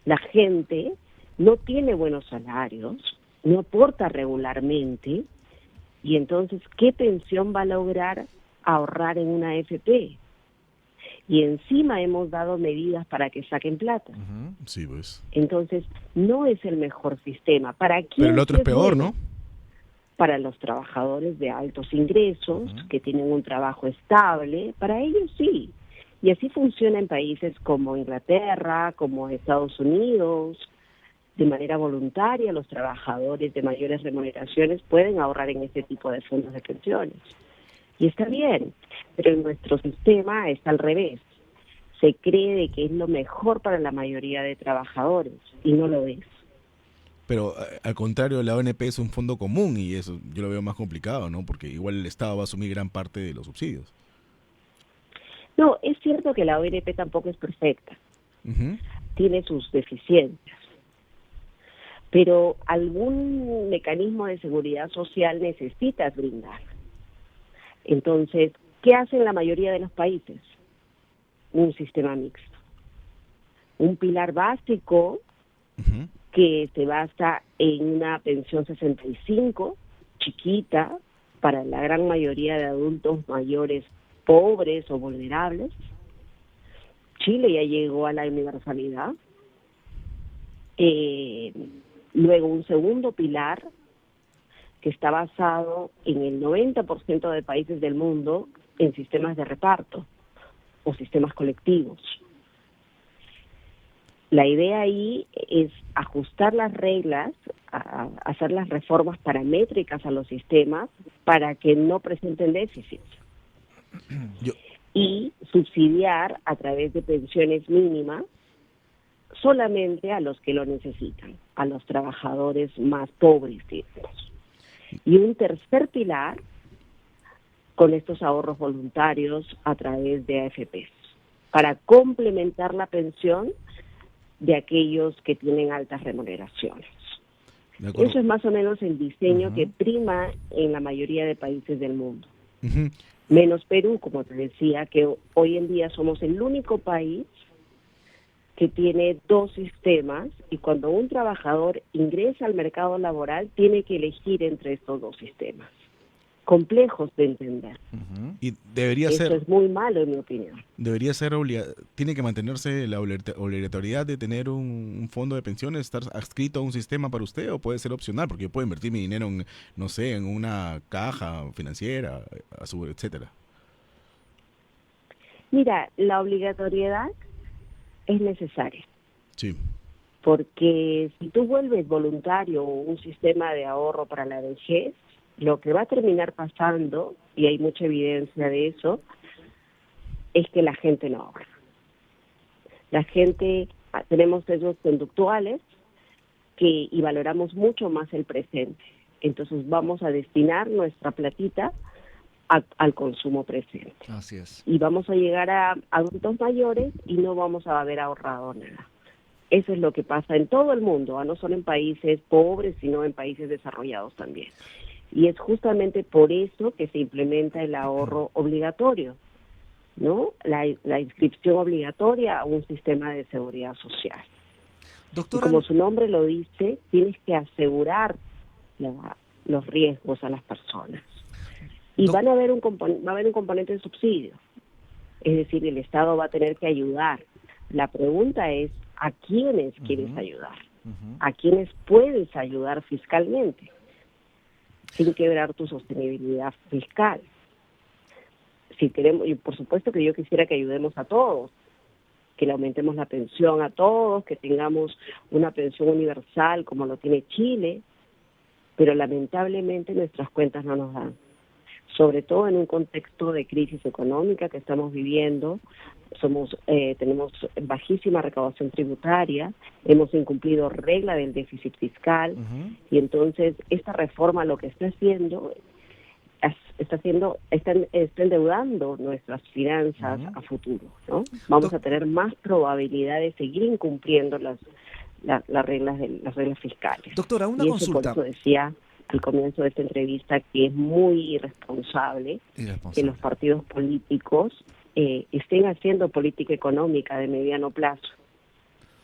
La gente no tiene buenos salarios, no aporta regularmente, y entonces, ¿qué pensión va a lograr ahorrar en una AFP? Y encima hemos dado medidas para que saquen plata. Sí, pues. Entonces, no es el mejor sistema. ¿Para quién? Pero el otro es peor, bueno? ¿No? Para los trabajadores de altos ingresos, que tienen un trabajo estable, para ellos sí. Y así funciona en países como Inglaterra, como Estados Unidos. De manera voluntaria, los trabajadores de mayores remuneraciones pueden ahorrar en este tipo de fondos de pensiones. Y está bien, pero en nuestro sistema está al revés. Se cree de que es lo mejor para la mayoría de trabajadores, y no lo es. Pero al contrario, la ONP es un fondo común y eso yo lo veo más complicado, ¿no? Porque igual el Estado va a asumir gran parte de los subsidios. No, es cierto que la ONP tampoco es perfecta. Tiene sus deficiencias. Pero algún mecanismo de seguridad social necesitas brindar. Entonces, ¿qué hacen la mayoría de los países? Un sistema mixto. Un pilar básico que se basa en una pensión 65, chiquita, para la gran mayoría de adultos mayores pobres o vulnerables. Chile ya llegó a la universalidad. Luego un segundo pilar que está basado en el 90% de países del mundo en sistemas de reparto o sistemas colectivos. La idea ahí es ajustar las reglas hacer las reformas paramétricas a los sistemas para que no presenten déficits. Y subsidiar a través de pensiones mínimas solamente a los que lo necesitan, a los trabajadores más pobres, digamos. Y un tercer pilar con estos ahorros voluntarios a través de AFPs, para complementar la pensión de aquellos que tienen altas remuneraciones. Eso es más o menos el diseño que prima en la mayoría de países del mundo. Menos Perú, como te decía, que hoy en día somos el único país que tiene dos sistemas, y cuando un trabajador ingresa al mercado laboral tiene que elegir entre estos dos sistemas, complejos de entender. Y debería Eso ser, es muy malo, en mi opinión. tiene que mantenerse la obligatoriedad de tener un fondo de pensiones, estar adscrito a un sistema para usted, o puede ser opcional, porque yo puedo invertir mi dinero en, no sé, en una caja financiera, etcétera. Mira, la obligatoriedad es necesaria, Sí. porque si tú vuelves voluntario un sistema de ahorro para la vejez, lo que va a terminar pasando, y hay mucha evidencia de eso, es que la gente no ahorra. La gente, tenemos sesgos conductuales y valoramos mucho más el presente. Entonces vamos a destinar nuestra platita al consumo presente. Así es. Y vamos a llegar a adultos mayores y no vamos a haber ahorrado nada. Eso es lo que pasa en todo el mundo, no solo en países pobres, sino en países desarrollados también. Y es justamente por eso que se implementa el ahorro obligatorio, ¿no? La inscripción obligatoria a un sistema de seguridad social. Y Doctora, como su nombre lo dice, tienes que asegurar los riesgos a las personas. Y va a haber un componente de subsidio. Es decir, el Estado va a tener que ayudar. La pregunta es, ¿a quiénes quieres ayudar? ¿A quiénes puedes ayudar fiscalmente? Sin quebrar tu sostenibilidad fiscal. Si queremos, y por supuesto que yo quisiera que ayudemos a todos, que le aumentemos la pensión a todos, que tengamos una pensión universal como lo tiene Chile, pero lamentablemente nuestras cuentas no nos dan. Sobre todo en un contexto de crisis económica que estamos viviendo, tenemos bajísima recaudación tributaria, hemos incumplido regla del déficit fiscal, y entonces esta reforma lo que está endeudando nuestras finanzas a futuro, ¿no? Vamos a tener más probabilidad de seguir incumpliendo las reglas fiscales. doctora, una y consulta. Por eso decía al comienzo de esta entrevista que es muy irresponsable que los partidos políticos estén haciendo política económica de mediano plazo.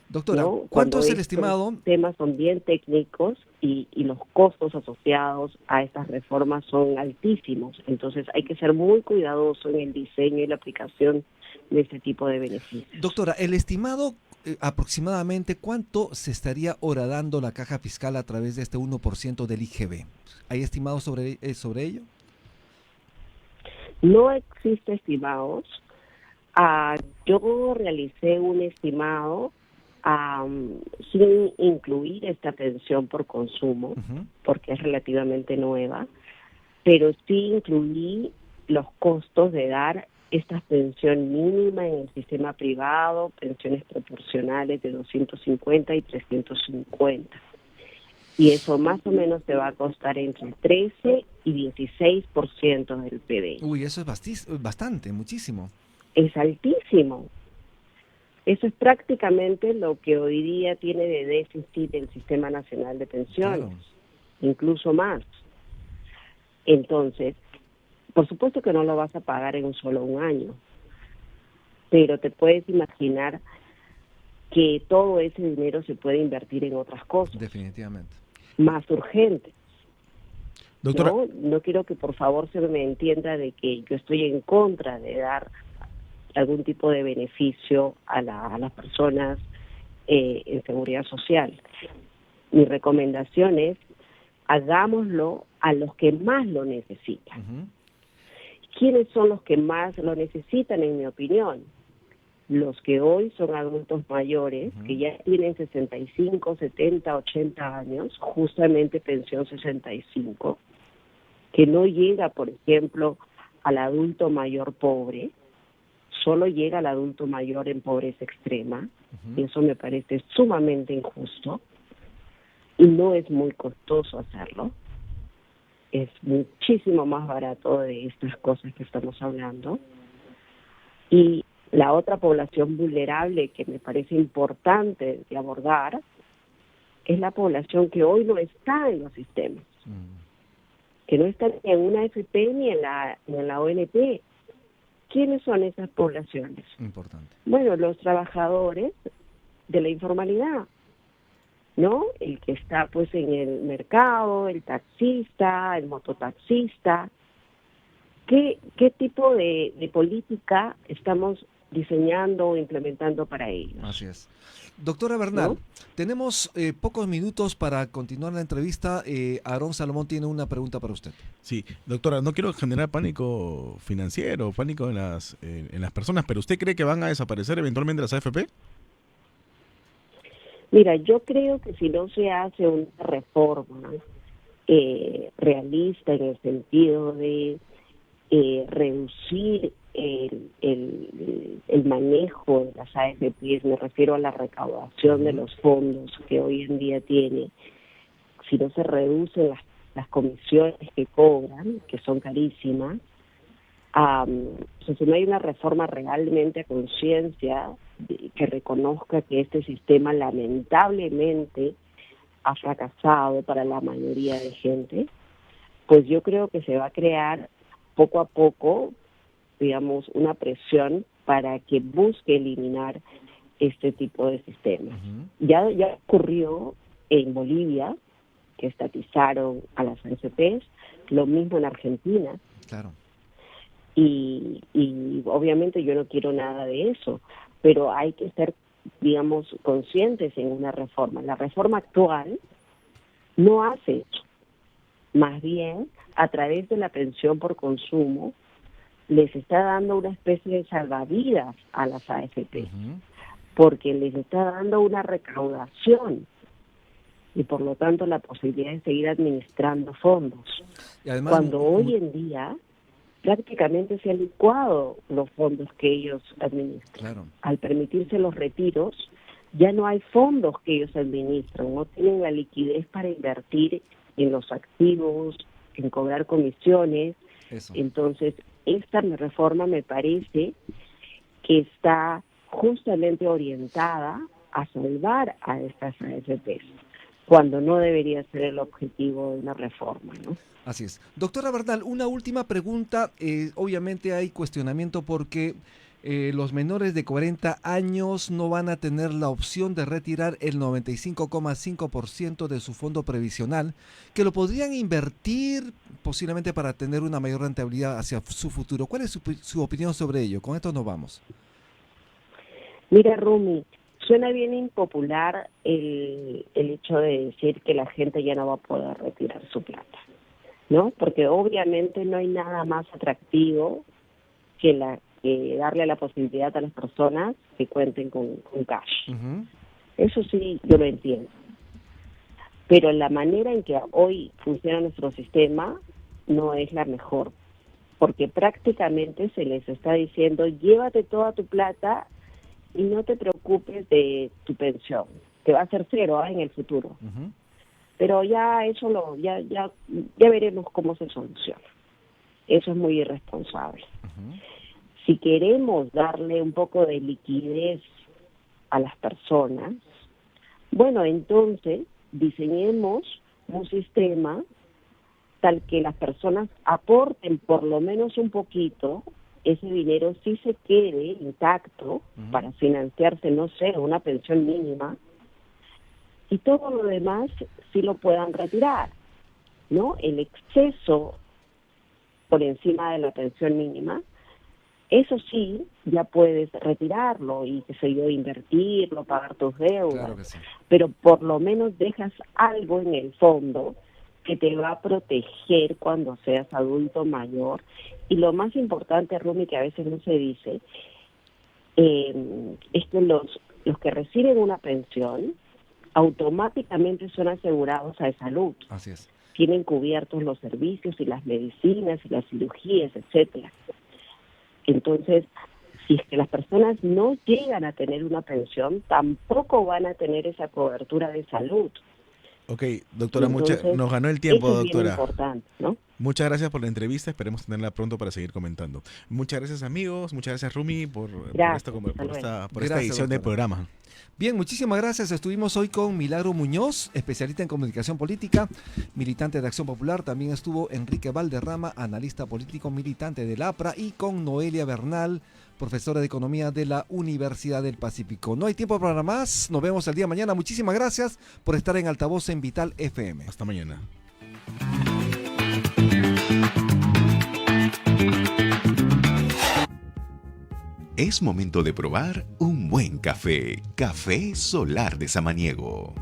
Doctora, ¿no? ¿cuánto Cuando es el estos estimado? temas son bien técnicos y los costos asociados a estas reformas son altísimos. Entonces hay que ser muy cuidadoso en el diseño y la aplicación de este tipo de beneficios. Doctora, el estimado aproximadamente cuánto se estaría horadando la caja fiscal a través de este 1% del IGB. ¿Hay estimados sobre ello? No existe estimados. Yo realicé un estimado sin incluir esta pensión por consumo, porque es relativamente nueva, pero sí incluí los costos de dar esta pensión mínima en el sistema privado, pensiones proporcionales de 250 y 350. Y eso más o menos te va a costar entre 13 y 16% del PBI. Uy, eso es bastante, muchísimo. Es altísimo. Eso es prácticamente lo que hoy día tiene de déficit el Sistema Nacional de Pensiones, Claro. Incluso más. Entonces, por supuesto que no lo vas a pagar en solo un año, pero te puedes imaginar que todo ese dinero se puede invertir en otras cosas Definitivamente. más urgentes. Doctora, No quiero que por favor se me entienda de que yo estoy en contra de dar algún tipo de beneficio a las personas en seguridad social. Mi recomendación es hagámoslo a los que más lo necesitan. ¿Quiénes son los que más lo necesitan, en mi opinión? los que hoy son adultos mayores, que ya tienen 65, 70, 80 años, justamente pensión 65, que no llega, por ejemplo, al adulto mayor pobre, solo llega al adulto mayor en pobreza extrema, y eso me parece sumamente injusto, y no es muy costoso hacerlo, es muchísimo más barato de estas cosas que estamos hablando. Y la otra población vulnerable que me parece importante de abordar es la población que hoy no está en los sistemas, que no está ni en una AFP ni en la ONP. ¿Quiénes son esas poblaciones? Importante. Bueno, los trabajadores de la informalidad, ¿no? El que está pues en el mercado, el taxista, el mototaxista. ¿Qué tipo de política estamos diseñando o implementando para ellos? Así es. Doctora Bernal, ¿No? tenemos pocos minutos para continuar la entrevista. Aarón Salomón tiene una pregunta para usted. Sí, doctora, no quiero generar pánico financiero, pánico en las personas, pero ¿usted cree que van a desaparecer eventualmente las AFP? Mira, yo creo que si no se hace una reforma realista en el sentido de reducir el manejo de las AFPs, me refiero a la recaudación de los fondos que hoy en día tiene, si no se reducen las comisiones que cobran, que son carísimas, si no hay una reforma realmente a conciencia que reconozca que este sistema lamentablemente ha fracasado para la mayoría de gente, pues yo creo que se va a crear poco a poco, digamos, una presión para que busque eliminar este tipo de sistemas. Ya ocurrió en Bolivia, que estatizaron a las AFPs, lo mismo en Argentina. Claro. Y obviamente yo no quiero nada de eso, pero hay que ser, digamos, conscientes en una reforma. La reforma actual no hace eso. Más bien, a través de la pensión por consumo, les está dando una especie de salvavidas a las AFP, porque les está dando una recaudación y por lo tanto la posibilidad de seguir administrando fondos. Y además, Cuando hoy en día prácticamente se han licuado los fondos que ellos administran. Claro. Al permitirse los retiros, ya no hay fondos que ellos administran, no tienen la liquidez para invertir en los activos, en cobrar comisiones. Eso. Entonces, esta reforma me parece que está justamente orientada a salvar a estas AFPs, cuando no debería ser el objetivo de una reforma, ¿no? Así es. Doctora Bernal, una última pregunta. Obviamente hay cuestionamiento porque los menores de 40 años no van a tener la opción de retirar el 95,5% de su fondo previsional, que lo podrían invertir posiblemente para tener una mayor rentabilidad hacia su futuro. ¿Cuál es su opinión sobre ello? Con esto nos vamos. Mira, Rumi, suena bien impopular el hecho de decir que la gente ya no va a poder retirar su plata, ¿no? Porque obviamente no hay nada más atractivo que darle la posibilidad a las personas que cuenten con cash. Eso sí, yo lo entiendo. Pero la manera en que hoy funciona nuestro sistema no es la mejor, porque prácticamente se les está diciendo, llévate toda tu plata y no te preocupes de tu pensión, que va a ser cero en el futuro. Pero ya eso ya veremos cómo se soluciona. Eso es muy irresponsable. Si queremos darle un poco de liquidez a las personas, bueno, entonces diseñemos un sistema tal que las personas aporten por lo menos un poquito, ese dinero sí se quede intacto para financiarse, no sé, una pensión mínima, y todo lo demás sí lo puedan retirar, ¿no? El exceso por encima de la pensión mínima, eso sí, ya puedes retirarlo y, qué sé yo, invertirlo, pagar tus deudas. Claro que sí. Pero por lo menos dejas algo en el fondo que te va a proteger cuando seas adulto mayor. Y lo más importante, Rumi, que a veces no se dice, es que los que reciben una pensión automáticamente son asegurados de salud. Así es. Tienen cubiertos los servicios y las medicinas y las cirugías, etcétera. Entonces, si es que las personas no llegan a tener una pensión, tampoco van a tener esa cobertura de salud. Ok, doctora, Entonces, nos ganó el tiempo, eso es bien doctora. importante, ¿no? Muchas gracias por la entrevista, esperemos tenerla pronto para seguir comentando. Muchas gracias, amigos, muchas gracias, Rumi, por esta Gracias, edición del doctora. programa. Bien, muchísimas gracias. Estuvimos hoy con Milagro Muñoz, especialista en comunicación política, militante de Acción Popular. También estuvo Enrique Valderrama, analista político, militante del APRA, y con Noelia Bernal, profesora de Economía de la Universidad del Pacífico. No hay tiempo para más. Nos vemos el día de mañana. Muchísimas gracias por estar en Altavoz en Vital FM. Hasta mañana. Es momento de probar un buen café. Café Solar de Samaniego.